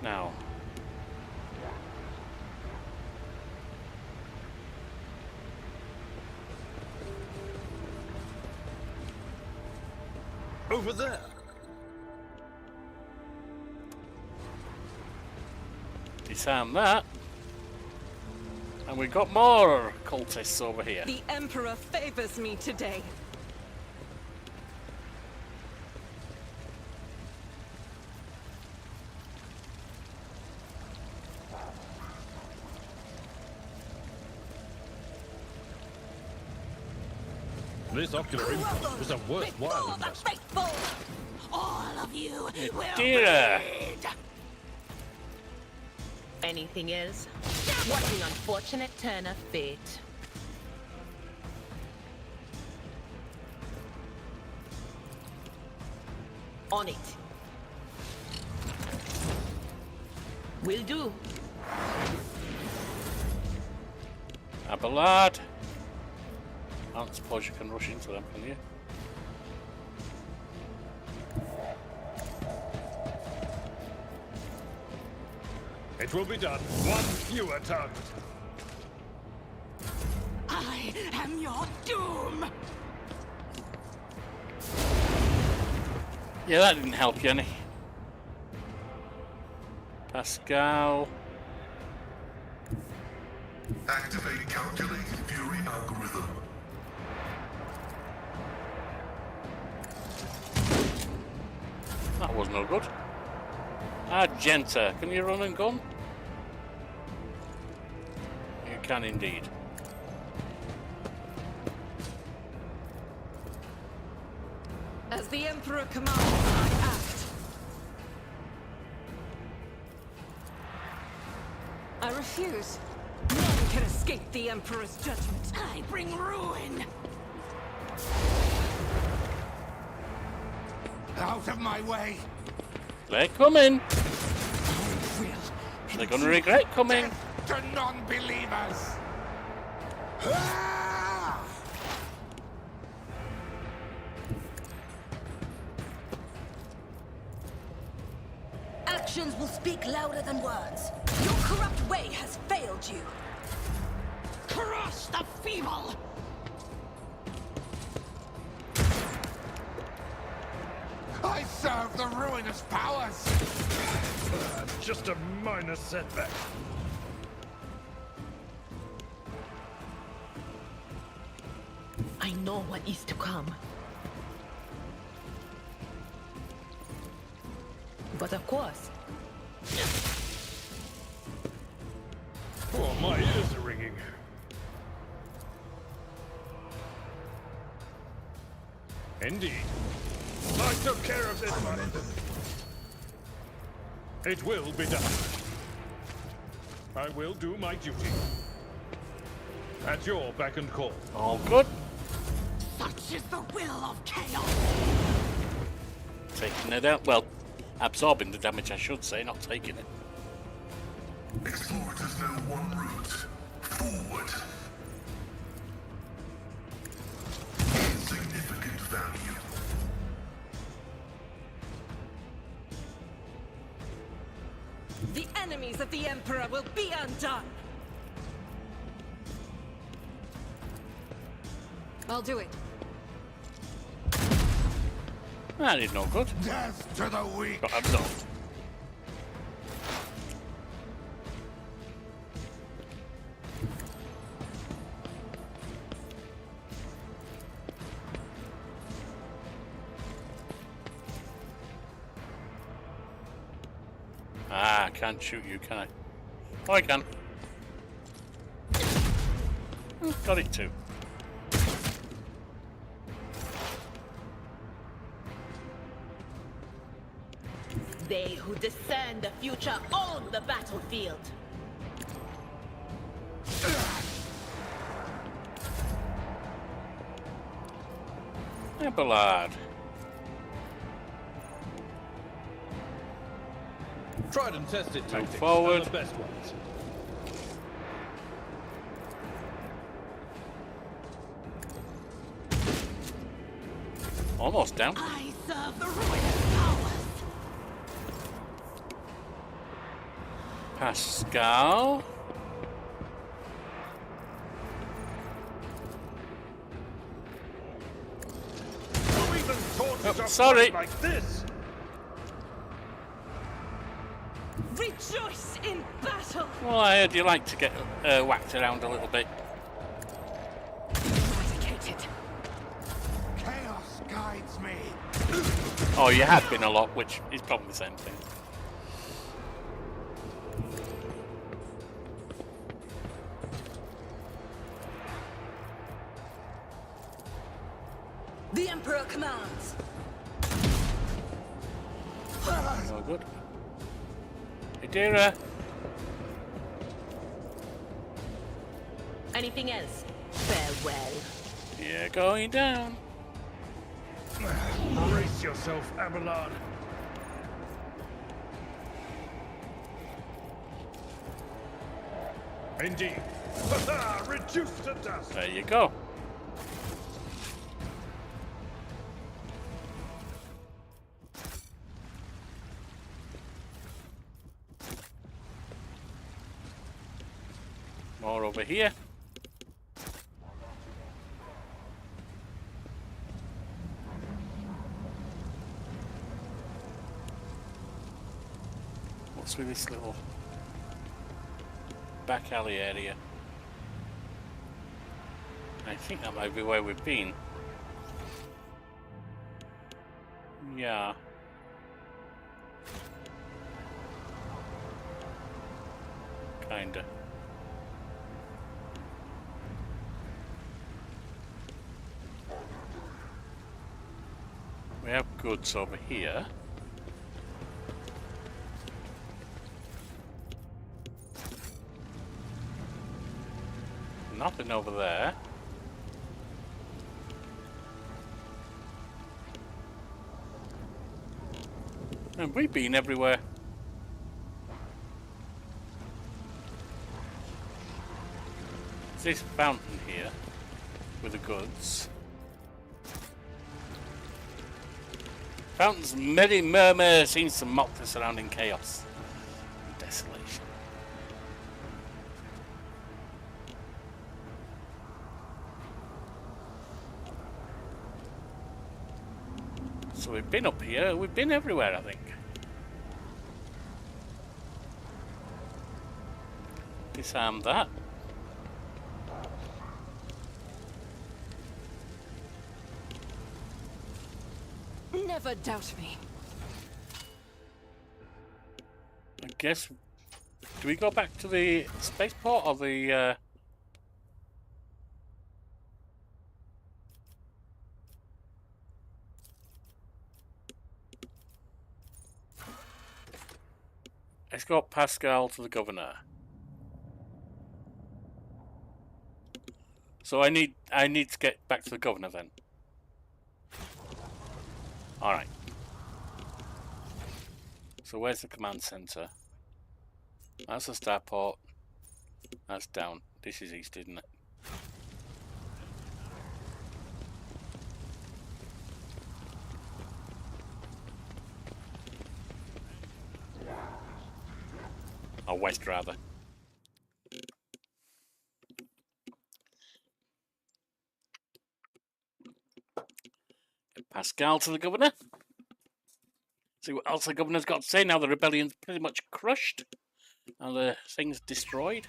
Now. Over there. Disarm that. And we've got more cultists over here. The Emperor favors me today. This ocular implant was a worthwhile investment. All of you will Dear. bleed. Anything else? What an unfortunate turn of fate. On it. Will do. Abelard. I don't suppose you can rush into them, can you? It will be done. One fewer target. I am your doom! Yeah, that didn't help you any. Pascal. Activate calculated fury algorithm. That was no good. Argenta, can you run and gun? You can indeed. As the Emperor commands, I act. I refuse. None can escape the Emperor's judgment. I bring ruin! Out of my way! They're coming. I will. They're gonna regret coming. To non-believers! Ah! Actions will speak louder than words. Your corrupt way has failed you. Crush the feeble! I serve the ruinous powers! Just a minor setback. I know what is to come. But of course, Oh, my ears are ringing. Indeed. I took care of this one. It will be done. I will do my duty. At your beck and call. All good. Such is the will of chaos! Taking it out. Well, absorbing the damage, I should say, not taking it. Explorers know one route. Forward. Insignificant value. The enemies of the Emperor will be undone. I'll do it. That is no good. Death to the weak! Got absorbed. Ah, I can't shoot you, can I? Oh, I can. Oh, got it too. they who discern the future own the battlefield. Abelard. Tried and tested tactics. forward. Are the best ones. Almost down. I serve the ruinous powers. Pascal. Who even taught you to sorry. fight like this? Rejoice in battle! Well, I heard you like to get whacked around a little bit. Eradicated. Chaos guides me. Oh, you have been a lot, which is probably the same thing. The Emperor commands. No good. Idira. Anything else? Farewell. Yeah, going down. Brace yourself, Abalon. Indeed. Reduced to dust. There you go. More over here. What's with this little back alley area? I think that might be where we've been. Yeah. Kinda. We have goods over here. Nothing over there. And we've been everywhere. There's this fountain here with the goods. Fountain's merry murmur seems to mock the surrounding chaos and desolation. So we've been up here, we've been everywhere, I think. Disarm that. Never doubt me. I guess, do we go back to the spaceport or the escort Pascal to the governor. So I need to get back to the governor then. All right. So where's the command center? That's the starport. That's down. This is east, isn't it? Or west, rather. Get Pascal to the governor. See what else the governor's got to say now the rebellion's pretty much crushed and the thing's destroyed.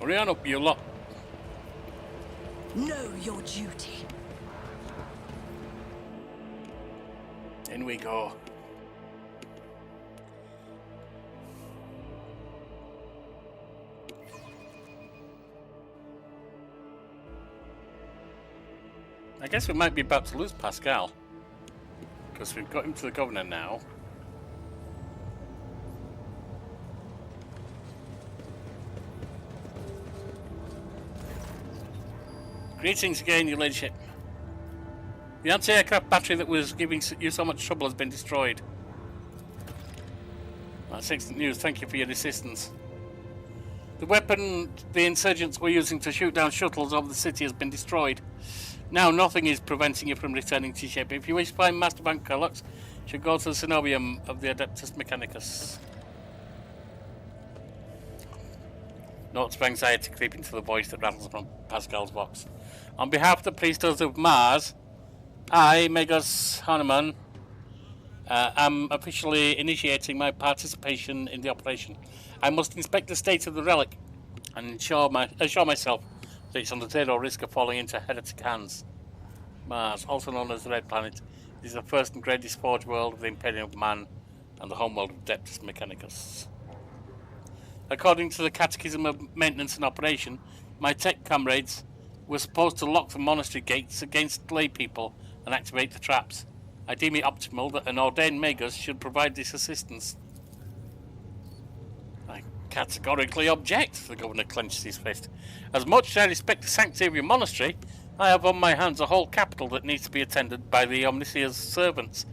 Hurry on up, you lot. Know your duty. In we go. I guess we might be about to lose Pascal, because we've got him to the governor now. Greetings again, your ladyship. The anti-aircraft battery that was giving you so much trouble has been destroyed. That's excellent news. Thank you for your assistance. The weapon the insurgents were using to shoot down shuttles over the city has been destroyed. Now nothing is preventing you from returning to ship. If you wish to find Master Van Kerlux, you should go to the Cenobium of the Adeptus Mechanicus. Notes of anxiety creeping to the voice that rattles from Pascal's box. On behalf of the priesthood of Mars, I, Megas Hanuman, am officially initiating my participation in the operation. I must inspect the state of the relic and assure myself that it's under zero risk of falling into heretic hands. Mars, also known as the Red Planet, is the first and greatest forge world of the Imperium of Man, and the homeworld of Adeptus Mechanicus. According to the Catechism of Maintenance and Operation, my tech comrades were supposed to lock the monastery gates against lay people and activate the traps. I deem it optimal that an ordained magus should provide this assistance. I categorically object, the governor clenched his fist. As much as I respect the sanctity of your monastery, I have on my hands a whole capital that needs to be attended by the Omniscia's servants.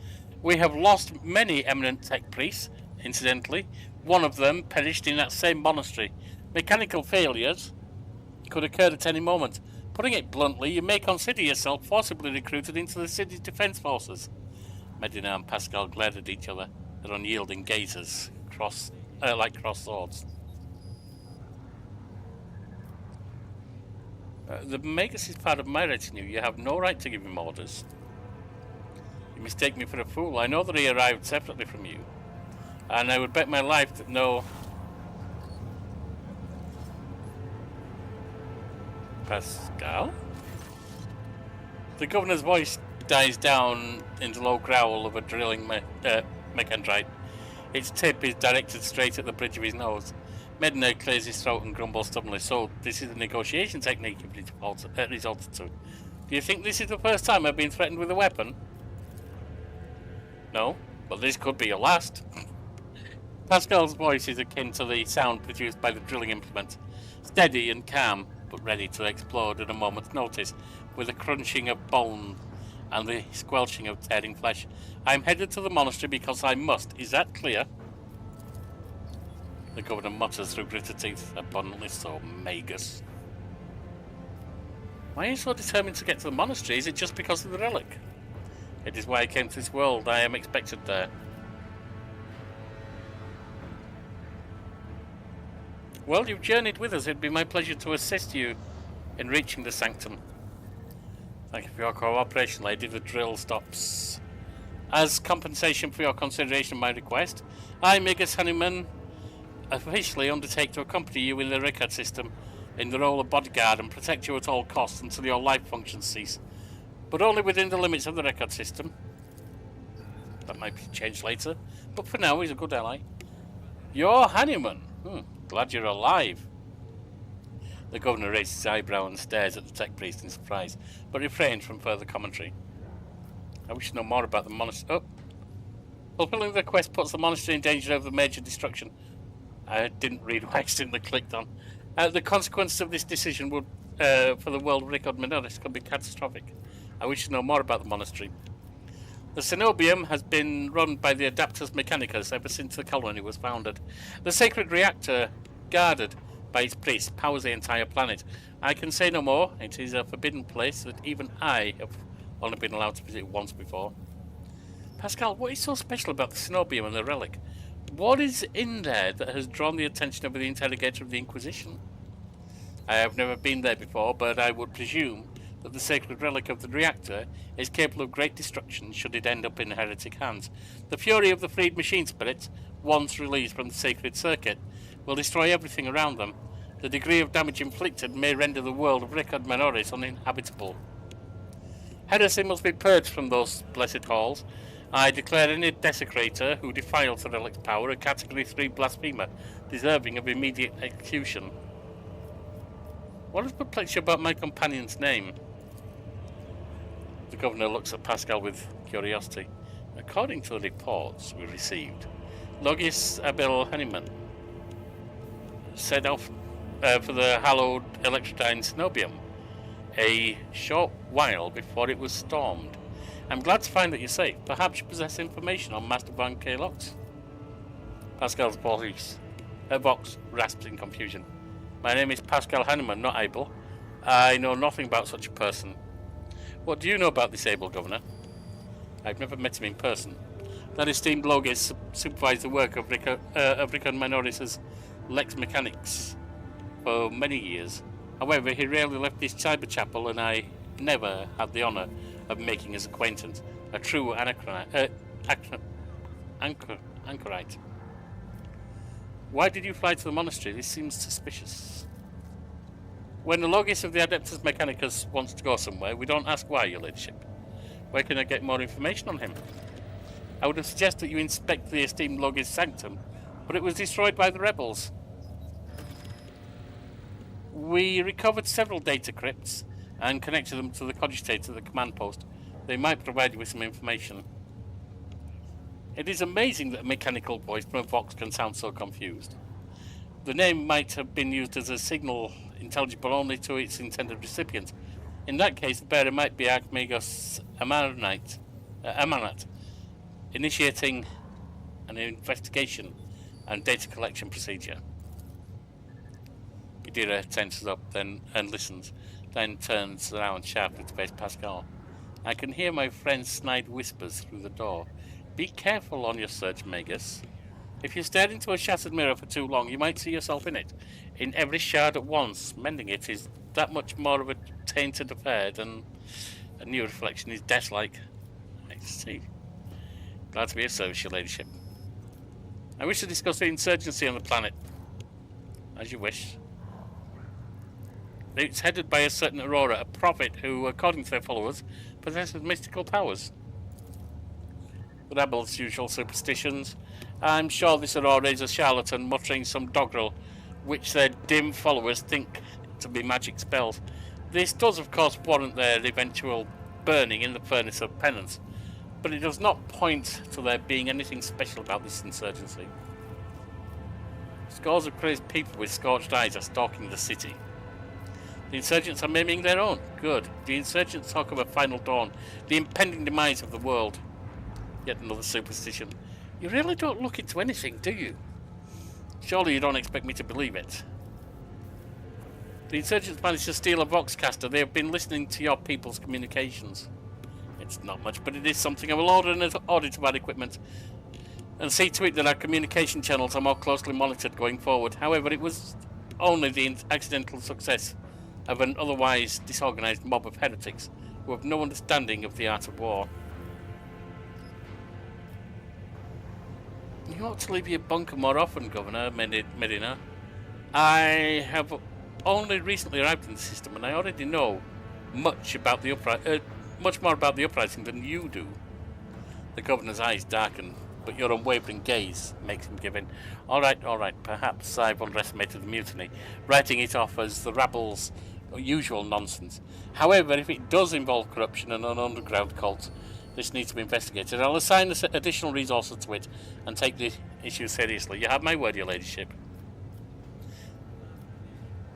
We have lost many eminent tech priests, incidentally. One of them perished in that same monastery. Mechanical failures could occur at any moment. Putting it bluntly, you may consider yourself forcibly recruited into the city's defense forces. Medina and Pascal glared at each other, their unyielding gazes like crossed swords. The Magus is part of my retinue. You have no right to give him orders. You mistake me for a fool. I know that he arrived separately from you. And I would bet my life that no... Pascal? The governor's voice dies down into the low growl of a drilling mechandrite. Its tip is directed straight at the bridge of his nose. Medina clears his throat and grumbles stubbornly. So, this is a negotiation technique you've resorted to. Do you think this is the first time I've been threatened with a weapon? No, but this could be your last. Pascal's voice is akin to the sound produced by the drilling implement. Steady and calm, but ready to explode at a moment's notice, with a crunching of bone and the squelching of tearing flesh. I'm headed to the monastery because I must. Is that clear? The governor mutters through gritted teeth. Abundantly so, Magus. Why are you so determined to get to the monastery? Is it just because of the relic? It is why I came to this world. I am expected there. Well, you've journeyed with us. It'd be my pleasure to assist you in reaching the sanctum. Thank you for your cooperation, lady. The drill stops. As compensation for your consideration of my request, I, Magus Honeyman, officially undertake to accompany you in the Rykard system in the role of bodyguard and protect you at all costs until your life functions cease. But only within the limits of the Rykard system. That might be changed later, but for now he's a good ally. You're Honeyman. Glad you're alive. The governor raises his eyebrow and stares at the tech priest in surprise, but refrains from further commentary. I wish to know more about the monastery. Oh! Fulfilling the quest puts the monastery in danger of a major destruction. I didn't read what I accidentally clicked on. The consequences of this decision would, for the world of Rykard Minoris could be catastrophic. I wish to know more about the monastery. The Cenobium has been run by the Adeptus Mechanicus ever since the colony was founded. The sacred reactor, guarded by its priests, powers the entire planet. I can say no more. It is a forbidden place that even I have only been allowed to visit once before. Pascal, what is so special about the Cenobium and the relic? What is in there that has drawn the attention of the interrogator of the Inquisition? I have never been there before, but I would presume that the sacred relic of the reactor is capable of great destruction should it end up in heretic hands. The fury of the freed machine spirits, once released from the sacred circuit, will destroy everything around them. The degree of damage inflicted may render the world of Rykard Minoris uninhabitable. Heresy must be purged from those blessed halls. I declare any desecrator who defiles the relic's power a Category 3 blasphemer, deserving of immediate execution. What has perplexed you about my companion's name? The governor looks at Pascal with curiosity. According to the reports we received, Logis Abel Honeyman set off for the hallowed Electrodyne Cenobium a short while before it was stormed. I'm glad to find that you're safe. Perhaps you possess information on Master Van Kalox. Pascal's voice rasps in confusion. My name is Pascal Hanneman, not Abel. I know nothing about such a person. What do you know about this Abel, Governor? I've never met him in person. That esteemed Logis supervised the work of Rykard Minoris' Lex Mechanics for many years. However, he rarely left this cyber chapel, and I never had the honour of making his acquaintance. A true anchorite. Why did you fly to the monastery? This seems suspicious. When the Logis of the Adeptus Mechanicus wants to go somewhere, we don't ask why, your ladyship. Where can I get more information on him? I would have suggested that you inspect the esteemed Logis Sanctum, but it was destroyed by the rebels. We recovered several data crypts and connected them to the cogitator at the command post. They might provide you with some information. It is amazing that a mechanical voice from a Vox can sound so confused. The name might have been used as a signal intelligible only to its intended recipient. In that case, the bearer might be Archmagos Amanat, initiating an investigation and data collection procedure. Gadira tenses up and listens, then turns around sharply to face Pascal. I can hear my friend's snide whispers through the door. Be careful on your search, Magus. If you stare into a shattered mirror for too long, you might see yourself in it. In every shard at once, mending it is that much more of a tainted affair than a new reflection is death-like. I see. Glad to be of service, your ladyship. I wish to discuss the insurgency on the planet. As you wish. It's headed by a certain Aurora, a prophet who, according to their followers, possesses mystical powers. The rebels' usual superstitions. I'm sure this Aurora is a charlatan muttering some doggerel which their dim followers think to be magic spells. This does, of course, warrant their eventual burning in the furnace of penance, but it does not point to there being anything special about this insurgency. Scores of crazed people with scorched eyes are stalking the city. The insurgents are maiming their own. Good. The insurgents talk of a final dawn, the impending demise of the world. Yet another superstition. You really don't look into anything, do you? Surely you don't expect me to believe it. The insurgents managed to steal a Voxcaster. They have been listening to your people's communications. It's not much, but it is something. I will order an audit of our equipment and see to it that our communication channels are more closely monitored going forward. However, it was only the accidental success of an otherwise disorganized mob of heretics who have no understanding of the art of war. You ought to leave your bunker more often, Governor Medina. I have only recently arrived in the system, and I already know much more about the uprising than you do. The Governor's eyes darken, but your unwavering gaze makes him give in. All right, perhaps I've underestimated the mutiny, writing it off as the rabbles' usual nonsense. However, if it does involve corruption and an underground cult, this needs to be investigated. I'll assign additional resources to it and take the issue seriously. You have my word, your ladyship.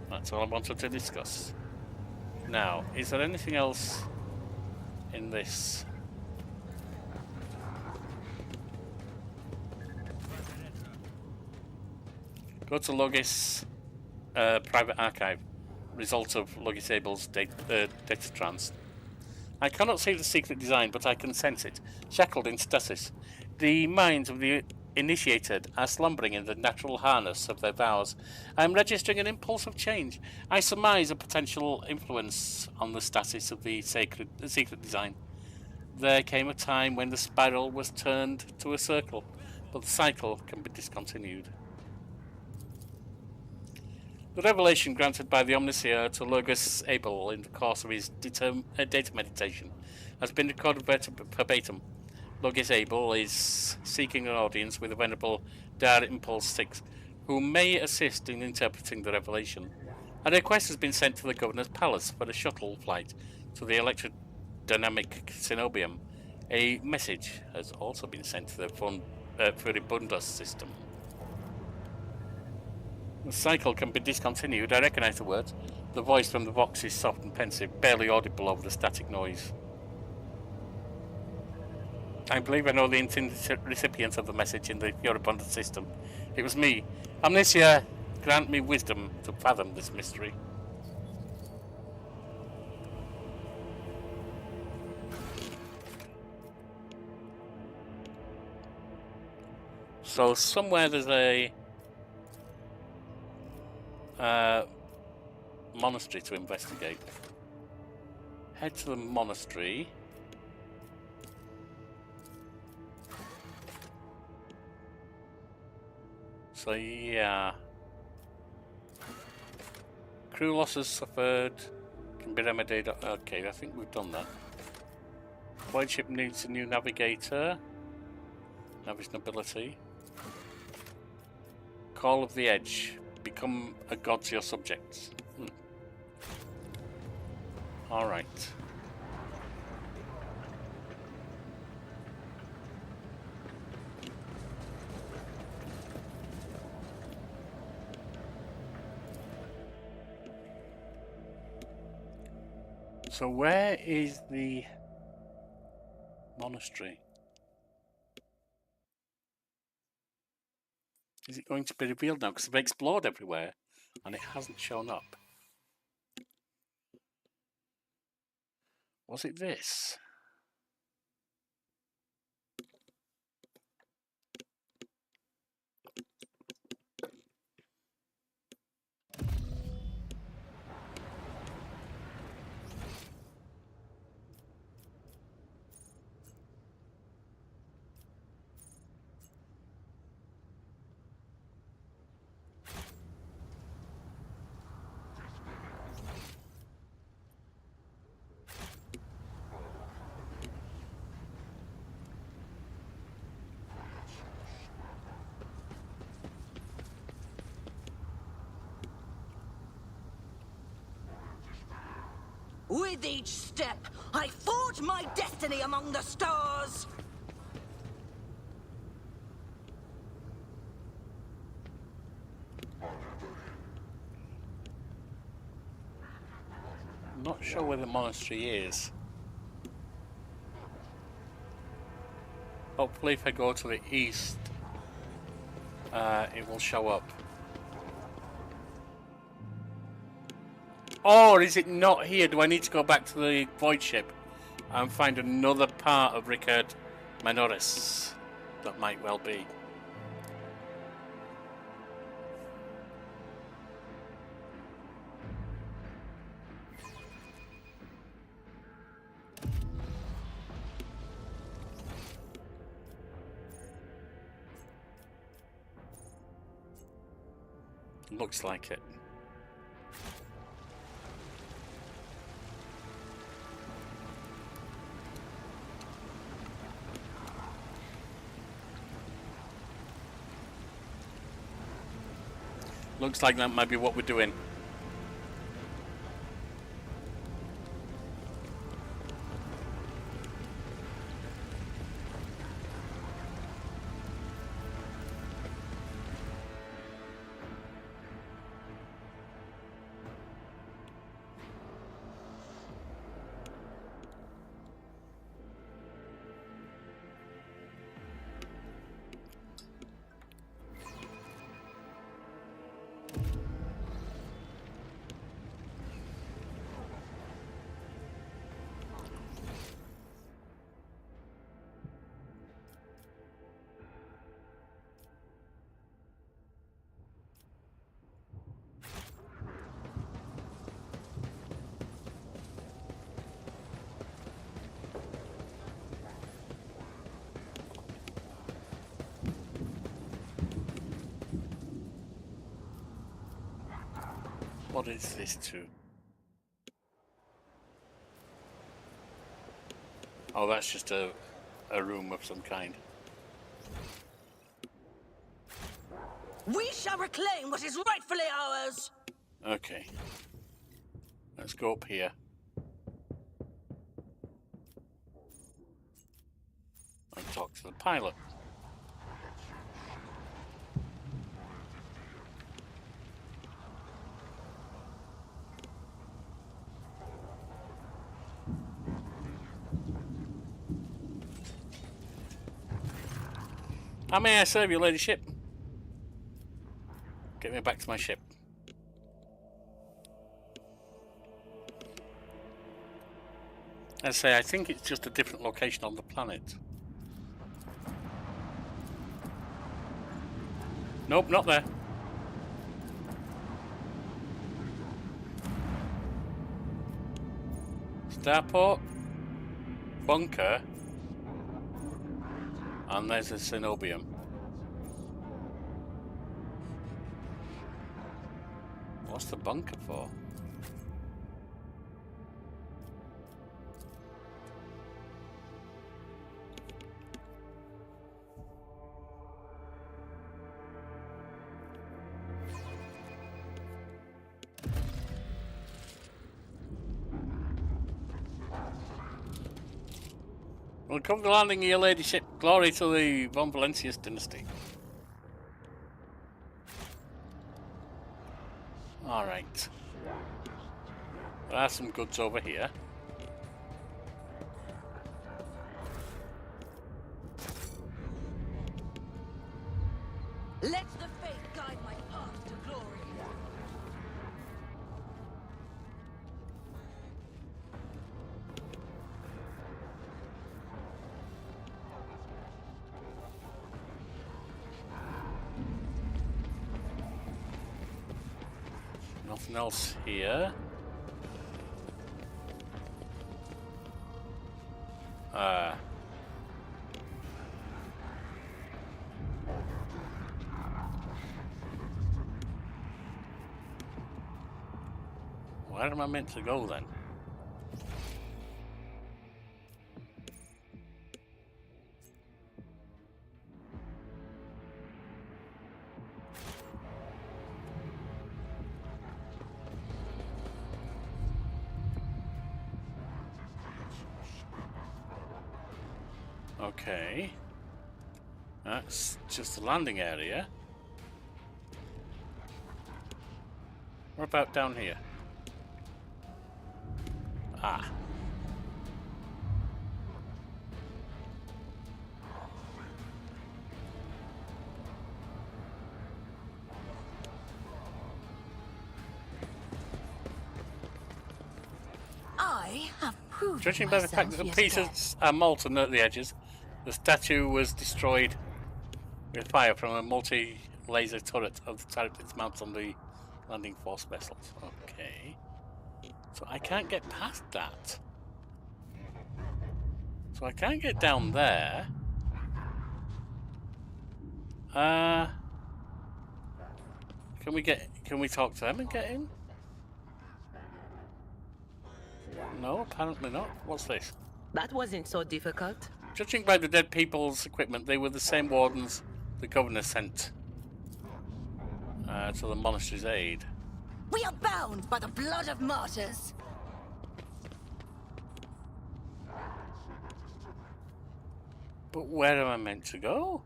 That's all I wanted to discuss. Now, is there anything else in this? Go to Logis Private Archive. Result of Logis Abel's data trans. I cannot see the secret design, but I can sense it, shackled in stasis. The minds of the initiated are slumbering in the natural harness of their vows. I am registering an impulse of change. I surmise a potential influence on the stasis of the secret design. There came a time when the spiral was turned to a circle, but the cycle can be discontinued. The revelation granted by the Omniseer to Logis Abel in the course of his data meditation has been recorded verbatim. Logis Abel is seeking an audience with the Venerable Dar Impulse 6, who may assist in interpreting the revelation. A request has been sent to the Governor's Palace for a shuttle flight to the electrodynamic Cenobium. A message has also been sent to the Furibundus system. The cycle can be discontinued. I recognise the words. The voice from the Vox is soft and pensive, barely audible over the static noise. I believe I know the intended recipient of the message in the Furibundus system. It was me. Omnicia, grant me wisdom to fathom this mystery. So somewhere there's a monastery to investigate. Head to the monastery. So yeah. Crew losses suffered can be remedied. Okay, I think we've done that. Void ship needs a new navigator. Novice nobility. Call of the Edge. Become a god to your subjects. Alright. So where is the monastery? Is it going to be revealed now? Because I've explored everywhere and it hasn't shown up. Was it this? With each step, I forge my destiny among the stars! I'm not sure where the monastery is. Hopefully if I go to the east, it will show up. Or is it not here? Do I need to go back to the void ship and find another part of Rykard Minoris? That might well be. Looks like it. Looks like that might be what we're doing. What is this to? Oh, that's just a room of some kind. We shall reclaim what is rightfully ours! Okay. Let's go up here. And talk to the pilot. How may I serve your ladyship? Get me back to my ship. I say, I think it's just a different location on the planet. Nope, not there. Starport. Bunker. And there's a Cenobium. What's the bunker for? We'll cover the landing of your ladyship. Glory to the Von Valencius dynasty. Alright. There are some goods over here. Let the faith guide my path to glory. Nothing else here. Where am I meant to go then? Okay. That's just the landing area. What about down here? Ah. I have proved Judging by the fact that the pieces are molten at the edges, the statue was destroyed with fire from a multi-laser turret of the type that's mounted on the landing force vessels. Okay. So I can't get past that. So I can't get down there. Can we talk to them and get in? No, apparently not. What's this? That wasn't so difficult. Judging by the dead people's equipment, they were the same wardens the governor sent to the monastery's aid. We are bound by the blood of martyrs. But where am I meant to go?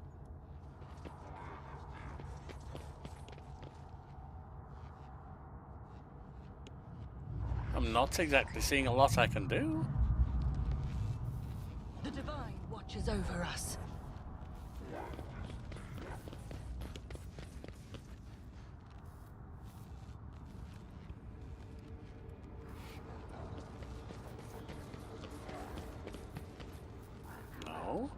I'm not exactly seeing a lot I can do. The divine watches over us. No.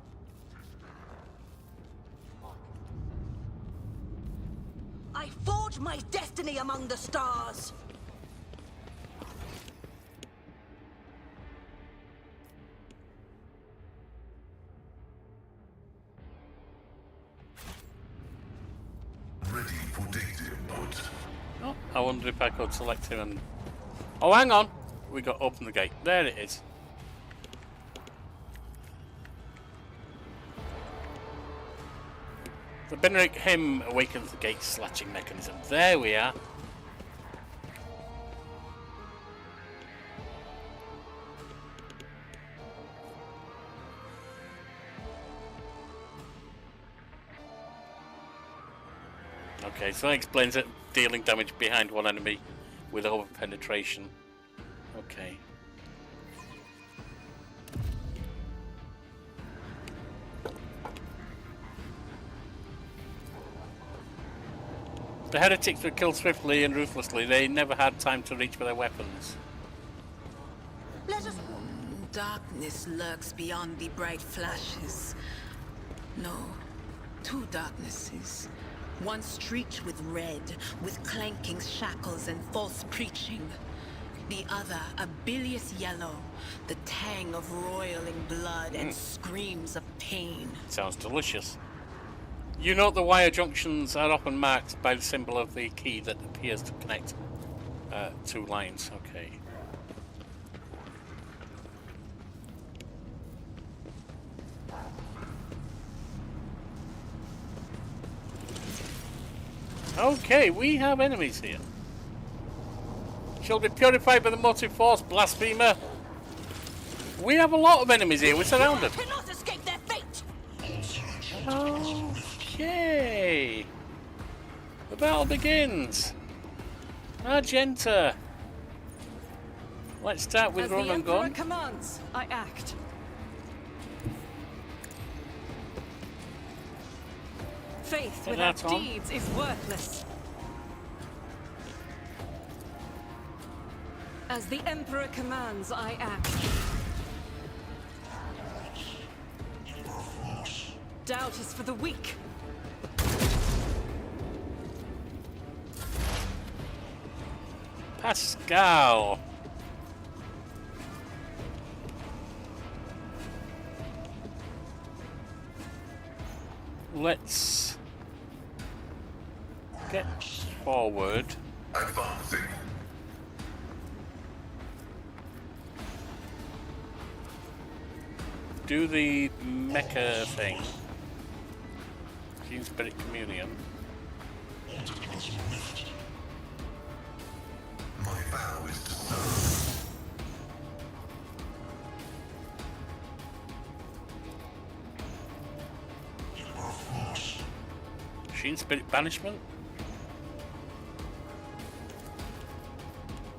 I forge my destiny among the stars. Ready for data input. Oh, I wonder if I could select him and... Oh, hang on! We got to open the gate. There it is. The Benric hymn awakens the gate slatching mechanism. There we are. Okay, so that explains it. Dealing damage behind one enemy with over penetration. Okay. The heretics were killed swiftly and ruthlessly. They never had time to reach for their weapons. Let us... Darkness lurks beyond the bright flashes. No, two darknesses. One streaked with red, with clanking shackles and false preaching. The other, a bilious yellow, the tang of roiling blood and screams of pain. Sounds delicious. You note the wire junctions are often marked by the symbol of the key that appears to connect two lines. Okay. Okay, we have enemies here. Shall be purified by the motive force, blasphemer. We have a lot of enemies here. We're surrounded. Cannot Okay. The battle begins. Argenta. Let's start with As run the and Emperor gun. commands, I act. Faith Get without that on. deeds is worthless. As the Emperor commands, I act. Doubt is for the weak. Pascal. Let's get forward. Advancing. Do the mecha thing. Human Spirit Communion. My vow is to serve. Machine Spirit Banishment.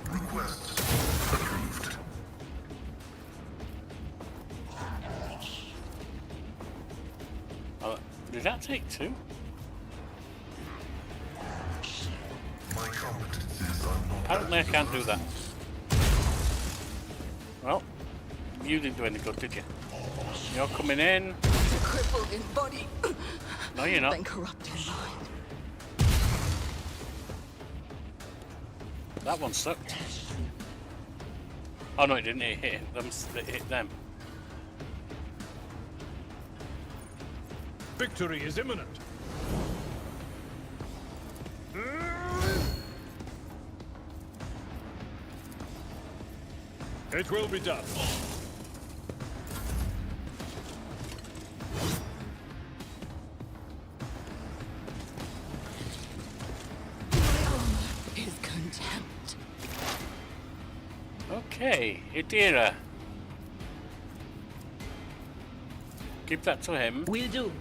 Request approved. Oh, did that take two? My competencies are not. Apparently I can't do that. Well, you didn't do any good, did you? You're coming in. Crippled in body, No, you're not. then corrupt in mind. That one sucked. Oh no, it didn't. It hit them. It hit them. Victory is imminent. It will be done. My armor is contempt. Okay, Idira. Give that to him. Will do.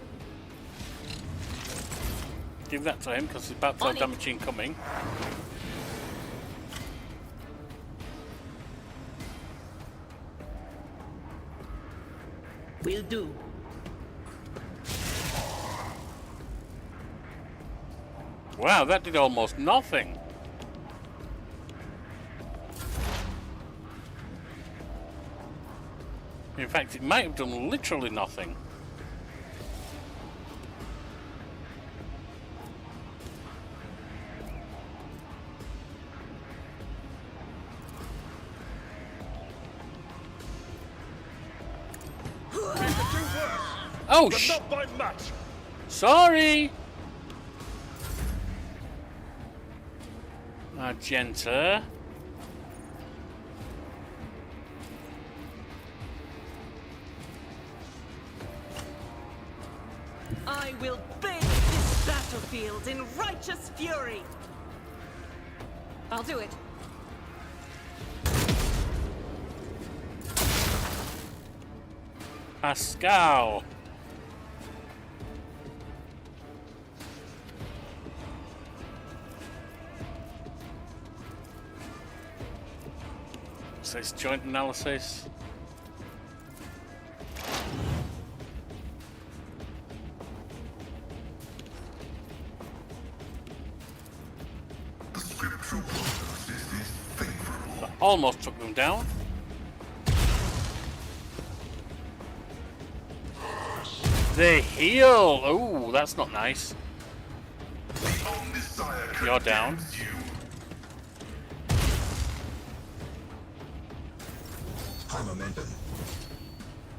Give that to him because he's about to have damage incoming. Will do. Wow, that did almost nothing. In fact, it might have done literally nothing. Oh, But not by much. sorry. Argenta. I will bathe this battlefield in righteous fury. I'll do it. Pascal. So it's joint analysis. The scriptural prognosis is favorable. That almost took them down. They heal. Oh, that's not nice. The Omnissiah You're down. condemns you. High momentum.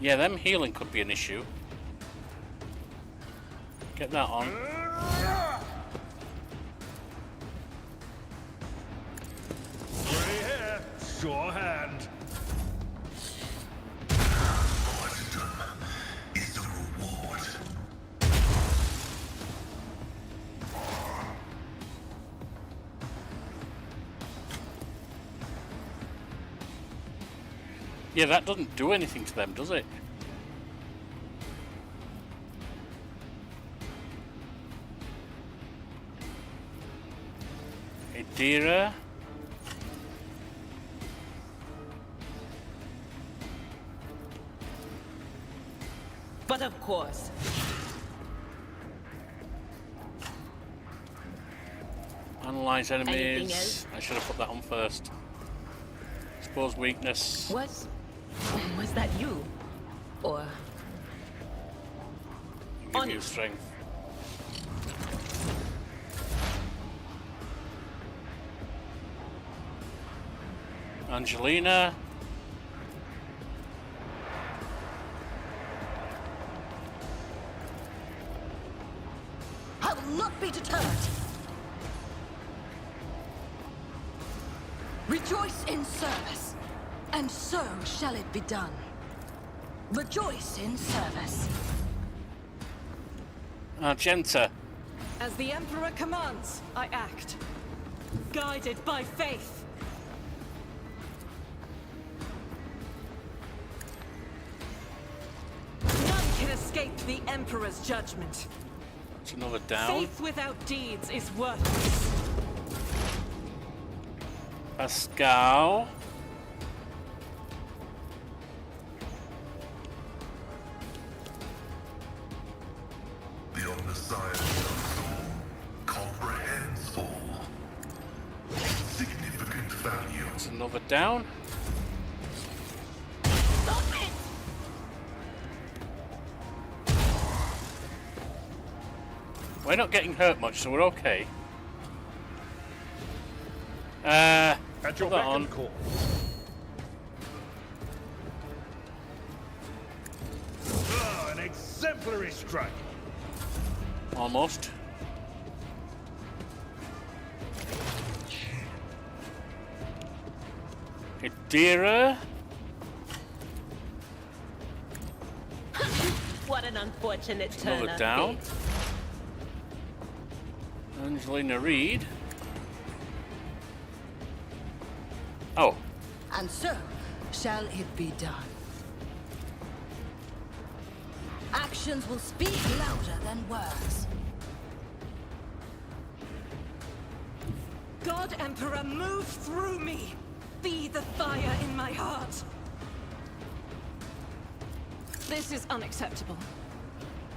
Yeah, them healing could be an issue. Get that on. Grey hair, sure hand. Martyrdom is the reward. Yeah, that doesn't do anything to them, does it? Idira. But of course. Analyze Anything enemies. else? I should have put that on first. Expose weakness. Was that you? Or Give you strength. Angelina. I will not be deterred. Rejoice in service, and so shall it be done. Rejoice in service. Argenta. As the Emperor commands, I act. Guided by faith. None can escape the Emperor's judgment. That's another down. Faith without deeds is worthless. Pascal. The omniscient soul comprehends all. Significant value. That's another down. Stop it! We're not getting hurt much, so we're okay. At your put that beck on. and call. Ah, an exemplary strike. Almost. Idira. what an unfortunate turn Another of down. fate. Angelina Reed. Oh, And so shall it be done. Actions will speak louder than words. God Emperor, move through me. Be the fire in my heart. This is unacceptable.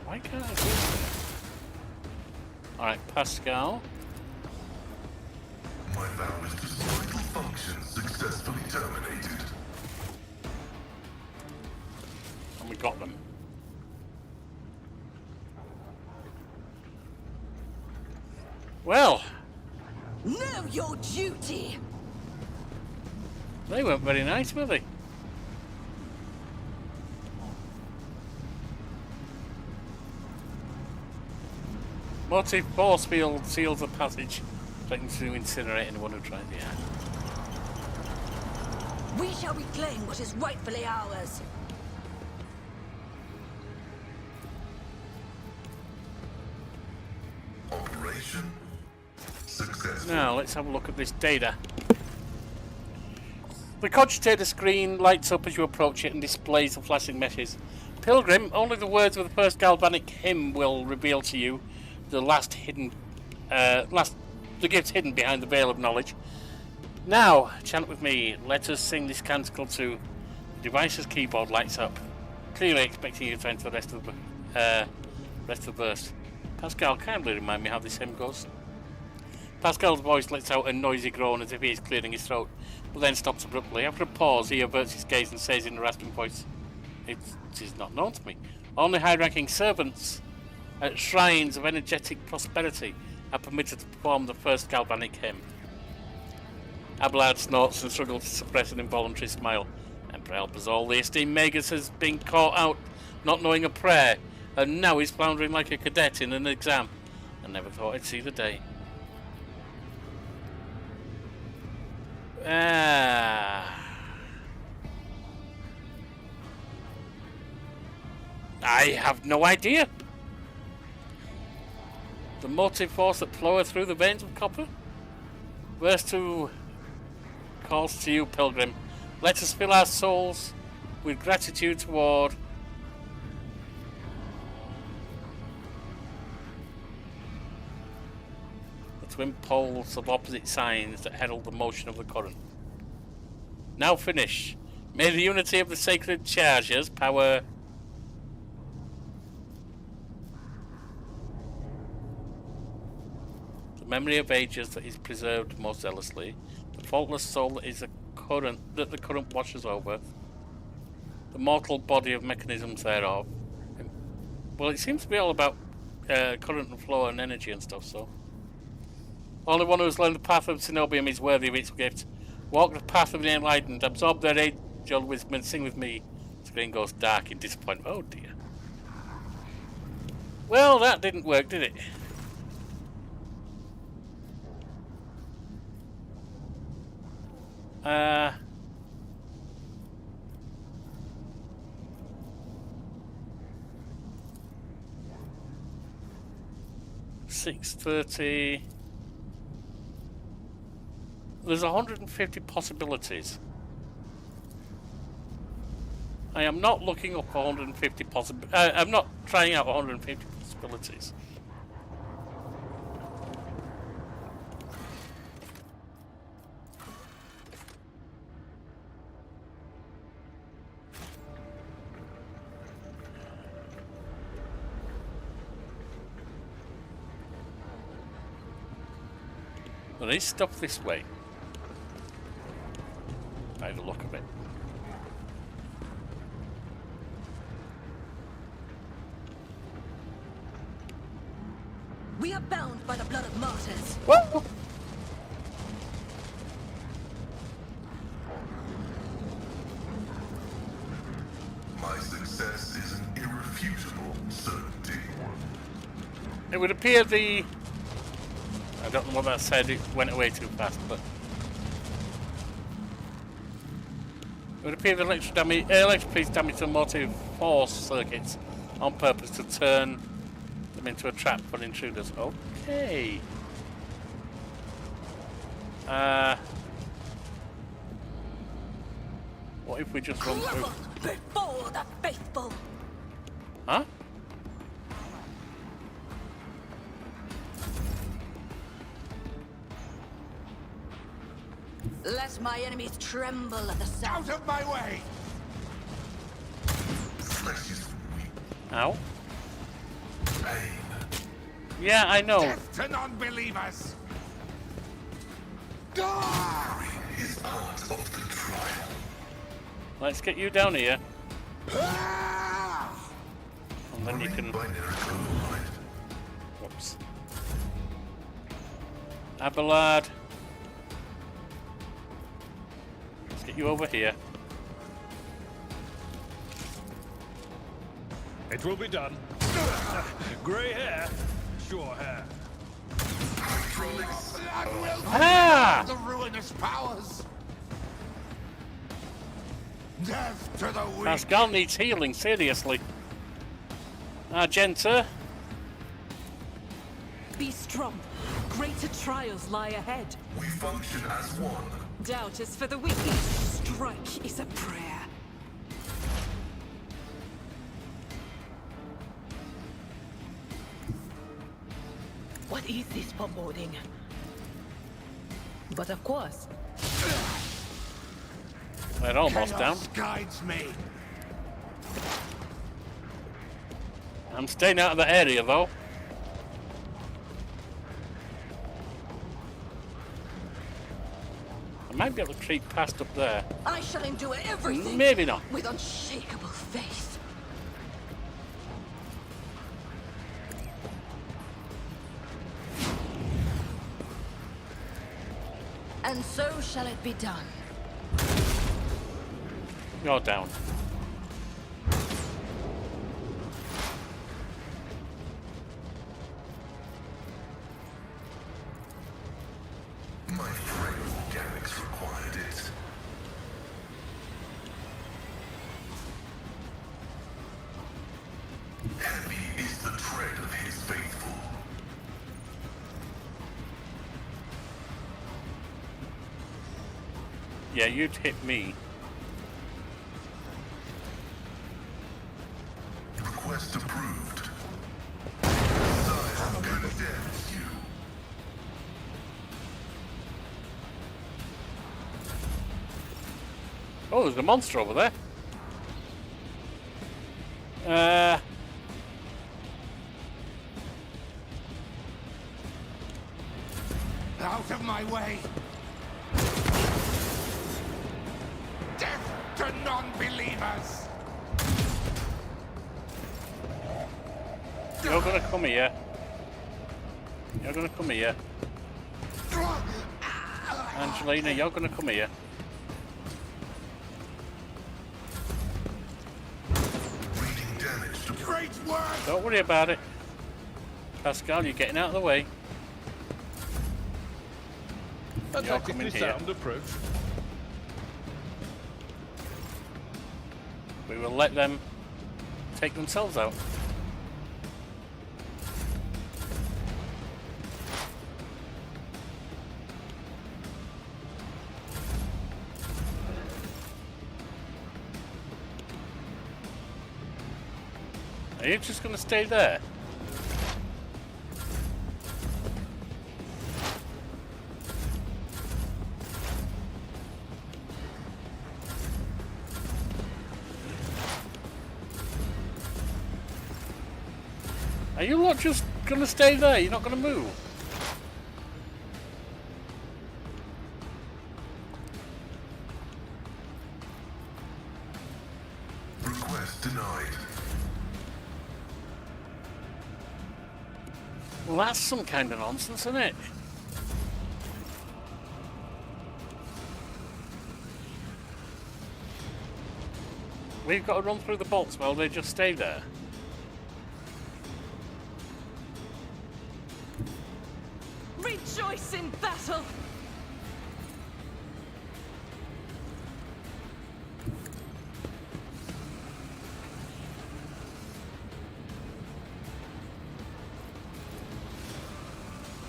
why can't I do that? Alright, Pascal. My vow is to vital functions successfully terminated. And we got them. Well, Know your duty! they weren't very nice, were they? Motive force field seals the passage, threatening to incinerate anyone who tries the act. We shall reclaim what is rightfully ours. Operation successful. Now, let's have a look at this data. The cogitator screen lights up as you approach it and displays the flashing messages. Pilgrim, only the words of the first galvanic hymn will reveal to you the the gift hidden behind the veil of knowledge. Now, chant with me. Let us sing this canticle too. The device's keyboard lights up, clearly expecting you to enter the rest of the verse. Pascal, kindly remind me how this hymn goes. Pascal's voice lets out a noisy groan as if he is clearing his throat, but then stops abruptly. After a pause, he averts his gaze and says in a rasping voice, "It is not known to me. Only high-ranking servants at shrines of energetic prosperity are permitted to perform the first galvanic hymn." Abelard snorts and struggles to suppress an involuntary smile. Emperor help us all, the esteemed Magus has been caught out not knowing a prayer, and now he's floundering like a cadet in an exam. I never thought I'd see the day. I have no idea. The motive force that floweth through the veins of copper? Verse 2 calls to you, Pilgrim. Let us fill our souls with gratitude toward the the twin poles of opposite signs that herald the motion of the current. Now finish. May the unity of the sacred charges power... The memory of ages that is preserved most zealously. The faultless soul that is the current washes over. The mortal body of mechanisms thereof. Well, it seems to be all about current and flow and energy and stuff, so... Only one who has learned the path of Cenobium is worthy of its gift. Walk the path of the enlightened, absorb their angel wisdom and sing with me. The screen goes dark in disappointment. Oh dear. Well, that didn't work, did it? Uh... 6:30. There's 150 possibilities. I am not looking up 150 I'm not trying out 150 possibilities. There is stuff this way. By the look of it. We are bound by the blood of martyrs. Whoa! My success is an irrefutable certainty. It would appear the... I don't know what that said, it went away too fast, but... It would appear the electric police damage the motive force circuits on purpose to turn them into a trap for intruders. Okay. What if we just run through? Before the faithful. Huh? Let my enemies tremble at the sound. Out of my way! Flesh is weak. Ow. Pain. Yeah, I know. Death to non-believers! Glory is part of the trial. Let's get you down here. Ah! And then you can... Whoops. Abelard. Let's get you over here. It will be done. Grey hair, sure hair. Blood will Ah! the ruinous powers! Death to the weak! Pascal needs healing, seriously. Argenta. Be strong. Greater trials lie ahead. We function as one. Doubt is for the weak. Each strike is a prayer. What is this foreboding? But of course. We're almost down. Chaos guides me. I'm staying out of the area though. I might be able to creep past up there. I shall endure everything. Maybe not. With unshakable faith. And so shall it be done. You're down. My frail organics required it. Heavy is the tread of his faithful. Yeah, you'd hit me. Request approved. Zion condemns you. Oh, there's a monster over there. Out of my way! Death to non-believers! You're gonna come here. You're gonna come here. Angelina, you're gonna come here. Reading damage to Great work! Don't worry about it. Pascal, you're getting out of the way. A You're coming tactically here. sound approach. We will let them take themselves out. Are you just going to stay there? Are you not just going to stay there? You're not going to move? request denied. Well, that's some kind of nonsense, isn't it? We've got to run through the bolts while they just stay there. Rejoice in battle!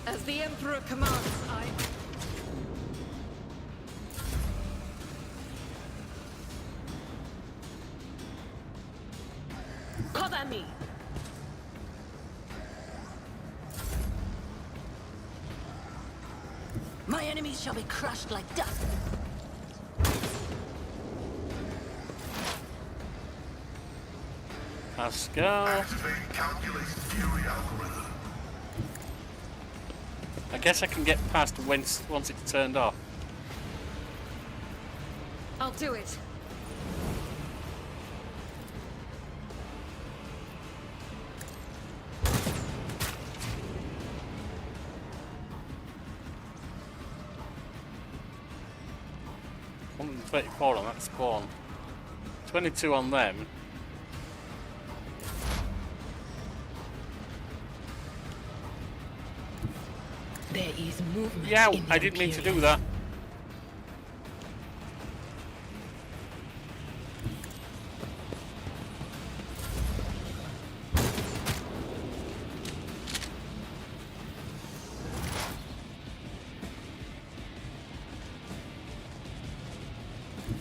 As the Emperor commands, I... Cover me! My enemies shall be crushed like dust. Pascal. Activate calculated fury algorithm. I guess I can get past once it's turned off. I'll do it. $134 on that spawn. 22 on them. There is movement. Yeah, in the I didn't mean to do Imperium. that.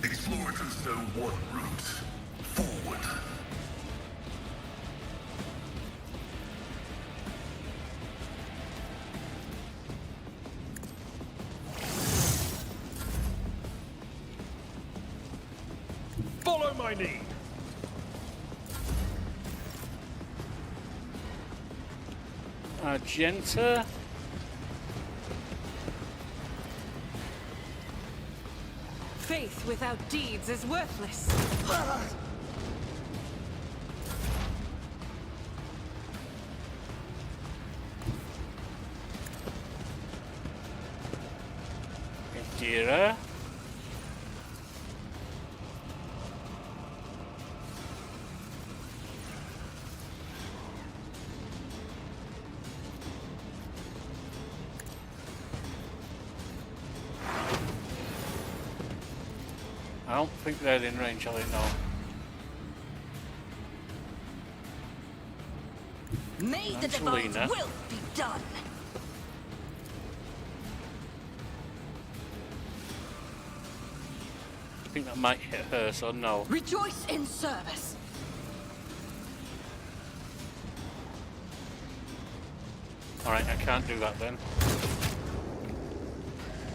Explorers know one route. Forward. Follow my lead. Argenta. Faith without deeds is worthless. Indira. I don't think they're in range, are they? No. May the Angelina. divine's will be done. I think that might hit her, so no. Rejoice in service. Alright, I can't do that then.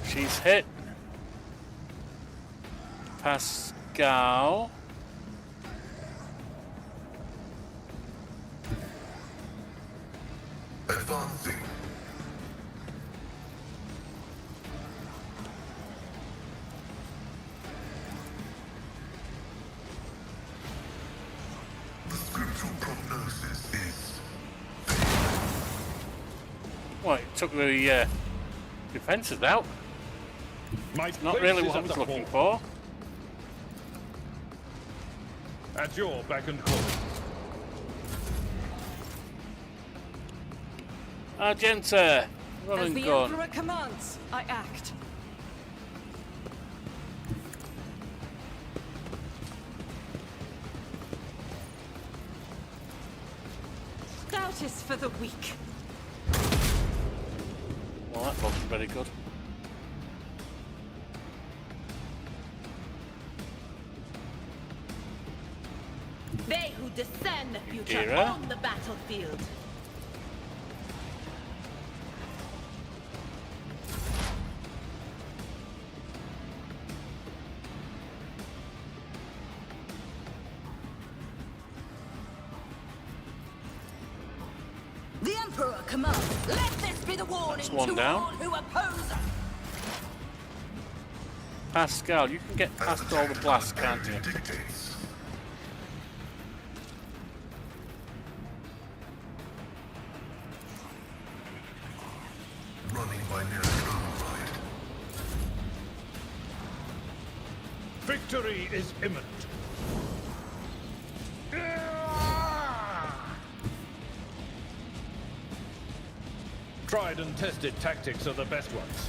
She's hit. Pascal. Advancing. The scriptural prognosis is... Well, it took the defences out. My Not place really is what I at was the looking fore. for. At your beck and call. Argenta, run As and the gun. Emperor commands, I act. Doubt is for the weak. Well, that looks very good. They who discern the future Kira. on the battlefield. The Emperor commands. Let this be the warning one to down. all who oppose us. Pascal, you can get past all the blasts, can't you? Dictates. Running by near override. Victory is imminent. Tried and tested tactics are the best ones.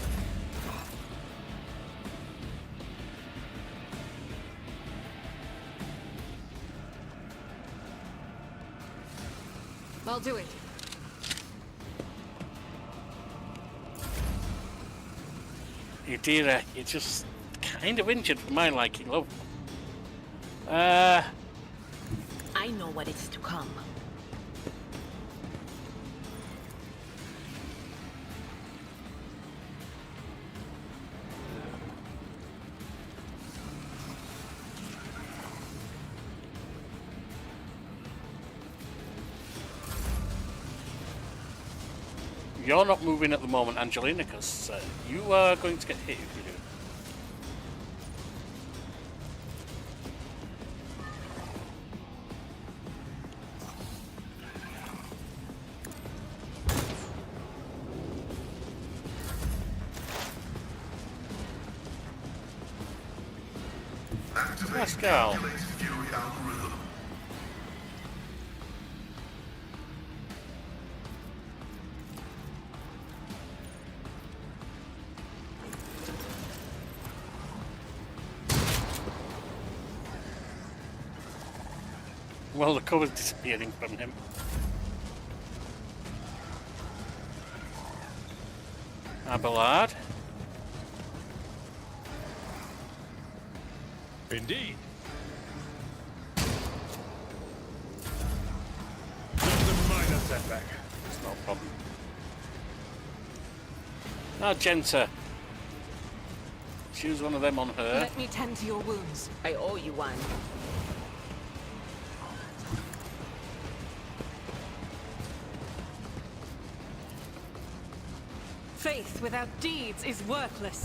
I'll do it. Yadira, you're just kind of injured for my liking, love. I know what is to come. You're not moving at the moment, Angelina, because you are going to get hit if you do. Activate Pascal. calculated fury algorithm. Well, the cover's disappearing from him. Abelard. Indeed. Just a minor setback. It's no problem. Argenta. Choose one of them on her. Let me tend to your wounds. I owe you one. Faith without deeds is worthless.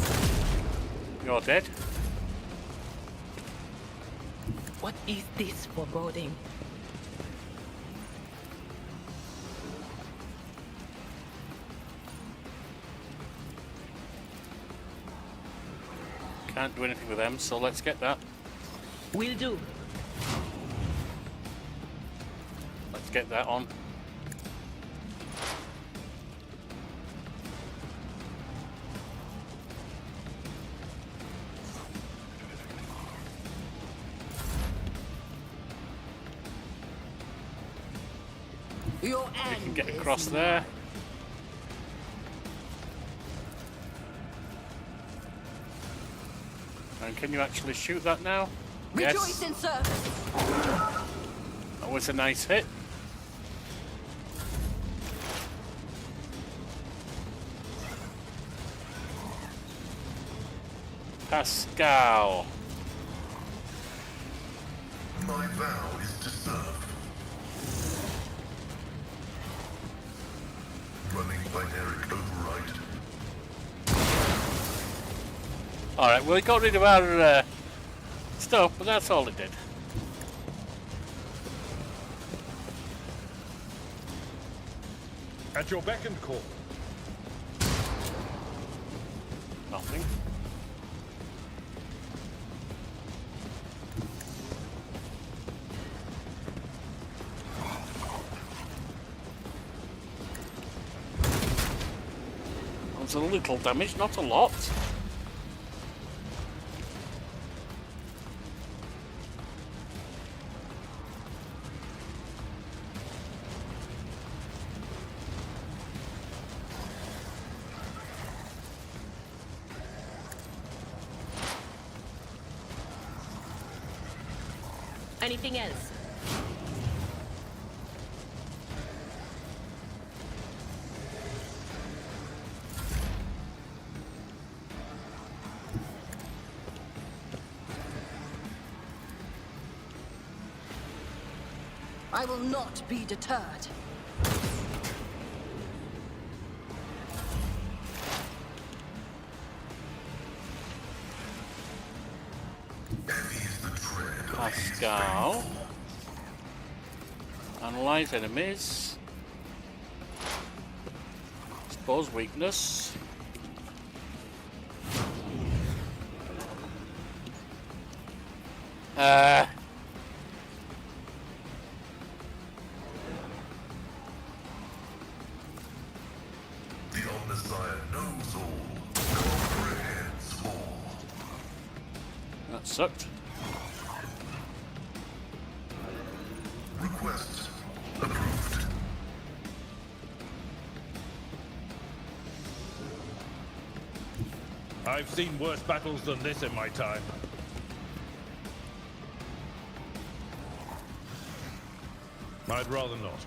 You're dead. What is this foreboding? Can't do anything with them, so let's get that. Will do. Let's get that on. Your You end can get is across there. And can you actually shoot that now? Rejoice Yes. in service. That was a nice hit. Pascal. vow is to serve. Running binaric override. Alright, well, it got rid of our stuff, but that's all it did. At your beck and call. Nothing. There's a little damage, not a lot. Anything else? I will not be deterred. Pascal. Analyze enemies. Expose weakness. The Omnissiah knows all, comprehends all. That sucked. Request approved. I've seen worse battles than this in my time. I'd rather not.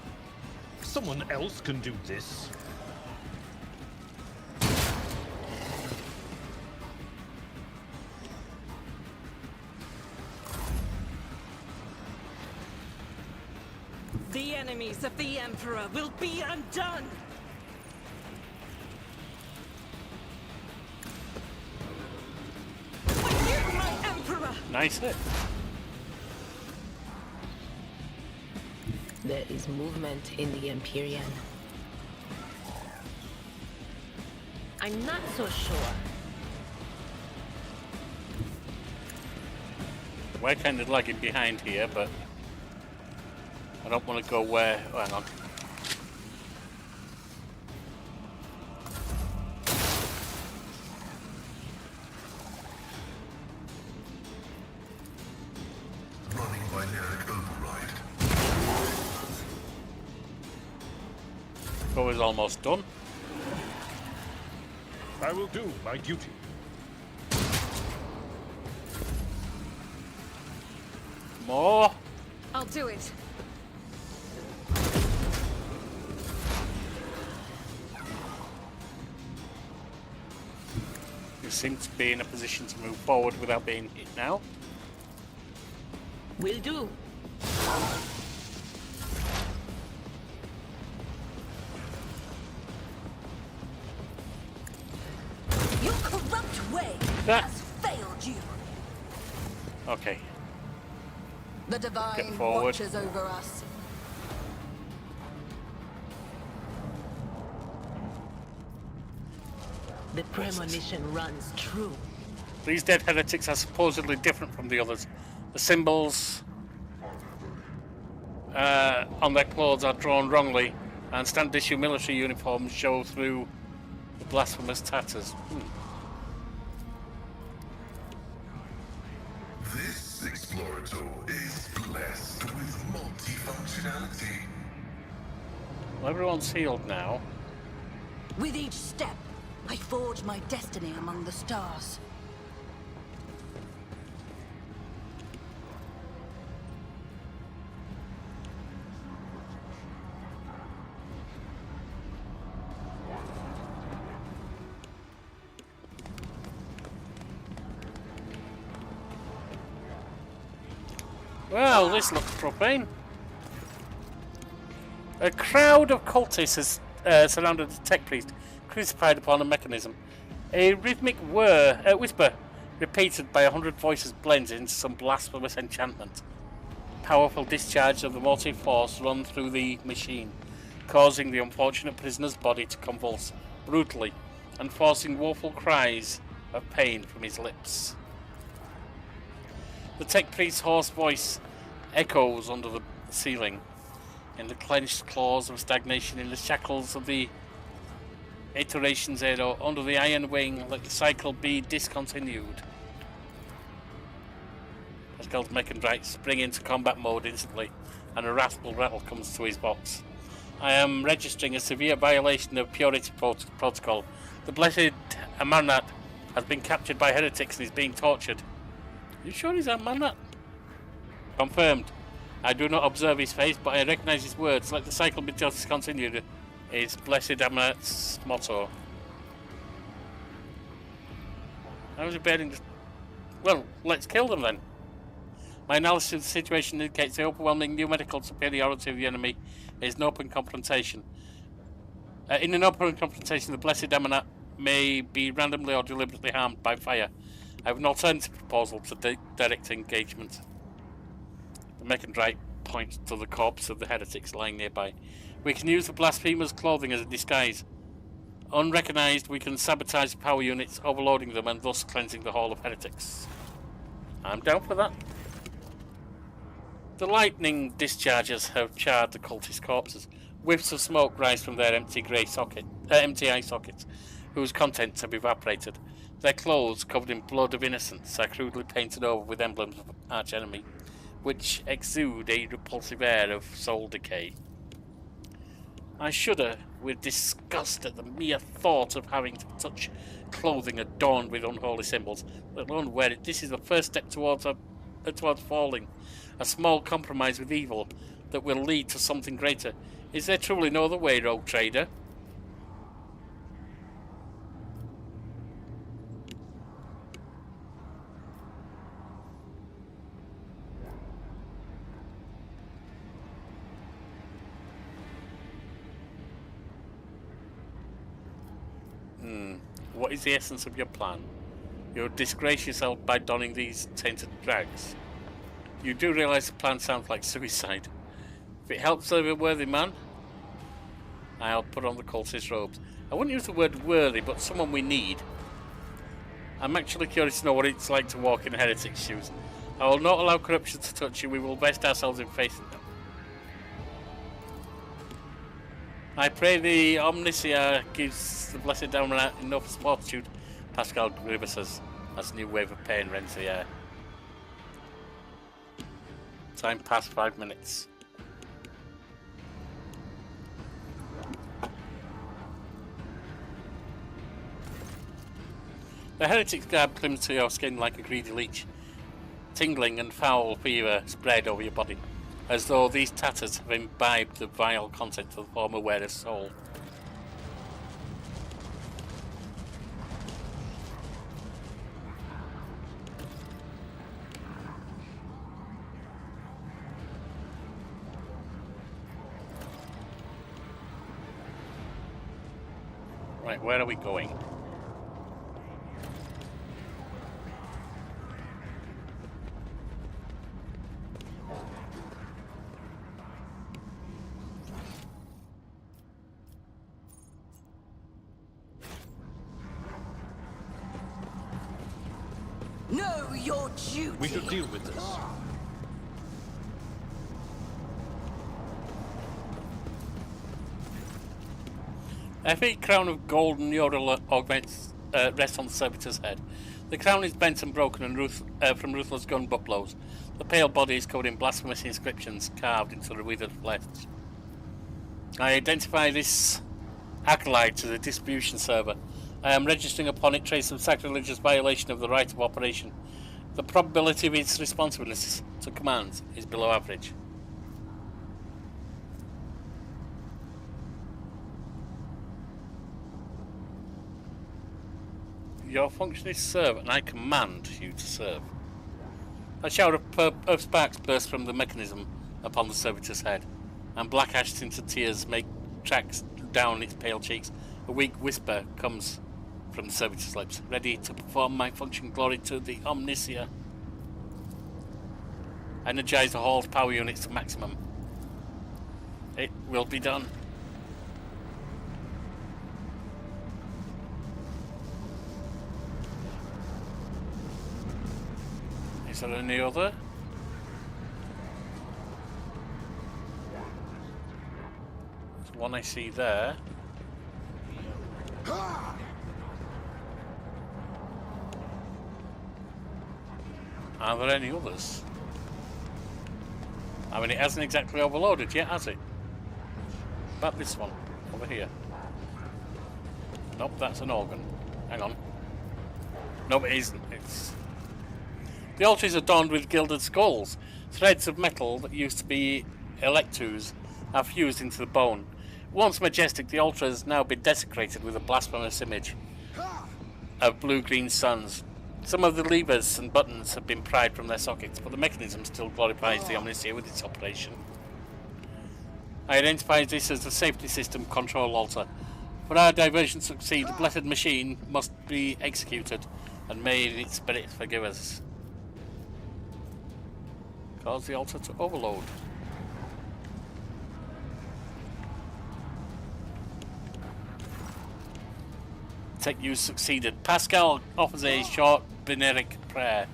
Someone else can do this. The enemies of the Emperor will be undone! Forgive my Emperor! Nice hit. There is movement in the Empyrean. I'm not so sure. We're kind of lagging behind here, but I don't want to go where. Oh, hang on. Running binaric override. Go is almost done. I will do my duty. More. I'll do it. You seem to be in a position to move forward without being hit now. Will do. Your corrupt way has failed you. Okay. The Divine forward. watches over us. The premonition runs true. These dead heretics are supposedly different from the others. The symbols on their clothes are drawn wrongly, and standard issue military uniforms show through the blasphemous tatters. This explorator is blessed with multifunctionality. Well, everyone's healed now. With each step, I forge my destiny among the stars. Well, this looks propane. A crowd of cultists has surrounded the tech priest, crucified upon a mechanism. A rhythmic whisper, repeated by 100 voices, blends into some blasphemous enchantment. Powerful discharge of the motive force run through the machine, causing the unfortunate prisoner's body to convulse brutally and forcing woeful cries of pain from his lips. The tech priest's hoarse voice echoes under the ceiling, in the clenched claws of stagnation, in the shackles of the iteration zero, under the iron wing, let the cycle be discontinued. Pascal's mechanites spring into combat mode instantly, and a wrathful rattle comes to his box. I am registering a severe violation of purity protocol. The blessed Amarnat has been captured by heretics and is being tortured. You sure he's Amarnat? Confirmed. I do not observe his face, but I recognize his words. Let the cycle be discontinued. Is blessed Amarnat's motto. I was debating. Well, let's kill them then. My analysis of the situation indicates the overwhelming numerical superiority of the enemy is an open confrontation. In an open confrontation, the blessed Amarnat may be randomly or deliberately harmed by fire. I have an alternative proposal to direct engagement. The Mechanic points to the corpse of the heretics lying nearby. We can use the blasphemers' clothing as a disguise. Unrecognized, we can sabotage the power units, overloading them and thus cleansing the hall of heretics. I'm down for that. The lightning discharges have charred the cultist corpses. Whiffs of smoke rise from their empty eye sockets, whose contents have evaporated. Their clothes, covered in blood of innocence, are crudely painted over with emblems of arch-enemy, which exude a repulsive air of soul decay. I shudder with disgust at the mere thought of having to touch clothing adorned with unholy symbols, let alone wear it. This is the first step towards falling, a small compromise with evil that will lead to something greater. Is there truly no other way, rogue trader? What is the essence of your plan? You'll disgrace yourself by donning these tainted rags. You do realize the plan sounds like suicide. If it helps serve a worthy man, I'll put on the cultist robes. I wouldn't use the word worthy, but someone we need. I'm actually curious to know what it's like to walk in heretic's shoes. I will not allow corruption to touch you. We will vest ourselves in facing them. I pray the Omnisia gives the blessed Amarnat enough fortitude, Pascal grimaces as a new wave of pain rends the air. Time past 5 minutes. The heretic's garb clings to your skin like a greedy leech. Tingling and foul fever spread over your body, as though these tatters have imbibed the vile content of the former wearer's soul. Right, where are we going? Know your duty. We should deal with this. A heavy crown of golden neural augments rests on the servitor's head. The crown is bent and broken and from ruthless gun butt blows. The pale body is covered in blasphemous inscriptions carved into the withered flesh. I identify this acolyte as a distribution server. I am registering upon it trace of sacrilegious violation of the right of operation. The probability of its responsiveness to commands is below average. Your function is serve, and I command you to serve. A shower of sparks bursts from the mechanism upon the servitor's head, and black ash-tinted tears make tracks down its pale cheeks. A weak whisper comes from the servitor's lips. Ready to perform my function, glory to the Omnicia. Energize the hall's power units to maximum. It will be done. Is there any other? There's one I see there. Are there any others? I mean, it hasn't exactly overloaded yet, has it? About this one, over here. Nope, that's an organ. Hang on. No, it isn't. It's... The altar is adorned with gilded skulls. Threads of metal that used to be electus are fused into the bone. Once majestic, the altar has now been desecrated with a blasphemous image of blue-green suns. Some of the levers and buttons have been pried from their sockets, but the mechanism still glorifies the Omnicia with its operation. I identify this as the safety system control altar. For our diversion to succeed, the blessed machine must be executed, and may its spirit forgive us. Cause the altar to overload. Tech use succeeded. Pascal offers a short binaric prayer,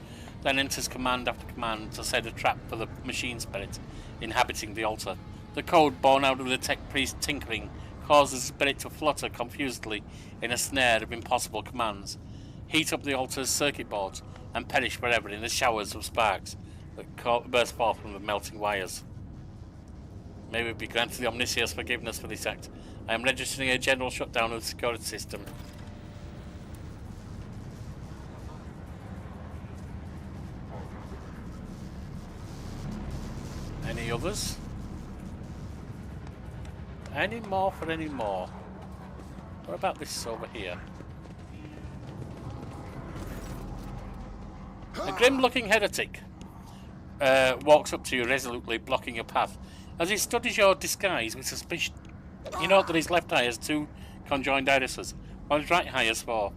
then enters command after command to set a trap for the machine spirit inhabiting the altar. The code born out of the tech priest tinkering causes the spirit to flutter confusedly in a snare of impossible commands, heat up the altar's circuit boards, and perish forever in the showers of sparks that burst forth from the melting wires. May we be granted the Omnicia's forgiveness for this act. I am registering a general shutdown of the security system. Any others? Any more for any more? What about this over here? A grim-looking heretic walks up to you resolutely, blocking your path. As he studies your disguise with suspicion, you note that his left eye has two conjoined irises, while his right eye has four.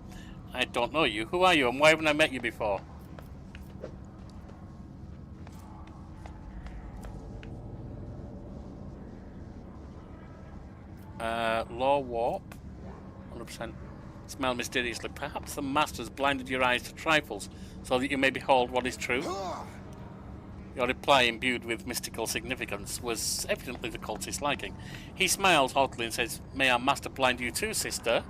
I don't know you. Who are you, and why haven't I met you before? Law warp, 100%. Smell mysteriously. Perhaps the master's blinded your eyes to trifles, so that you may behold what is true. Your reply, imbued with mystical significance, was evidently the cultist's liking. He smiles haughtily and says, "May our master blind you too, sister?"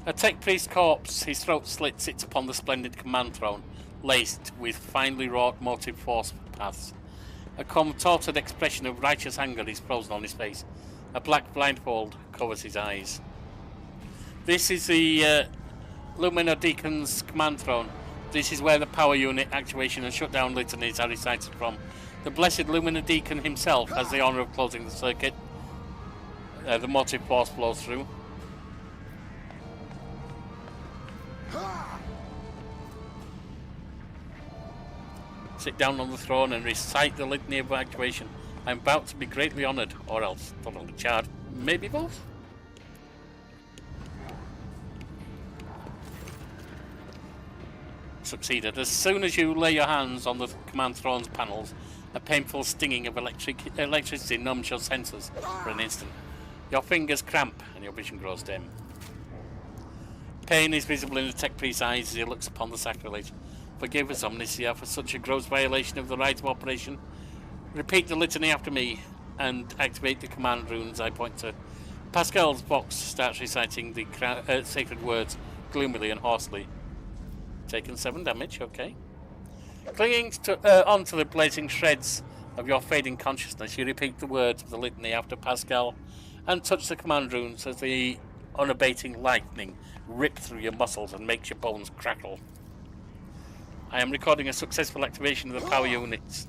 A tech priest corpse, his throat slit, sits upon the splendid command throne, laced with finely wrought motive force paths. A contorted expression of righteous anger is frozen on his face. A black blindfold covers his eyes. This is the Lumina Deacon's command throne. This is where the power unit actuation and shutdown litanies are recited from. The blessed Lumina Deacon himself has the honour of closing the circuit. The motive force flows through. Sit down on the throne and recite the litany of actuation. I am about to be greatly honoured, or else thoroughly charred. Maybe both? Succeeded. As soon as you lay your hands on the command throne's panels, a painful stinging of electricity numbs your senses for an instant. Your fingers cramp and your vision grows dim. Pain is visible in the tech priest's eyes as he looks upon the sacrilege. Forgive us, Omnicia, for such a gross violation of the rites of operation. Repeat the litany after me and activate the command runes I point to. Pascal's box starts reciting the sacred words gloomily and hoarsely. Taken 7 damage, okay. Clinging onto the blazing shreds of your fading consciousness, you repeat the words of the litany after Pascal and touch the command runes as the unabating lightning rip through your muscles and makes your bones crackle. I am recording a successful activation of the power units.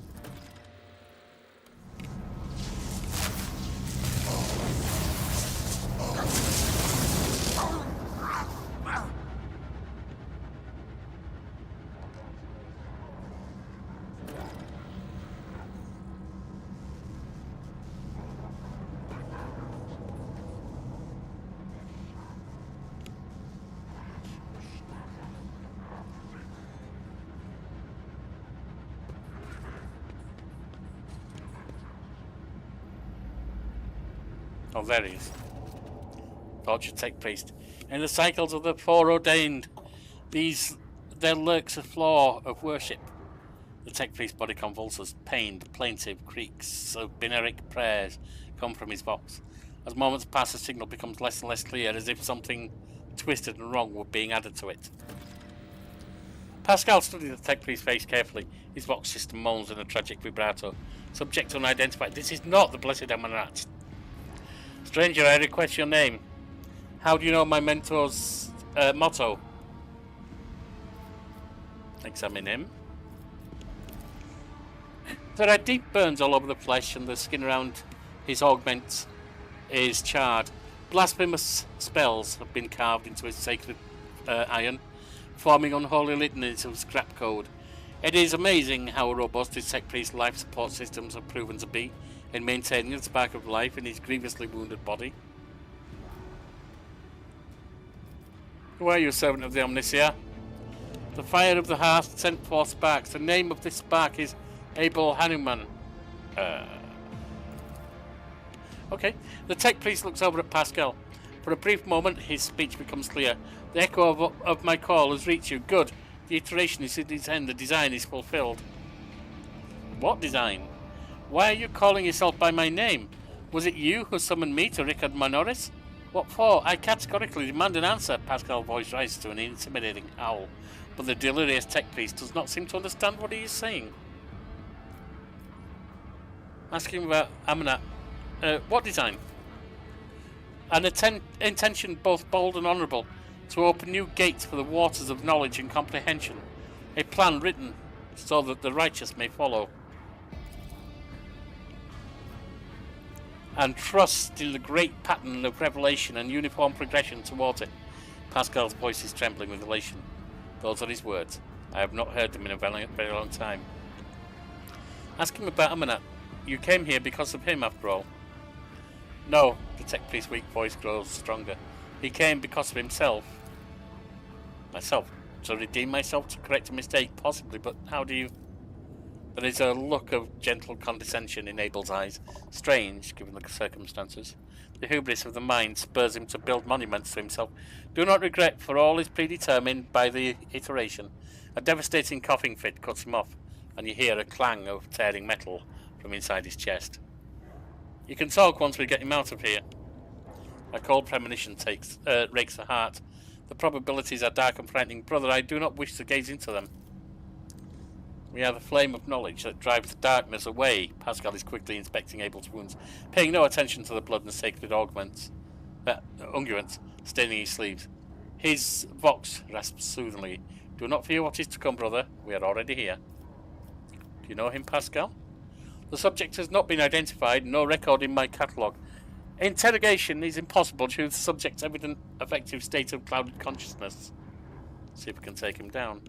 Oh, there he is. Tortured tech priest. In the cycles of the foreordained, there lurks a flaw of worship. The tech priest's body convulses, pained, plaintive creaks of Bineric prayers come from his vox. As moments pass, the signal becomes less and less clear, as if something twisted and wrong were being added to it. Pascal studied the tech priest's face carefully. His vox system moans in a tragic vibrato. Subject unidentified. This is not the blessed Amanat. Stranger, I request your name. How do you know my mentor's motto? Examine him. There are deep burns all over the flesh, and the skin around his augment is charred. Blasphemous spells have been carved into his sacred iron, forming unholy litanies of scrap code. It is amazing how robust his tech priest's life support systems have proven to be in maintaining the spark of life in his grievously wounded body. Who are you, servant of the Omnisia? The fire of the hearth sent forth sparks. The name of this spark is Abel Hanuman. Okay. The tech priest looks over at Pascal. For a brief moment, his speech becomes clear. The echo of my call has reached you. Good. The iteration is at its end. The design is fulfilled. What design? Why are you calling yourself by my name? Was it you who summoned me to Rykard Minoris? What for? I categorically demand an answer. Pascal's voice rises to an intimidating howl, but the delirious tech priest does not seem to understand what he is saying. Ask him about Amanat. What design? An intention both bold and honourable, to open new gates for the waters of knowledge and comprehension. A plan written so that the righteous may follow. And trust in the great pattern of revelation and uniform progression towards it. Pascal's voice is trembling with elation. Those are his words. I have not heard them in a very long time. Ask him about Amanat. You came here because of him, after all. No, the tech priest's weak voice grows stronger. He came because of himself. Myself? To redeem myself, to correct a mistake, possibly, but how do you... There is a look of gentle condescension in Abel's eyes, strange, given the circumstances. The hubris of the mind spurs him to build monuments to himself. Do not regret, for all is predetermined by the iteration. A devastating coughing fit cuts him off, and you hear a clang of tearing metal from inside his chest. You can talk once we get him out of here. A cold premonition rakes the heart. The probabilities are dark and frightening. Brother, I do not wish to gaze into them. We are the flame of knowledge that drives the darkness away. Pascal is quickly inspecting Abel's wounds, paying no attention to the blood and sacred unguents staining his sleeves. His vox rasps soothingly. Do not fear what is to come, brother. We are already here. Do you know him, Pascal? The subject has not been identified, no record in my catalogue. Interrogation is impossible due to the subject's evident affective state of clouded consciousness. See if we can take him down.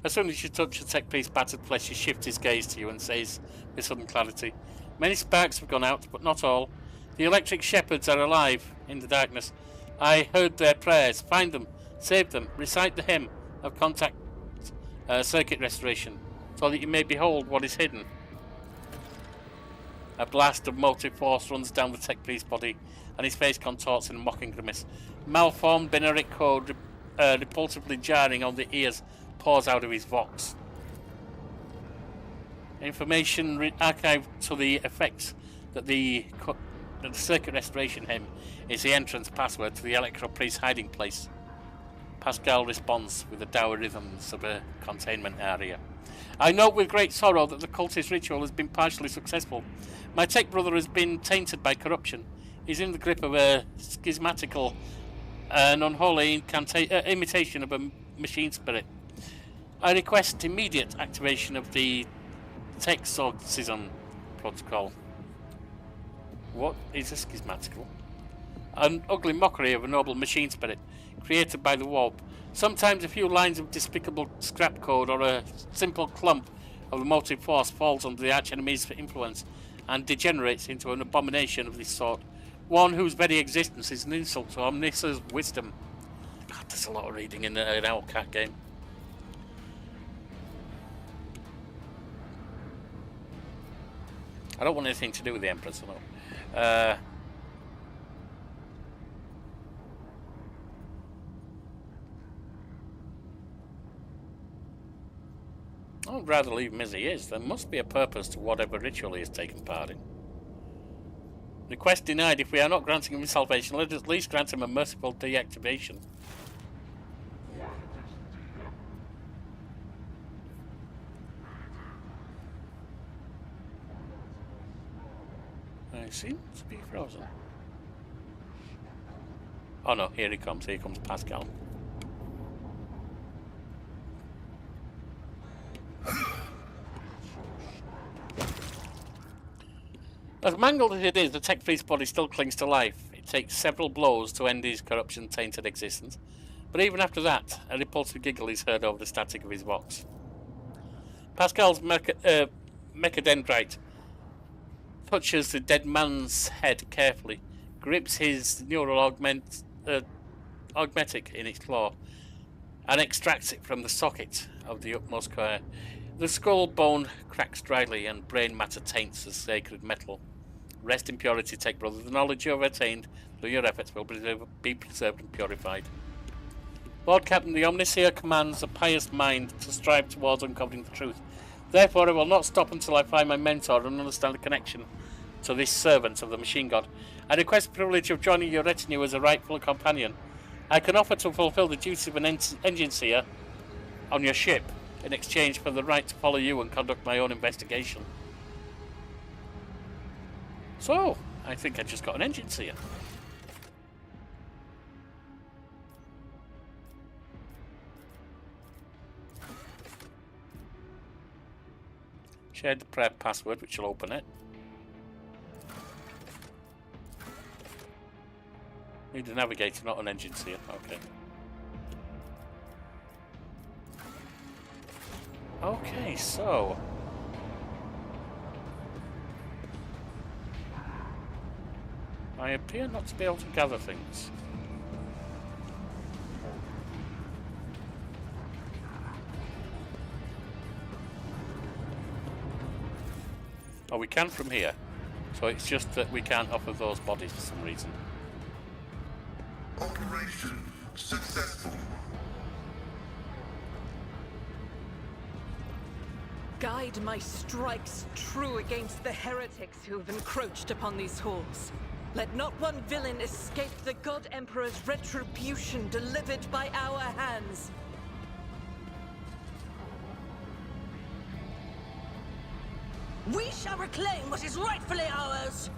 As soon as you touch the tech priest's battered flesh, he shifts his gaze to you and says with sudden clarity, Many sparks have gone out, but not all. The electric shepherds are alive in the darkness. I heard their prayers. Find them, save them, recite the hymn of contact circuit restoration, so that you may behold what is hidden. A blast of motive force runs down the tech priest's body, and his face contorts in a mocking grimace. Malformed Bineric code, repulsively jarring on the ears, pours out of his vox. Information archived to the effects that the circuit restoration hymn is the entrance password to the Electro Priest's hiding place. Pascal responds with the dour rhythms of a containment area. I note with great sorrow that the cultist ritual has been partially successful. My tech brother has been tainted by corruption. He's in the grip of a schismatical and unholy imitation of a machine spirit. I request immediate activation of the Texorcism protocol. What is a schismatical? An ugly mockery of a noble machine spirit, created by the warp. Sometimes a few lines of despicable scrap code or a simple clump of the motive force falls under the archenemy's influence and degenerates into an abomination of this sort, one whose very existence is an insult to Omnis's wisdom. God, there's a lot of reading in an Owlcat game. I don't want anything to do with the Empress, no. would rather leave him as he is. There must be a purpose to whatever ritual he has taken part in. Request denied. If we are not granting him salvation, let us at least grant him a merciful deactivation. I seem to be frozen. Oh no, here he comes. Here comes Pascal. As mangled as it is, the tech priest's body still clings to life. It takes several blows to end his corruption-tainted existence, but even after that, a repulsive giggle is heard over the static of his vox. Pascal's mechadendrite touches the dead man's head carefully, grips his neural augmetic in its claw, and extracts it from the socket of the utmost care. The skull bone cracks dryly, and brain matter taints the sacred metal. Rest in purity, Tech Brother. The knowledge you have attained through your efforts will be preserved and purified. Lord Captain, the Omniseer commands a pious mind to strive towards uncovering the truth. Therefore, I will not stop until I find my mentor and understand the connection to this servant of the Machine God. I request the privilege of joining your retinue as a rightful companion. I can offer to fulfill the duties of an engine seer on your ship in exchange for the right to follow you and conduct my own investigation. So, I think I just got an engine seer. Share the prayer password, which will open it. Need a navigator, not an engine seer. Okay. Okay, so I appear not to be able to gather things. Oh, we can from here. So it's just that we can't offer those bodies for some reason. Operation successful. Guide my strikes true against the heretics who have encroached upon these halls. Let not one villain escape the God Emperor's retribution delivered by our hands. We shall reclaim what is rightfully ours!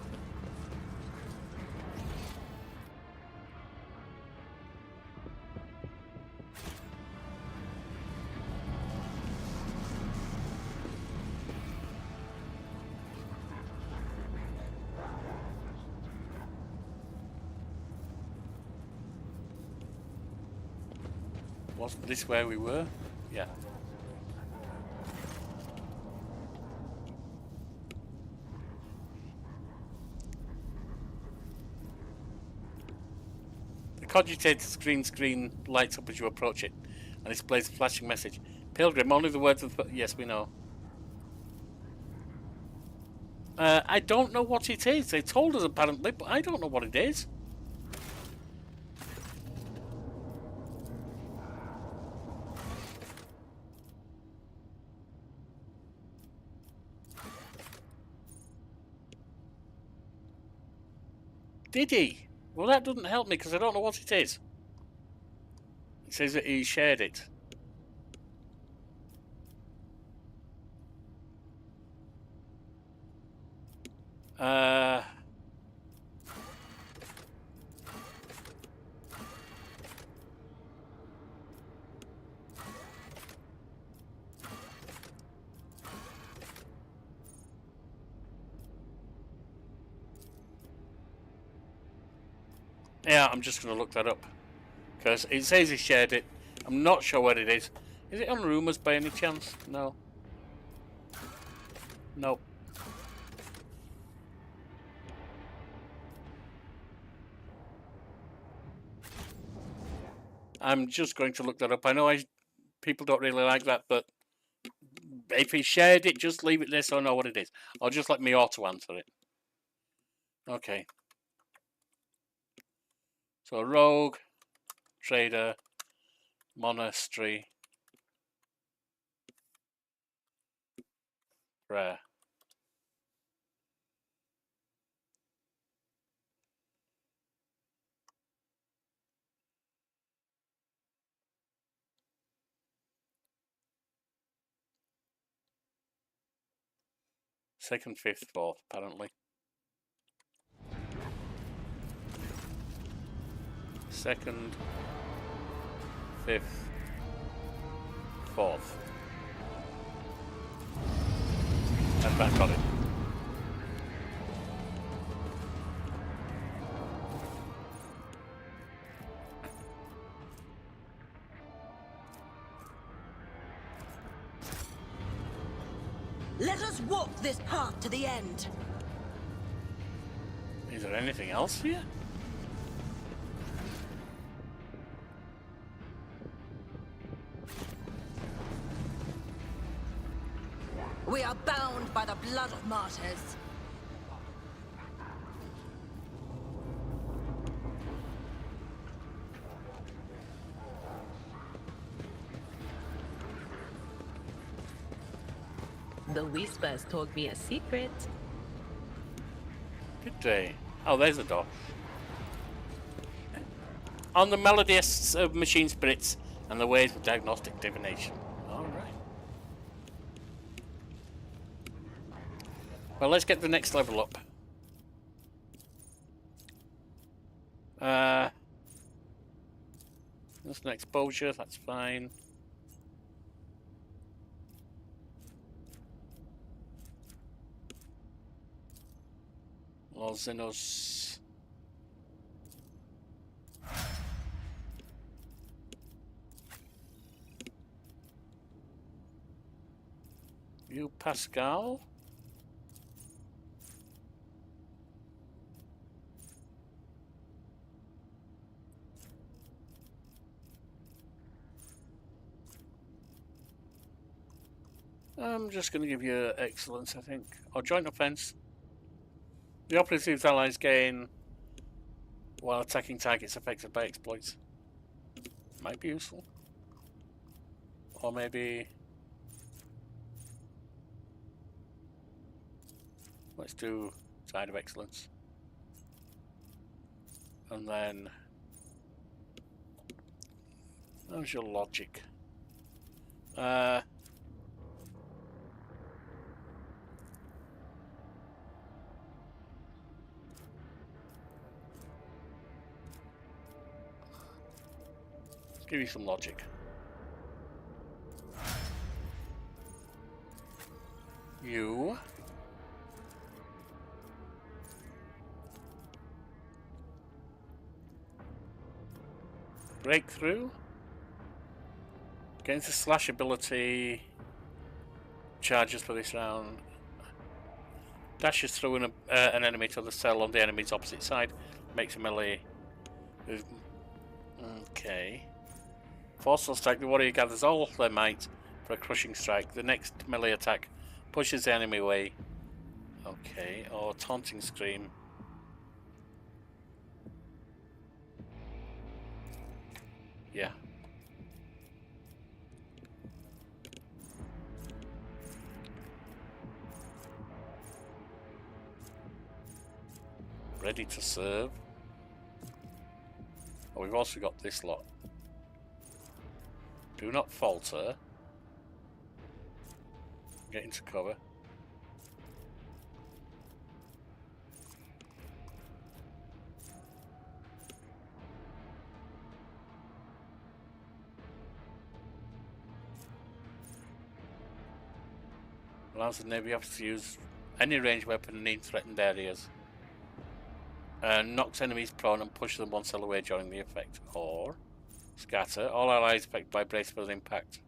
Wasn't this where we were? Yeah. The cogitator's green screen lights up as you approach it and displays a flashing message. Pilgrim, only the words of the... Yes, we know. I don't know what it is. They told us apparently, but I don't know what it is. Did he? Well, that doesn't help me because I don't know what it is. It says that he shared it. Yeah, I'm just going to look that up. Because it says he shared it. I'm not sure what it is. Is it on rumours by any chance? No. Nope. I'm just going to look that up. I know people don't really like that, but if he shared it, just leave it there so I know what it is. Or just let me auto-answer it. Okay. So rogue, trader, monastery. prayer. Second, fifth, fourth, apparently. Second, fifth, fourth. And back on it. Let us walk this path to the end. Is there anything else here? We are bound by the blood of martyrs. The Whispers told me a secret. Did they? Oh, there's a door. On the melodies of machine spirits and the ways of diagnostic divination. Alright. Well, let's get the next level up. That's an exposure, that's fine. Los Xenos. You Pascal. I'm just going to give you excellence, I think. Or joint offense. The operative's allies gain while attacking targets affected by exploits. Might be useful. Or maybe... let's do side of excellence. And then... how's your logic? Give you some logic. You breakthrough gains the slash ability, charges for this round, dashes through an enemy to the cell on the enemy's opposite side, makes a melee. Okay. Forceful strike, the warrior gathers all their might for a crushing strike. The next melee attack pushes the enemy away. Okay, or taunting scream. Yeah. Ready to serve. Oh, we've also got this lot. Do not falter. Get into cover. Allows the Navy officer to use any ranged weapon in threatened areas. Knocks enemies prone and pushes them one cell away during the effect. Or scatter. All allies affected by brace for an impact.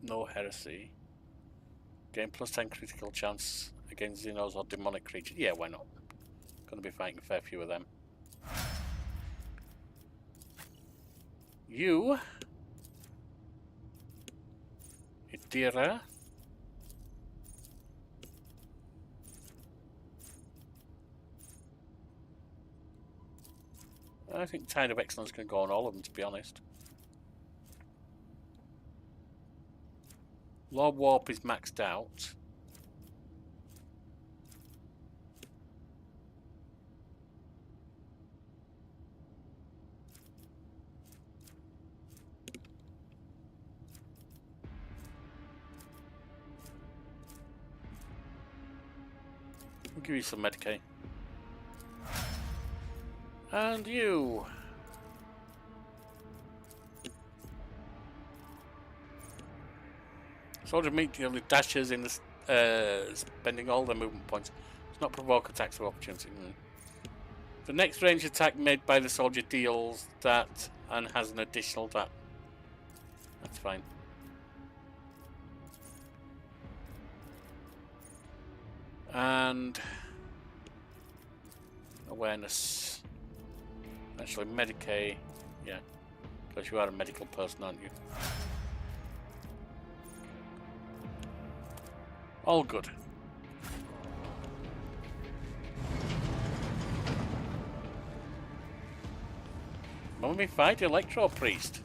No heresy. Gain plus 10 critical chance against Xenos or demonic creatures. Yeah, why not? Gonna be fighting a fair few of them. You Idira. I think Tide of Excellence can go on all of them, to be honest. Lord Warp is maxed out. We'll give you some Medicaid. And you. Soldier immediately dashes in the spending all their movement points. Does not provoke attacks of opportunity. The next range attack made by the soldier deals that and has an additional that. That's fine. And awareness. Actually, Medicaid. Yeah, because you are a medical person, aren't you? All good. Mummy fight Electro Priest.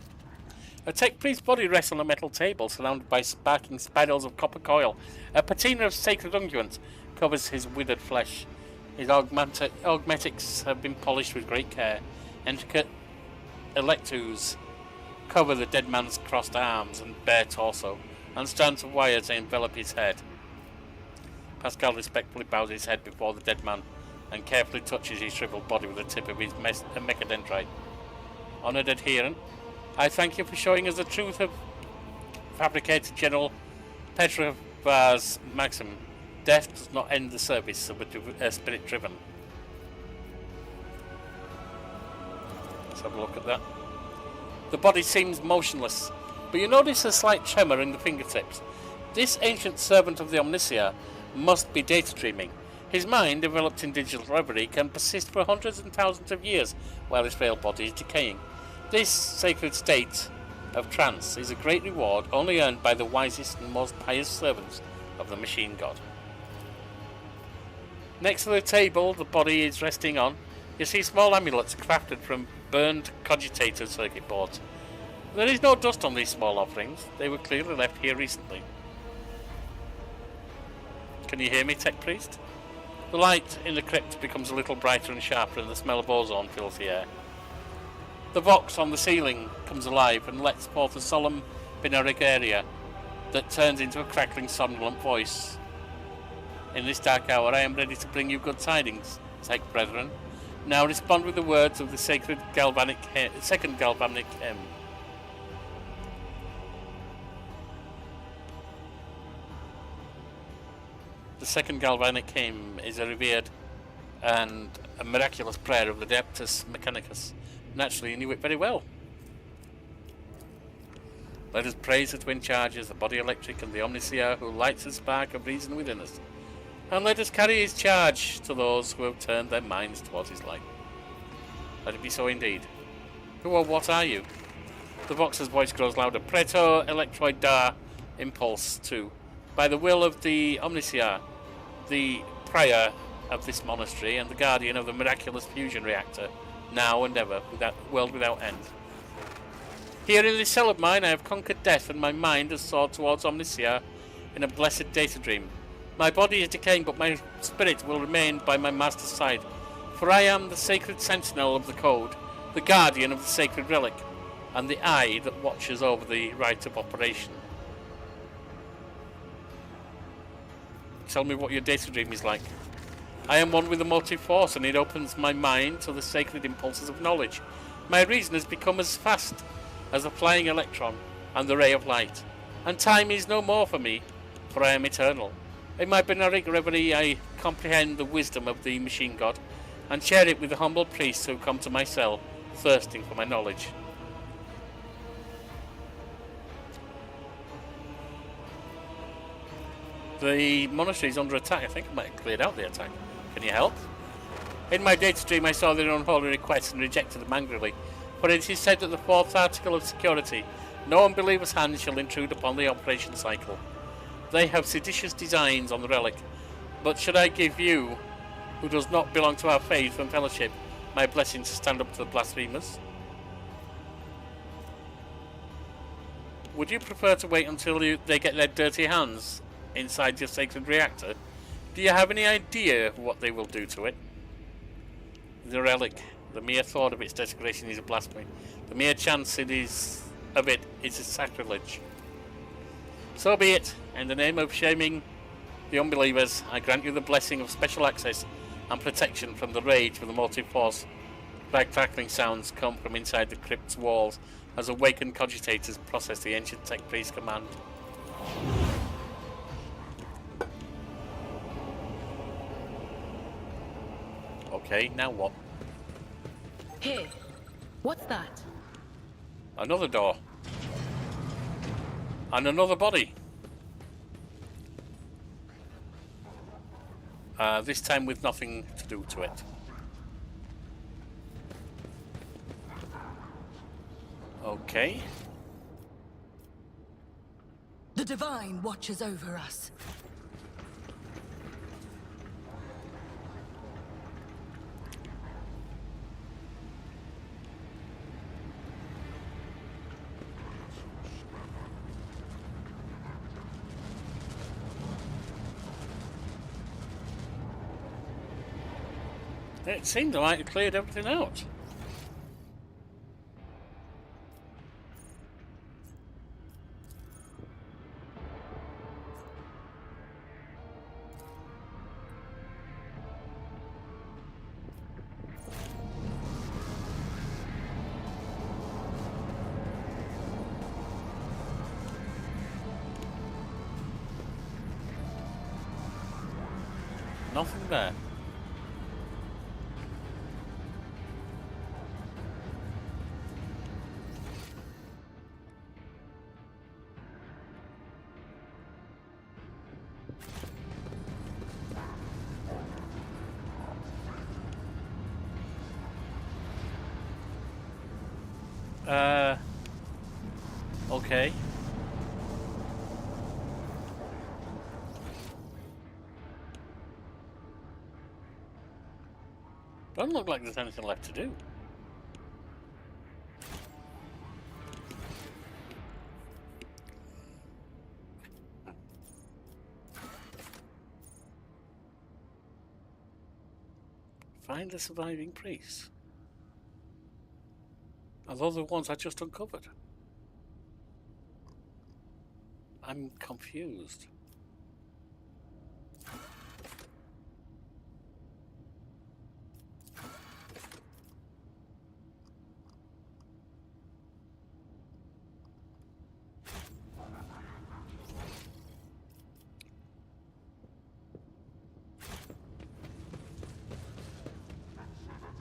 A tech priest's body rests on a metal table surrounded by sparking spirals of copper coil. A patina of sacred unguent covers his withered flesh. His augmetics have been polished with great care. Intricate electus cover the dead man's crossed arms and bare torso, and strands of wires envelop his head. Pascal respectfully bows his head before the dead man and carefully touches his shriveled body with the tip of his mechadendrite. Honoured adherent, I thank you for showing us the truth of fabricated General Petrovar's maxim. Death does not end the service of a spirit driven. Let's have a look at that. The body seems motionless, but you notice a slight tremor in the fingertips. This ancient servant of the Omnicia must be data dreaming. His mind, developed in digital reverie, can persist for hundreds and thousands of years while his frail body is decaying. This sacred state of trance is a great reward only earned by the wisest and most pious servants of the machine god. Next to the table the body is resting on, you see small amulets crafted from burned cogitator circuit boards. There is no dust on these small offerings. They were clearly left here recently. Can you hear me, Tech Priest? The light in the crypt becomes a little brighter and sharper, and the smell of ozone fills the air. The vox on the ceiling comes alive and lets forth a solemn binaric area that turns into a crackling, somnolent voice. In this dark hour I am ready to bring you good tidings, Tech Brethren. Now respond with the words of the sacred second galvanic hymn. The second galvanic hymn is a revered and a miraculous prayer of the Adeptus Mechanicus. Naturally, you knew it very well. Let us praise the twin charges, the body electric and the Omnicia, who lights the spark of reason within us. And let us carry his charge to those who have turned their minds towards his light. Let it be so indeed. Who or what are you? The Voxer's voice grows louder. Preto Electroid Dar Impulse 2. By the will of the Omnicia, the prior of this monastery and the guardian of the miraculous fusion reactor, now and ever, world without end. Here in this cell of mine I have conquered death, and my mind has soared towards Omnicia in a blessed data dream. My body is decaying, but my spirit will remain by my master's side, for I am the sacred sentinel of the code, the guardian of the sacred relic, and the eye that watches over the rite of operation. Tell me what your data dream is like. I am one with the motive force, and it opens my mind to the sacred impulses of knowledge. My reason has become as fast as a flying electron and the ray of light, and time is no more for me, for I am eternal. In my binaric reverie I comprehend the wisdom of the machine god, and share it with the humble priests who come to my cell, thirsting for my knowledge. The monastery is under attack. I think I might have cleared out the attack. Can you help? In my data stream I saw their unholy requests and rejected them angrily, for it is said that the 4th article of security, no unbeliever's hand shall intrude upon the operation cycle. They have seditious designs on the relic, but should I give you, who does not belong to our faith and fellowship, my blessing to stand up to the blasphemers? Would you prefer to wait until they get their dirty hands inside your sacred reactor? Do you have any idea what they will do to it? The relic, the mere thought of its desecration is a blasphemy. The mere chance of it is a sacrilege. So be it. In the name of shaming the unbelievers, I grant you the blessing of special access and protection from the rage of the motive force. Crackling sounds come from inside the crypt's walls as awakened cogitators process the ancient tech priest's command. Okay, now what? Hey, what's that? Another door. And another body. This time with nothing to do to it. Okay. The Divine watches over us. It seemed like it cleared everything out. Nothing there. Okay. Doesn't look like there's anything left to do. Find the surviving priests. Are those the ones I just uncovered? I'm confused.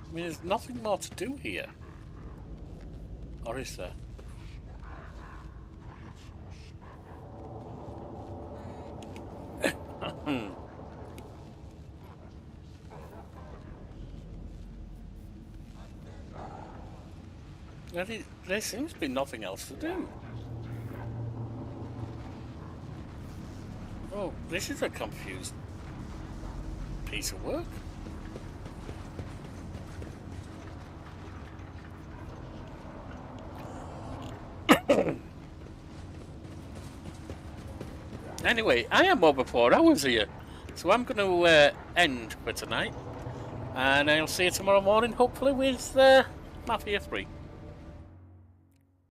I mean, there's nothing more to do here. Or is there? There seems to be nothing else to do. Oh, this is a confused piece of work. Anyway, I am over 4 hours here, so I'm going to end for tonight, and I'll see you tomorrow morning, hopefully with Mafia 3.